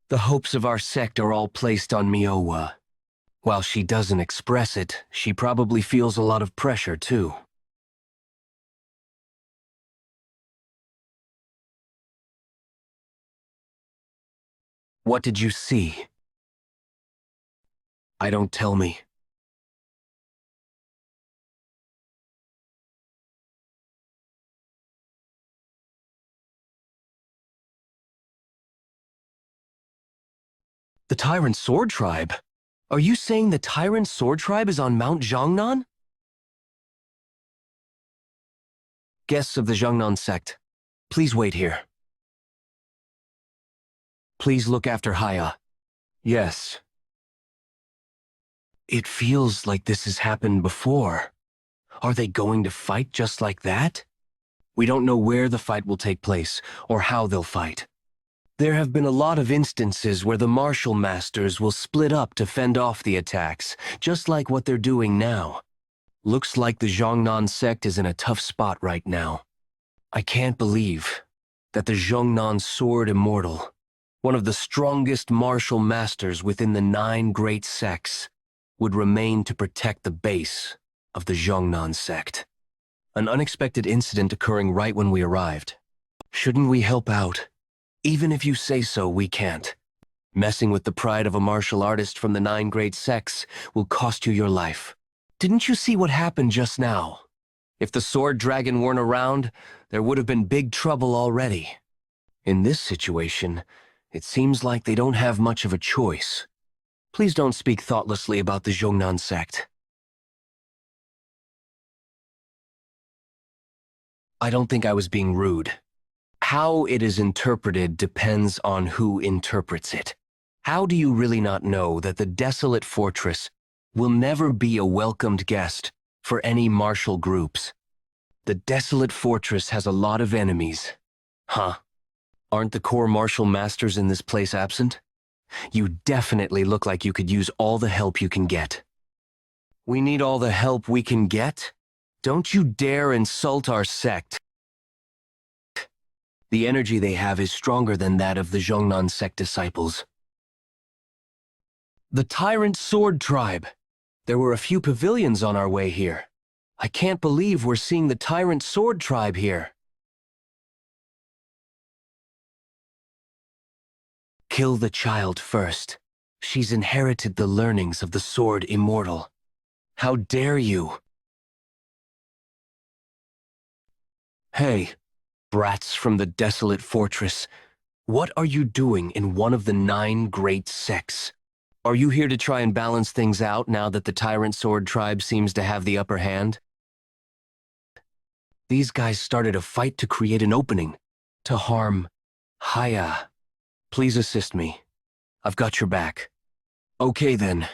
The hopes of our sect are all placed on Miowa. While she doesn't express it, she probably feels a lot of pressure, too. What did you see? Don't tell me. The Tyrant Sword Tribe? Are you saying the Tyrant Sword Tribe is on Mount Jongnan? Guests of the Jongnan sect, please wait here. Please look after Haya. Yes. It feels like this has happened before. Are they going to fight just like that? We don't know where the fight will take place or how they'll fight. There have been a lot of instances where the martial masters will split up to fend off the attacks, just like what they're doing now. Looks like the Jongnan sect is in a tough spot right now. I can't believe that the Jongnan Sword Immortal, one of the strongest martial masters within the 9 great sects, would remain to protect the base of the Jongnan sect. An unexpected incident occurring right when we arrived. Shouldn't we help out? Even if you say so, we can't. Messing with the pride of a martial artist from the 9 great sects will cost you your life. Didn't you see what happened just now? If the sword dragon weren't around, there would have been big trouble already. In this situation, it seems like they don't have much of a choice. Please don't speak thoughtlessly about the Jongnan sect. I don't think I was being rude. How it is interpreted depends on who interprets it. How do you really not know that the desolate fortress will never be a welcomed guest for any martial groups? The desolate fortress has a lot of enemies. Huh? Aren't the core martial masters in this place absent? You definitely look like you could use all the help you can get. We need all the help we can get? Don't you dare insult our sect. The energy they have is stronger than that of the Zhongnan sect disciples. The Tyrant Sword Tribe. There were a few pavilions on our way here. I can't believe we're seeing the Tyrant Sword Tribe here. Kill the child first. She's inherited the learnings of the Sword Immortal. How dare you? Hey, brats from the desolate fortress, what are you doing in one of the 9 great sects? Are you here to try and balance things out now that the Tyrant Sword Tribe seems to have the upper hand? These guys started a fight to create an opening, to harm Haya. Please assist me. I've got your back. Okay then.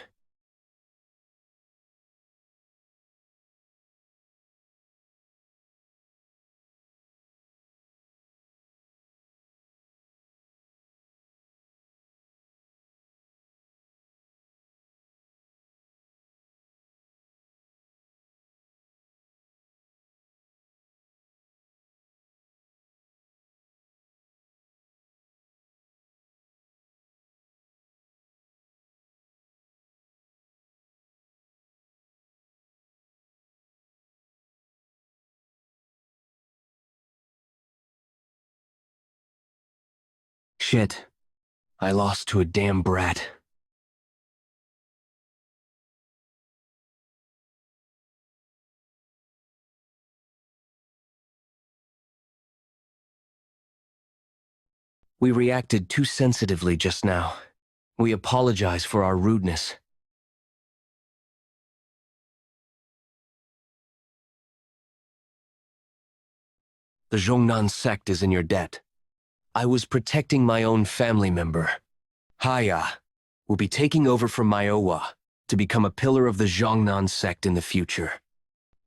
Shit. I lost to a damn brat. We reacted too sensitively just now. We apologize for our rudeness. The Zhongnan sect is in your debt. I was protecting my own family member. Haya will be taking over from Manhwa to become a pillar of the Zhongnan sect in the future.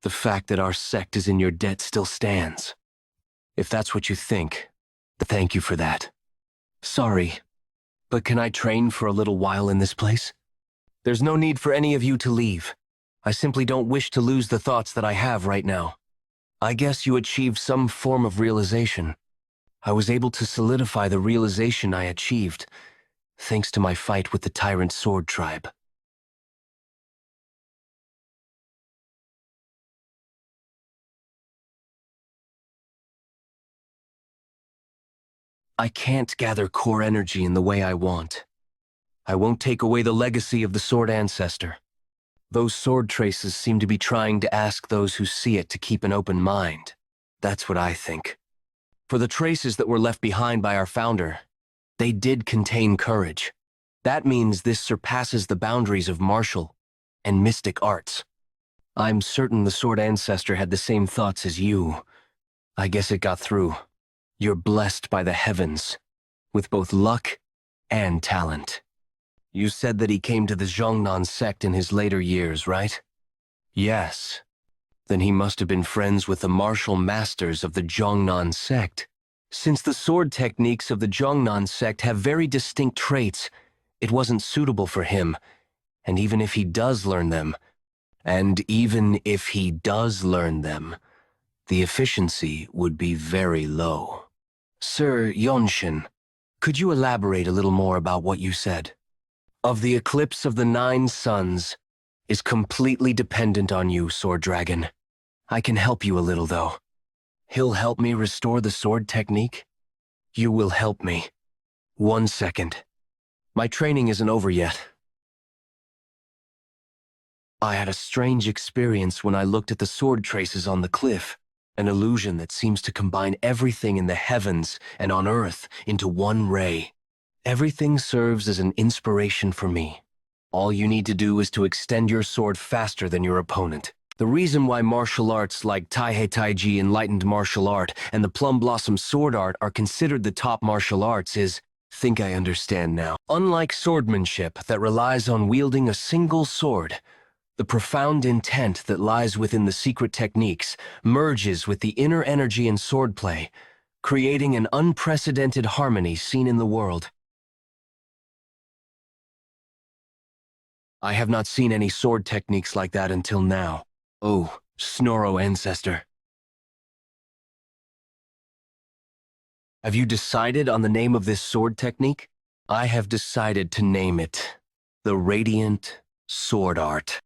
The fact that our sect is in your debt still stands. If that's what you think, thank you for that. Sorry, but can I train for a little while in this place? There's no need for any of you to leave. I simply don't wish to lose the thoughts that I have right now. I guess you achieved some form of realization. I was able to solidify the realization I achieved, thanks to my fight with the Tyrant Sword Tribe. I can't gather core energy in the way I want. I won't take away the legacy of the Sword Ancestor. Those sword traces seem to be trying to ask those who see it to keep an open mind. That's what I think. For the traces that were left behind by our founder, they did contain courage. That means this surpasses the boundaries of martial and mystic arts. I'm certain the Sword Ancestor had the same thoughts as you. I guess it got through. You're blessed by the heavens, with both luck and talent. You said that he came to the Zhongnan sect in his later years, right? Yes. Then he must have been friends with the martial masters of the Zhongnan sect. Since the sword techniques of the Zhongnan sect have very distinct traits, it wasn't suitable for him, and even if he does learn them, the efficiency would be very low. Sir Yeonshin, could you elaborate a little more about what you said? Of the eclipse of the 9 suns is completely dependent on you, Sword Dragon. I can help you a little, though. He'll help me restore the sword technique? You will help me. 1 second. My training isn't over yet. I had a strange experience when I looked at the sword traces on the cliff. An illusion that seems to combine everything in the heavens and on earth into one ray. Everything serves as an inspiration for me. All you need to do is to extend your sword faster than your opponent. The reason why martial arts like Tai Taiji Enlightened Martial Art and the Plum Blossom Sword Art are considered the top martial arts is, think I understand now. Unlike swordmanship that relies on wielding a single sword, the profound intent that lies within the secret techniques merges with the inner energy in swordplay, creating an unprecedented harmony seen in the world. I have not seen any sword techniques like that until now. Oh, Snorro ancestor. Have you decided on the name of this sword technique? I have decided to name it the Radiant Sword Art.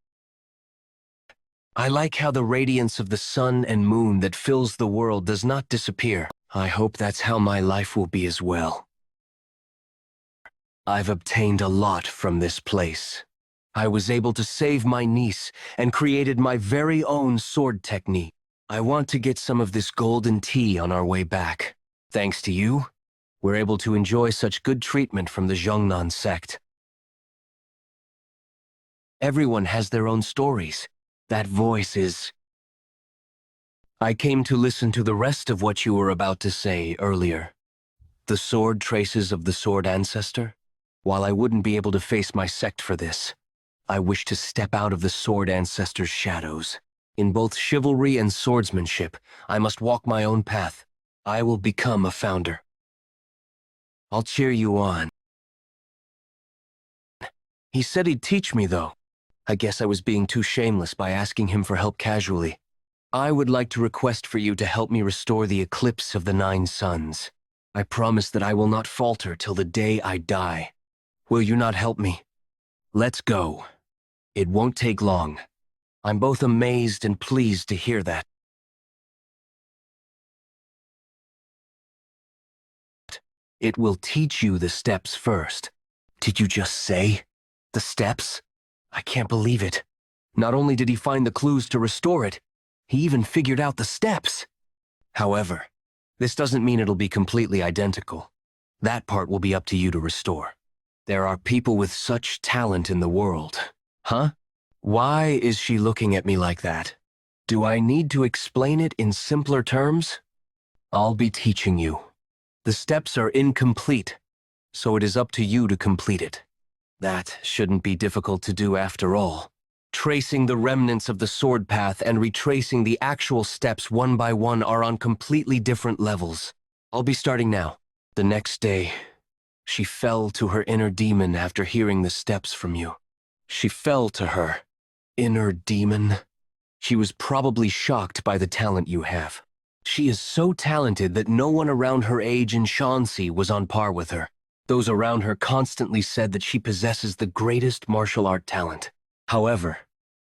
I like how the radiance of the sun and moon that fills the world does not disappear. I hope that's how my life will be as well. I've obtained a lot from this place. I was able to save my niece and created my very own sword technique. I want to get some of this golden tea on our way back. Thanks to you, we're able to enjoy such good treatment from the Zhongnan sect. Everyone has their own stories. That voice is... I came to listen to the rest of what you were about to say earlier. The sword traces of the sword ancestor? While I wouldn't be able to face my sect for this, I wish to step out of the sword ancestor's shadows. In both chivalry and swordsmanship, I must walk my own path. I will become a founder. I'll cheer you on. He said he'd teach me, though. I guess I was being too shameless by asking him for help casually. I would like to request for you to help me restore the eclipse of the 9 suns. I promise that I will not falter till the day I die. Will you not help me? Let's go. It won't take long. I'm both amazed and pleased to hear that. It will teach you the steps first. Did you just say? The steps? I can't believe it. Not only did he find the clues to restore it, he even figured out the steps. However, this doesn't mean it'll be completely identical. That part will be up to you to restore. There are people with such talent in the world. Huh? Why is she looking at me like that? Do I need to explain it in simpler terms? I'll be teaching you. The steps are incomplete, so it is up to you to complete it. That shouldn't be difficult to do after all. Tracing the remnants of the sword path and retracing the actual steps one by one are on completely different levels. I'll be starting now. The next day, she fell to her inner demon after hearing the steps from you. She fell to her inner demon. She was probably shocked by the talent you have. She is so talented that no one around her age in Shaanxi was on par with her. Those around her constantly said that she possesses the greatest martial art talent. However,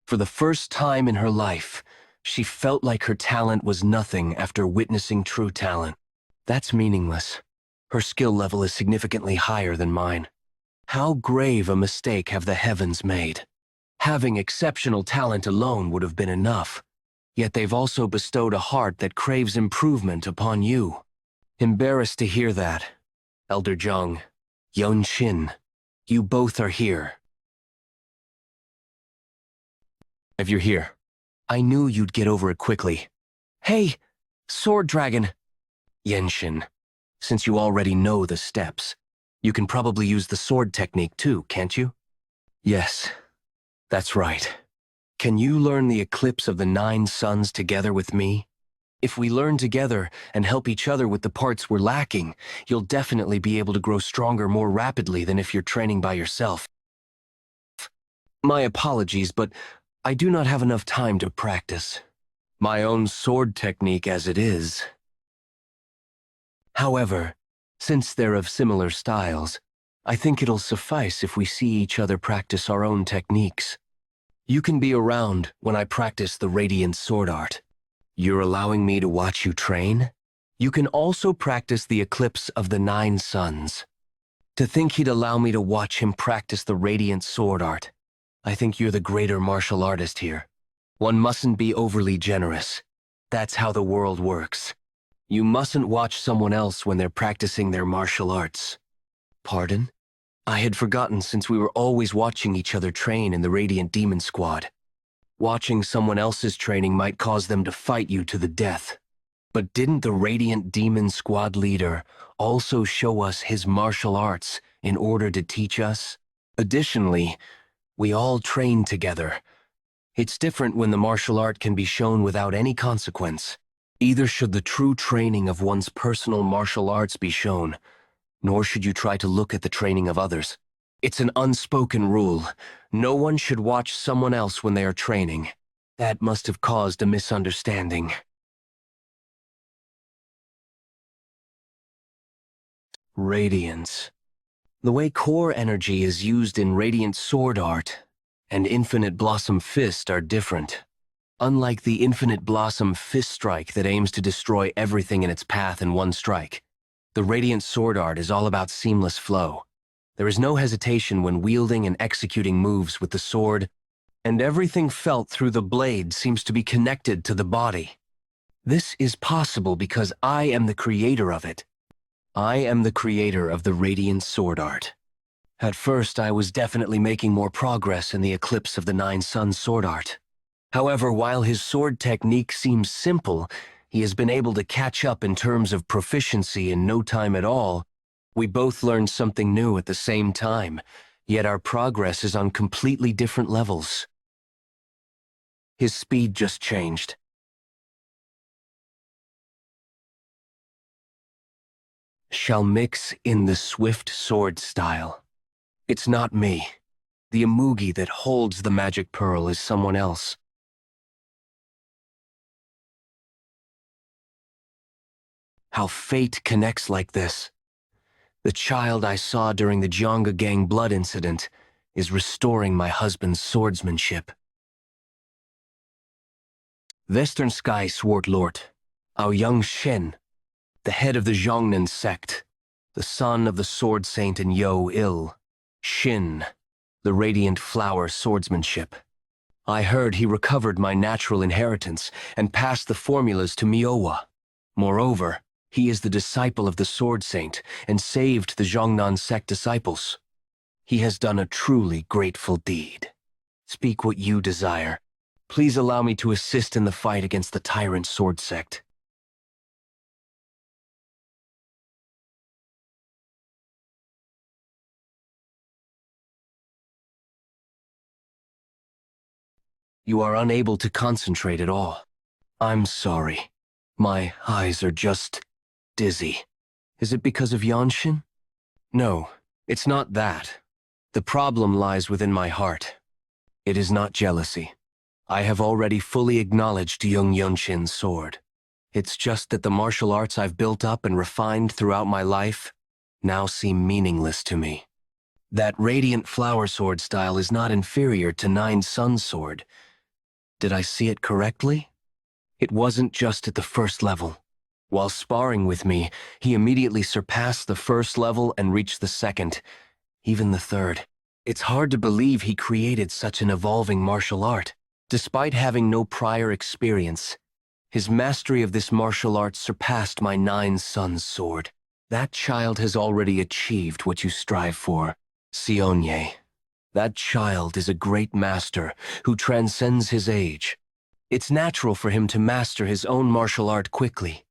for the first time in her life, she felt like her talent was nothing after witnessing true talent. That's meaningless. Her skill level is significantly higher than mine. How grave a mistake have the heavens made? Having exceptional talent alone would have been enough. Yet they've also bestowed a heart that craves improvement upon you. Embarrassed to hear that, Elder Jung Yeonshin, you both are here. If you're here, I knew you'd get over it quickly. Hey, Sword Dragon. Yeonshin, since you already know the steps, you can probably use the sword technique too, can't you? Yes, that's right. Can you learn the eclipse of the 9 suns together with me? If we learn together and help each other with the parts we're lacking, you'll definitely be able to grow stronger more rapidly than if you're training by yourself. My apologies, but I do not have enough time to practice my own sword technique as it is. However, since they're of similar styles, I think it'll suffice if we see each other practice our own techniques. You can be around when I practice the Radiant Sword Art. You're allowing me to watch you train? You can also practice the eclipse of the 9 suns. To think he'd allow me to watch him practice the Radiant Sword Art. I think you're the greater martial artist here. One mustn't be overly generous. That's how the world works. You mustn't watch someone else when they're practicing their martial arts. Pardon? I had forgotten since we were always watching each other train in the Radiant Demon Squad. Watching someone else's training might cause them to fight you to the death. But didn't the Radiant Demon Squad leader also show us his martial arts in order to teach us? Additionally, we all train together. It's different when the martial art can be shown without any consequence. Either should the true training of one's personal martial arts be shown, nor should you try to look at the training of others. It's an unspoken rule. No one should watch someone else when they are training. That must have caused a misunderstanding. Radiance. The way core energy is used in Radiant Sword Art and Infinite Blossom Fist are different. Unlike the Infinite Blossom Fist strike that aims to destroy everything in its path in one strike, the Radiant Sword Art is all about seamless flow. There is no hesitation when wielding and executing moves with the sword, and everything felt through the blade seems to be connected to the body. This is possible because I am the creator of it. I am the creator of the Radiant Sword Art. At first, I was definitely making more progress in the Eclipse of the Nine Suns sword art. However, while his sword technique seems simple, he has been able to catch up in terms of proficiency in no time at all. We both learned something new at the same time, yet our progress is on completely different levels. His speed just changed. Shall mix in the swift sword style. It's not me. The Amugi that holds the magic pearl is someone else. How fate connects like this. The child I saw during the Jonga Gang blood incident is restoring my husband's swordsmanship. Western Sky Sword Lord, Jung Yeonshin, the head of the Zhongnan sect, the son of the sword saint in Yo-Il, Shin, the radiant flower swordsmanship. I heard he recovered my natural inheritance and passed the formulas to Miowa. Moreover, he is the disciple of the sword saint and saved the Zhongnan sect disciples. He has done a truly grateful deed. Speak what you desire. Please allow me to assist in the fight against the tyrant sword sect. You are unable to concentrate at all. I'm sorry. My eyes are just dizzy. Is it because of Yeonshin? No, it's not that. The problem lies within my heart. It is not jealousy. I have already fully acknowledged Jung Yeonshin's sword. It's just that the martial arts I've built up and refined throughout my life now seem meaningless to me. That radiant flower sword style is not inferior to Nine Suns sword. Did I see it correctly? It wasn't just at the first level. While sparring with me, he immediately surpassed the first level and reached the second, even the third. It's hard to believe he created such an evolving martial art. Despite having no prior experience, his mastery of this martial art surpassed my Nine Suns sword. That child has already achieved what you strive for, Sionye. That child is a great master who transcends his age. It's natural for him to master his own martial art quickly.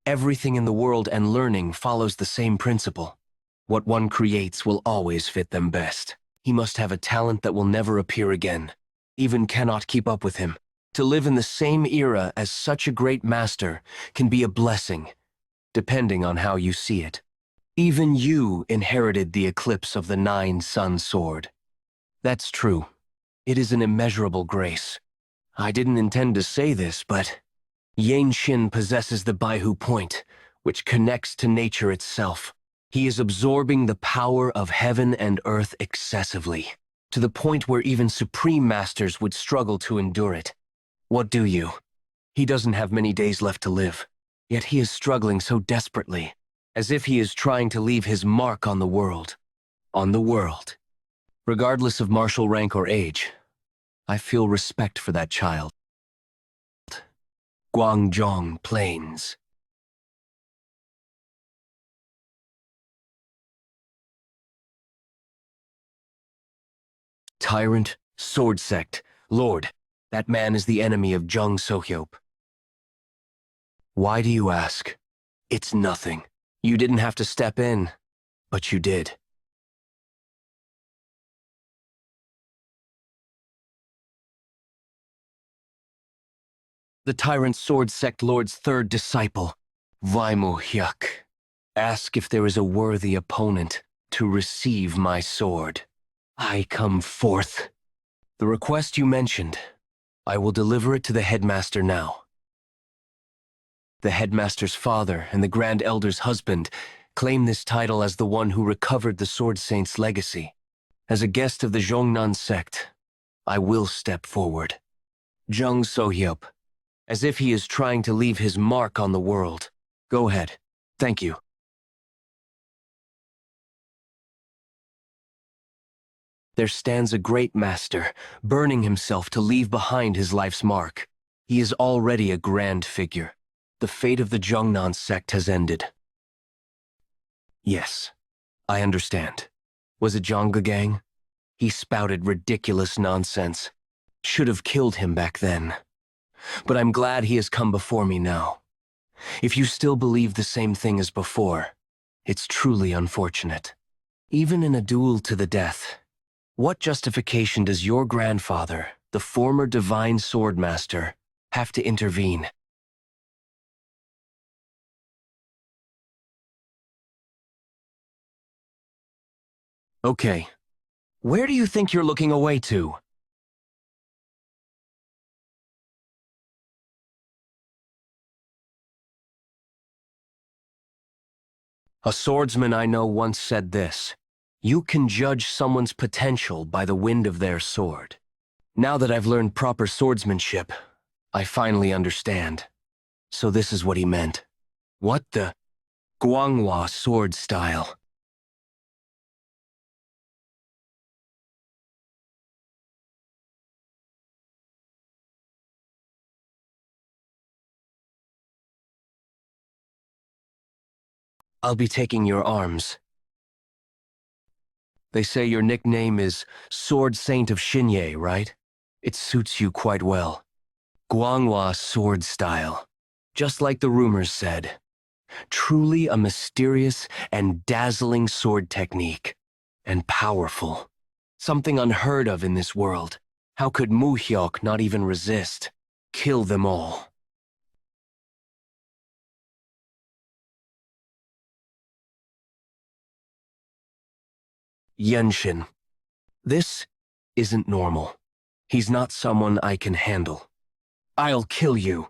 Everything in the world and learning follows the same principle. What one creates will always fit them best. He must have a talent that will never appear again. Even cannot keep up with him. To live in the same era as such a great master can be a blessing, depending on how you see it. Even you inherited the eclipse of the Nine Sun sword. That's true. It is an immeasurable grace. I didn't intend to say this, but Yeonshin possesses the Baihu point, which connects to nature itself. He is absorbing the power of heaven and earth excessively, to the point where even supreme masters would struggle to endure it. What do you? He doesn't have many days left to live, yet he is struggling so desperately, as if he is trying to leave his mark on the world. On the world. Regardless of martial rank or age, I feel respect for that child. Guangzhong Plains. Tyrant, sword sect, lord, That man is the enemy of Jung Yeonshin. Why do you ask? It's nothing. You didn't have to step in, but you did. The tyrant sword sect lord's third disciple, Vaimu Hyuk, ask if there is a worthy opponent to receive my sword. I come forth. The request you mentioned, I will deliver it to the headmaster now. The headmaster's father and the Grand Elder's husband claim this title as the one who recovered the Sword Saint's legacy. As a guest of the Jongnan sect, I will step forward. Jung Yeonshin, as if he is trying to leave his mark on the world. Go ahead. Thank you. There stands a great master, burning himself to leave behind his life's mark. He is already a grand figure. The fate of the Jongnan sect has ended. Yes, I understand. Was it Jongga Gang? He spouted ridiculous nonsense. Should have killed him back then. But I'm glad he has come before me now. If you still believe the same thing as before, it's truly unfortunate. Even in a duel to the death, what justification does your grandfather, the former divine swordmaster, have to intervene? Okay, where do you think you're looking away to? A swordsman I know once said this: you can judge someone's potential by the wind of their sword. Now that I've learned proper swordsmanship, I finally understand. So this is what he meant. What the? Guanghua sword style. I'll be taking your arms. They say your nickname is Sword Saint of Xinye, right? It suits you quite well. Guanghua sword style. Just like the rumors said. Truly a mysterious and dazzling sword technique. And powerful. Something unheard of in this world. How could Mu Hyuk not even resist? Kill them all. Yeonshin. This isn't normal. He's not someone I can handle. I'll kill you.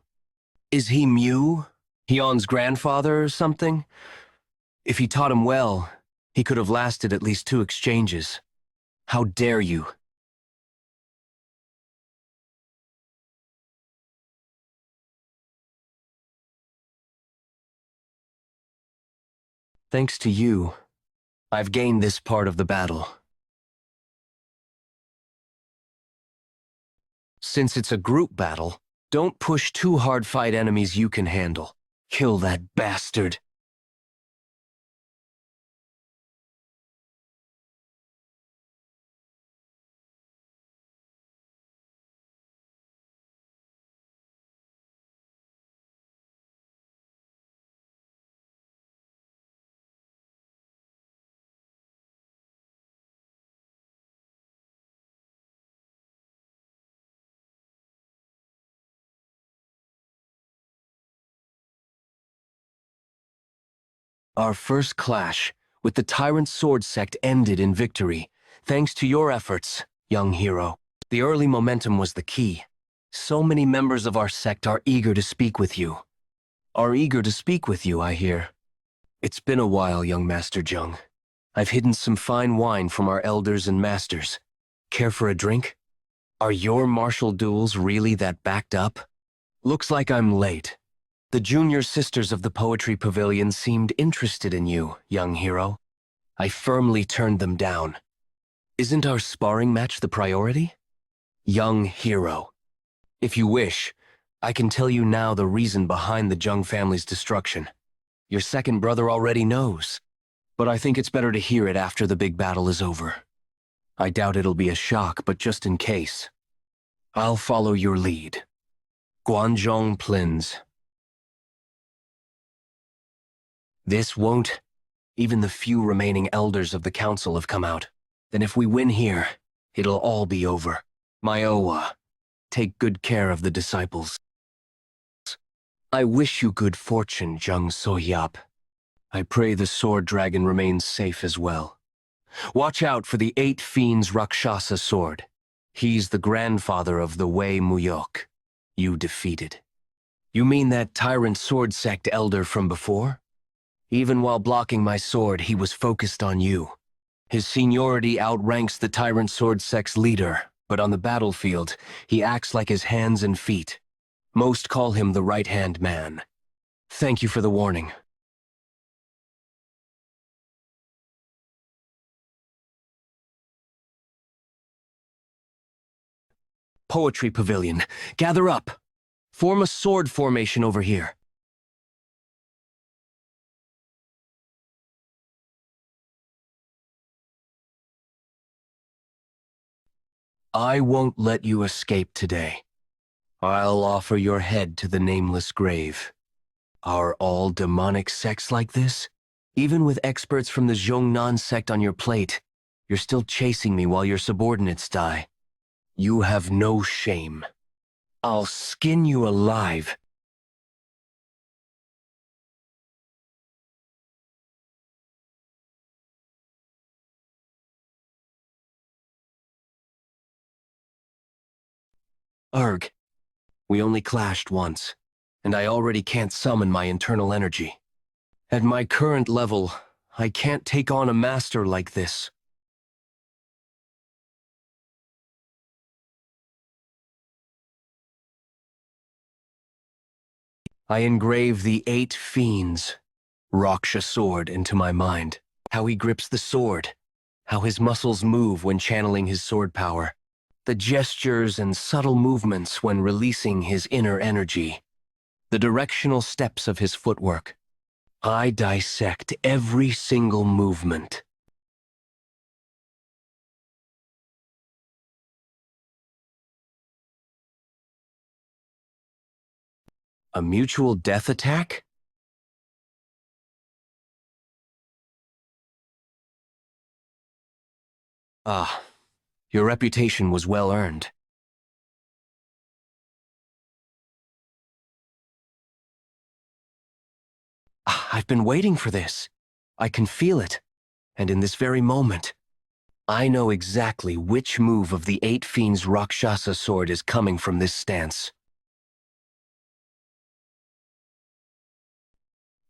Is he Mew? Hyun's grandfather or something? If he taught him well, he could have lasted at least 2 exchanges. How dare you? Thanks to you, I've gained this part of the battle. Since it's a group battle, don't push too hard, fight enemies you can handle. Kill that bastard. Our first clash with the Tyrant Sword Sect ended in victory, thanks to your efforts, young hero. The early momentum was the key. So many members of our sect are eager to speak with you. I hear. It's been a while, young Master Jung. I've hidden some fine wine from our elders and masters. Care for a drink? Are your martial duels really that backed up? Looks like I'm late. The junior sisters of the Poetry Pavilion seemed interested in you, young hero. I firmly turned them down. Isn't our sparring match the priority? Young hero. If you wish, I can tell you now the reason behind the Jung family's destruction. Your second brother already knows, but I think it's better to hear it after the big battle is over. I doubt it'll be a shock, but just in case. I'll follow your lead. Guanzhong Plins. This won't. Even the few remaining elders of the council have come out. Then if we win here, it'll all be over. Myowa, take good care of the disciples. I wish you good fortune, Jung Sohyap. I pray the sword dragon remains safe as well. Watch out for the 8 Fiends Rakshasa sword. He's the grandfather of the Wei Muyok. You defeated. You mean that tyrant sword sect elder from before? Even while blocking my sword, he was focused on you. His seniority outranks the tyrant sword sect's leader, but on the battlefield, he acts like his hands and feet. Most call him the right-hand man. Thank you for the warning. Poetry Pavilion, gather up. Form a sword formation over here. I won't let you escape today. I'll offer your head to the nameless grave. Are all demonic sects like this? Even with experts from the Zhongnan sect on your plate, you're still chasing me while your subordinates die. You have no shame. I'll skin you alive. Urg, we only clashed once, and I already can't summon my internal energy. At my current level, I can't take on a master like this. I engrave the 8 Fiends, Raksha sword, into my mind. How he grips the sword, how his muscles move when channeling his sword power, the gestures and subtle movements when releasing his inner energy, the directional steps of his footwork. I dissect every single movement. A mutual death attack? Ah, your reputation was well earned. I've been waiting for this. I can feel it. And in this very moment, I know exactly which move of the 8 Fiends' Rakshasa sword is coming from this stance.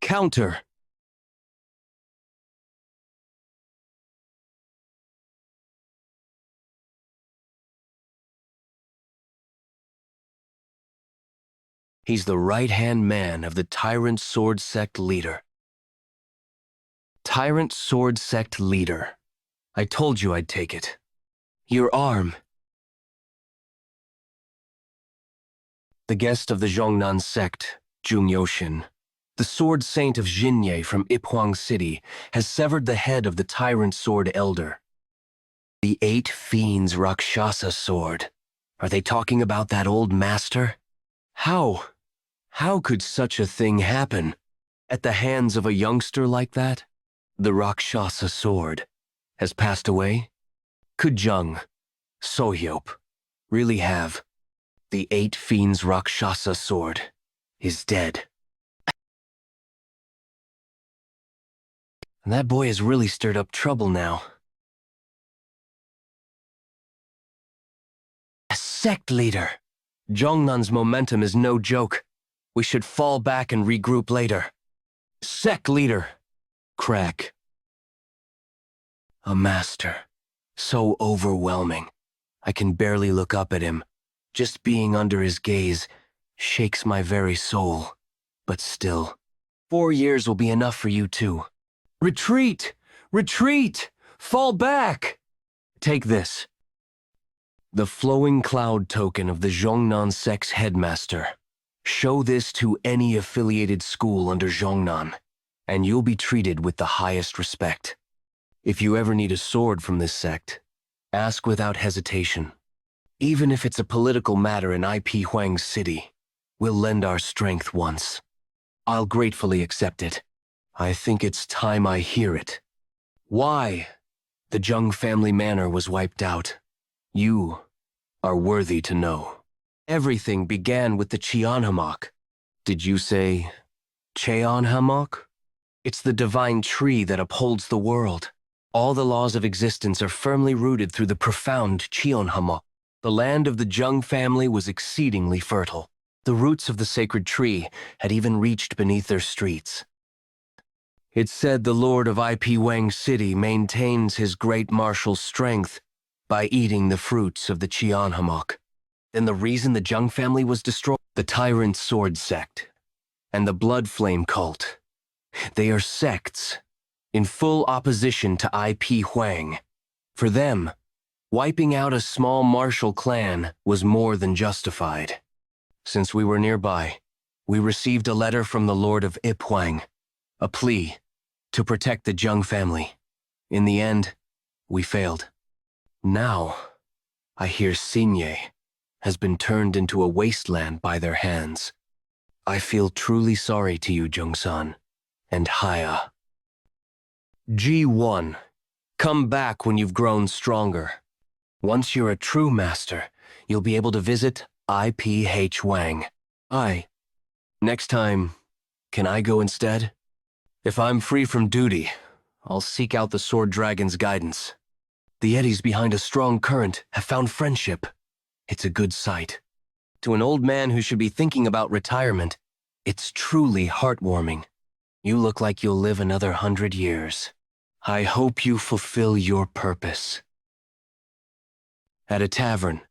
Counter! He's the right-hand man of the Tyrant Sword Sect leader. Tyrant Sword Sect leader. I told you I'd take it. Your arm. The guest of the Zhongnan sect, Jung Yeonshin, the sword saint of Jinye from Iphuang City, has severed the head of the Tyrant Sword Elder. The 8 Fiends Rakshasa sword. Are they talking about that old master? How? How could such a thing happen? At the hands of a youngster like that? The Rakshasa sword has passed away? Could Jung Sohyop really have? The 8 Fiends Rakshasa sword is dead. And that boy has really stirred up trouble now. A sect leader! Zhongnan's momentum is no joke. We should fall back and regroup later. Sect leader! Crack. A master. So overwhelming. I can barely look up at him. Just being under his gaze shakes my very soul. But still, 4 years will be enough for you too. Retreat! Retreat! Fall back! Take this. The flowing cloud token of the Zhongnan sect's headmaster. Show this to any affiliated school under Zhongnan, and you'll be treated with the highest respect. If you ever need a sword from this sect, ask without hesitation. Even if it's a political matter in IP Huang City, we'll lend our strength once. I'll gratefully accept it. I think it's time I hear it. Why the Jung family manor was wiped out. You are worthy to know. Everything began with the Cheonhamok. Did you say Cheonhamok? It's the divine tree that upholds the world. All the laws of existence are firmly rooted through the profound Cheonhamok. The land of the Jung family was exceedingly fertile. The roots of the sacred tree had even reached beneath their streets. It's said the Lord of IP Wang City maintains his great martial strength by eating the fruits of the Cheonhamok. Then the reason the Jung family was destroyed? The Tyrant Sword Sect and the Blood Flame Cult. They are sects in full opposition to IP Huang. For them, wiping out a small martial clan was more than justified. Since we were nearby, we received a letter from the Lord of Ip Huang, a plea to protect the Jung family. In the end, we failed. Now, I hear Xinye has been turned into a wasteland by their hands. I feel truly sorry to you, Jung-san, and Haya. G1, come back when you've grown stronger. Once you're a true master, you'll be able to visit IPH Wang. Next time, can I go instead? If I'm free from duty, I'll seek out the Sword Dragon's guidance. The eddies behind a strong current have found friendship. It's a good sight. To an old man who should be thinking about retirement, it's truly heartwarming. You look like you'll live another 100 years. I hope you fulfill your purpose. At a tavern.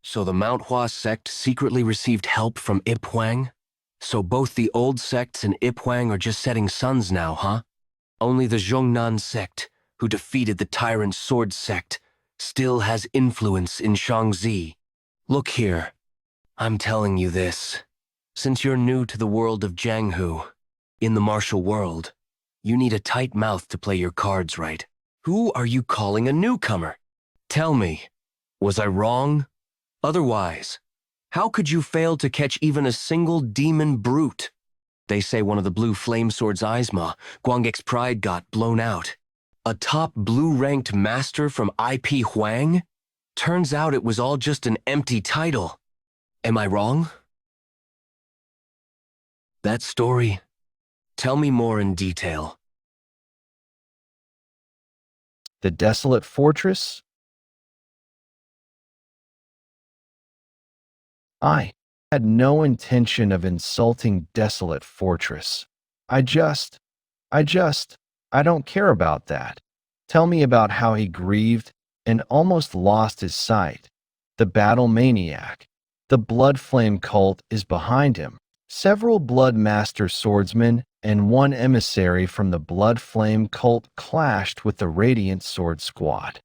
So the manhwa sect secretly received help from Ip Huang? So both the old sects and Ip Huang are just setting suns now, huh? Only the Zhongnan sect, who defeated the Tyrant Sword sect, still has influence in Shaanxi. Look here, I'm telling you this. Since you're new to the world of Jianghu, in the martial world, you need a tight mouth to play your cards right. Who are you calling a newcomer? Tell me, was I wrong? Otherwise, how could you fail to catch even a single demon brute? They say one of the blue flame swords Aizma, Guangek's pride, got blown out. A top blue-ranked master from IP Huang? Turns out it was all just an empty title. Am I wrong? That story? Tell me more in detail. The desolate fortress? I had no intention of insulting desolate fortress. I don't care about that. Tell me about how he grieved and almost lost his sight. The battle maniac. The blood flame cult is behind him. Several blood master swordsmen and one emissary from the blood flame cult clashed with the radiant sword squad.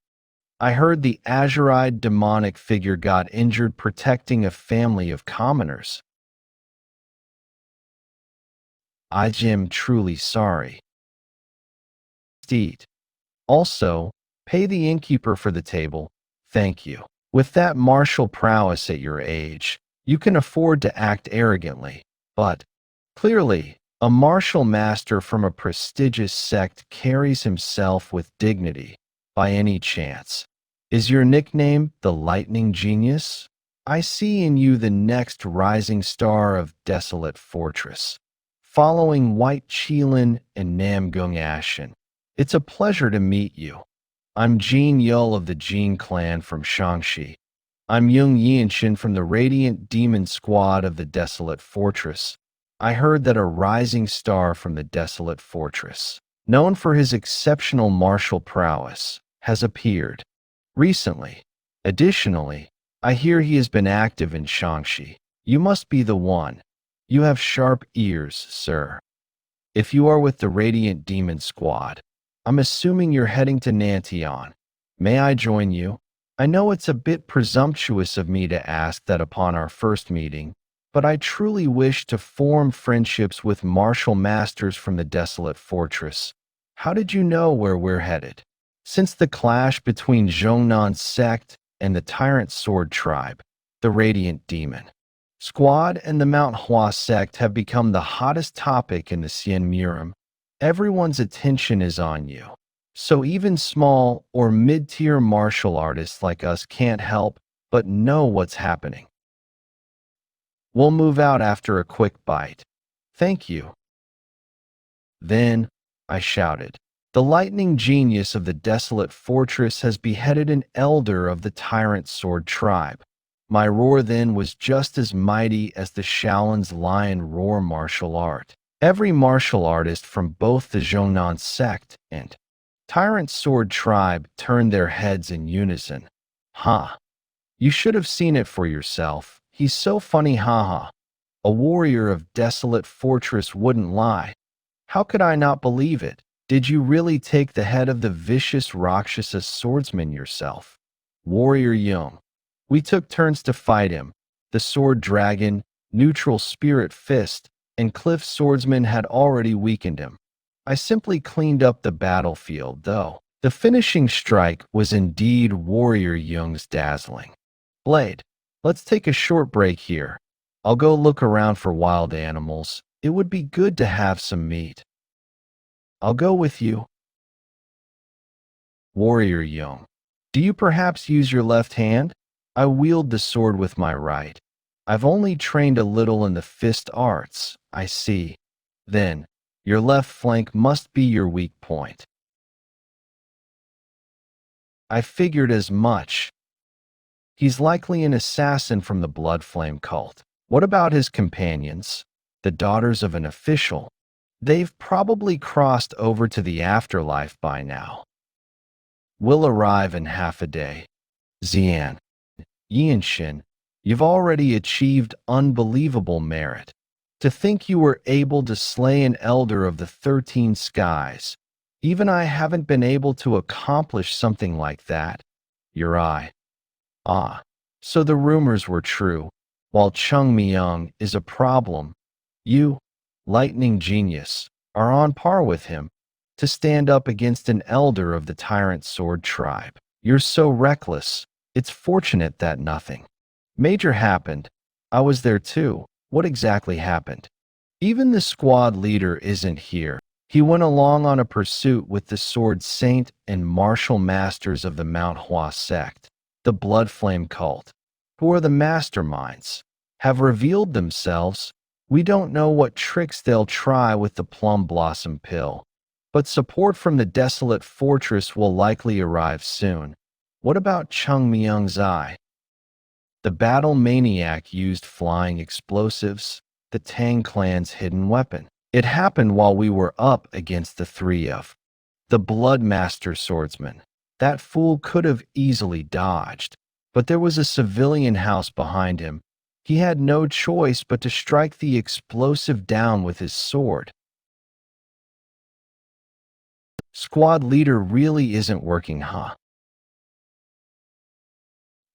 I heard the azure-eyed demonic figure got injured protecting a family of commoners. I am truly sorry. Steed. Also, pay the innkeeper for the table. Thank you. With that martial prowess at your age, you can afford to act arrogantly. But, clearly, a martial master from a prestigious sect carries himself with dignity. By any chance, is your nickname the Lightning Genius? I see in you the next rising star of Desolate Fortress, following White Qilin and Namgung Ashen. It's a pleasure to meet you. I'm Jin Yul of the Jin clan from Shaanxi. I'm Jung Yeonshin from the Radiant Demon Squad of the Desolate Fortress. I heard that a rising star from the Desolate Fortress, known for his exceptional martial prowess, has appeared recently. Additionally, I hear he has been active in Shaanxi. You must be the one. You have sharp ears, sir. If you are with the Radiant Demon Squad, I'm assuming you're heading to Nantian. May I join you? I know it's a bit presumptuous of me to ask that upon our first meeting, but I truly wish to form friendships with martial masters from the Desolate Fortress. How did you know where we're headed? Since the clash between Zhongnan's sect and the Tyrant Sword Tribe, the Radiant Demon Squad, and the Manhwa sect have become the hottest topic in the Sien Murim. Everyone's attention is on you. So even small or mid-tier martial artists like us can't help but know what's happening. We'll move out after a quick bite. Thank you. Then, I shouted, the lightning genius of the desolate fortress has beheaded an elder of the Tyrant Sword Tribe. My roar then was just as mighty as the Shaolin's lion roar martial art. Every martial artist from both the Zhongnan sect and Tyrant Sword Tribe turned their heads in unison. Ha! You should have seen it for yourself. He's so funny, haha. A warrior of desolate fortress wouldn't lie. How could I not believe it? Did you really take the head of the vicious Rakshasa swordsman yourself? Warrior Jung. We took turns to fight him. The sword dragon, neutral spirit fist, and cliff swordsman had already weakened him. I simply cleaned up the battlefield, though. The finishing strike was indeed Warrior Jung's dazzling. Blade, let's take a short break here. I'll go look around for wild animals. It would be good to have some meat. I'll go with you. Warrior Jung, do you perhaps use your left hand? I wield the sword with my right. I've only trained a little in the fist arts, I see. Then, your left flank must be your weak point. I figured as much. He's likely an assassin from the Blood Flame cult. What about his companions, the daughters of an official? They've probably crossed over to the afterlife by now. We'll arrive in half a day. Jung Yeonshin, you've already achieved unbelievable merit. To think you were able to slay an elder of the 13 skies. Even I haven't been able to accomplish something like that. Your eye. Ah, so the rumors were true. While Chung Myung is a problem, you, lightning genius, are on par with him to stand up against an elder of the Tyrant Sword Tribe. You're so reckless. It's fortunate that nothing major happened. I was there too. What exactly happened? Even the squad leader isn't here. He went along on a pursuit with the Sword Saint and martial masters of the manhwa sect, the Blood Flame cult, who are the masterminds, have revealed themselves. We don't know what tricks they'll try with the Plum Blossom pill, but support from the desolate fortress will likely arrive soon. What about Chung Myung's eye? The battle maniac used flying explosives, the Tang clan's hidden weapon. It happened while we were up against the three of the Bloodmaster swordsman. That fool could have easily dodged, but there was a civilian house behind him. He had no choice but to strike the explosive down with his sword. Squad leader really isn't working, huh?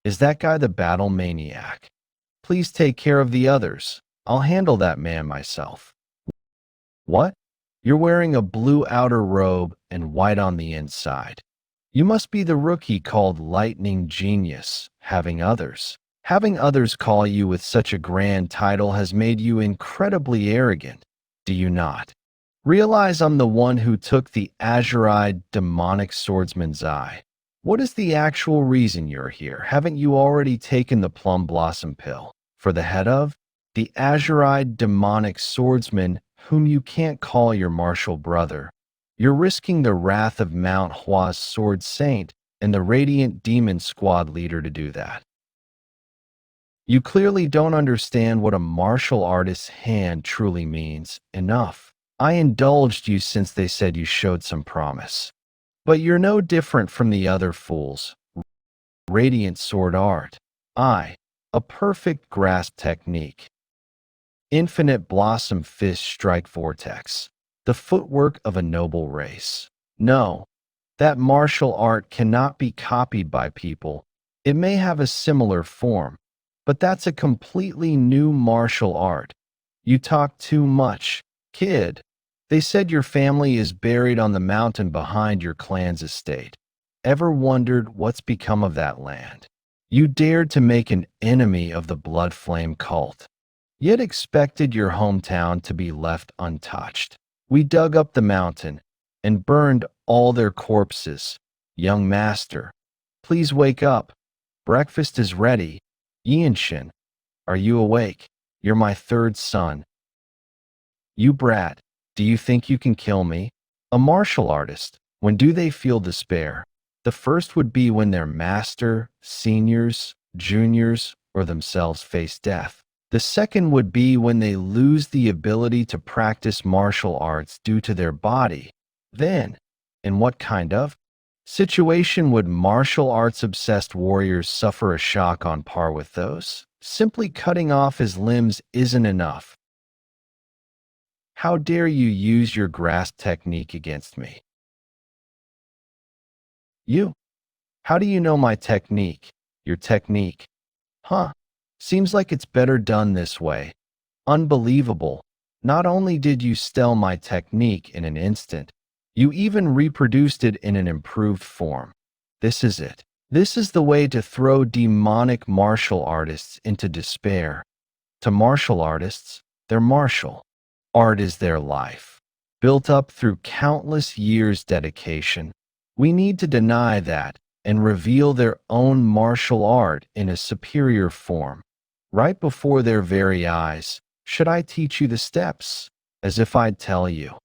Is that guy the battle maniac? Please take care of the others. I'll handle that man myself. What? You're wearing a blue outer robe and white on the inside. You must be the rookie called Lightning Genius. Having others call you with such a grand title has made you incredibly arrogant, do you not? Realize I'm the one who took the azure-eyed demonic swordsman's eye. What is the actual reason you're here? Haven't you already taken the Plum Blossom pill? For the head of the azure-eyed demonic swordsman whom you can't call your martial brother. You're risking the wrath of Mount Hua's Sword Saint and the Radiant Demon Squad leader to do that. You clearly don't understand what a martial artist's hand truly means. Enough. I indulged you since they said you showed some promise. But you're no different from the other fools. Radiant sword art. A perfect grasp technique. Infinite blossom fist strike vortex. The footwork of a noble race. No, that martial art cannot be copied by people. It may have a similar form, but that's a completely new martial art. You talk too much, kid. They said your family is buried on the mountain behind your clan's estate. Ever wondered what's become of that land? You dared to make an enemy of the Blood Flame cult, yet expected your hometown to be left untouched. We dug up the mountain and burned all their corpses. Young master, please wake up. Breakfast is ready. Yeonshin, are you awake? You're my third son. You brat, do you think you can kill me? A martial artist, when do they feel despair? The first would be when their master, seniors, juniors, or themselves face death. The second would be when they lose the ability to practice martial arts due to their body. Then, in what kind of situation would martial arts obsessed warriors suffer a shock on par with those? Simply cutting off his limbs isn't enough. How dare you use your grasp technique against me? You? How do you know my technique? Your technique? Huh. Seems like it's better done this way. Unbelievable. Not only did you steal my technique in an instant, you even reproduced it in an improved form. This is it. This is the way to throw demonic martial artists into despair. To martial artists, they're martial. Art is their life, built up through countless years' dedication. We need to deny that and reveal their own martial art in a superior form. Right before their very eyes, should I teach you the steps? As if I'd tell you.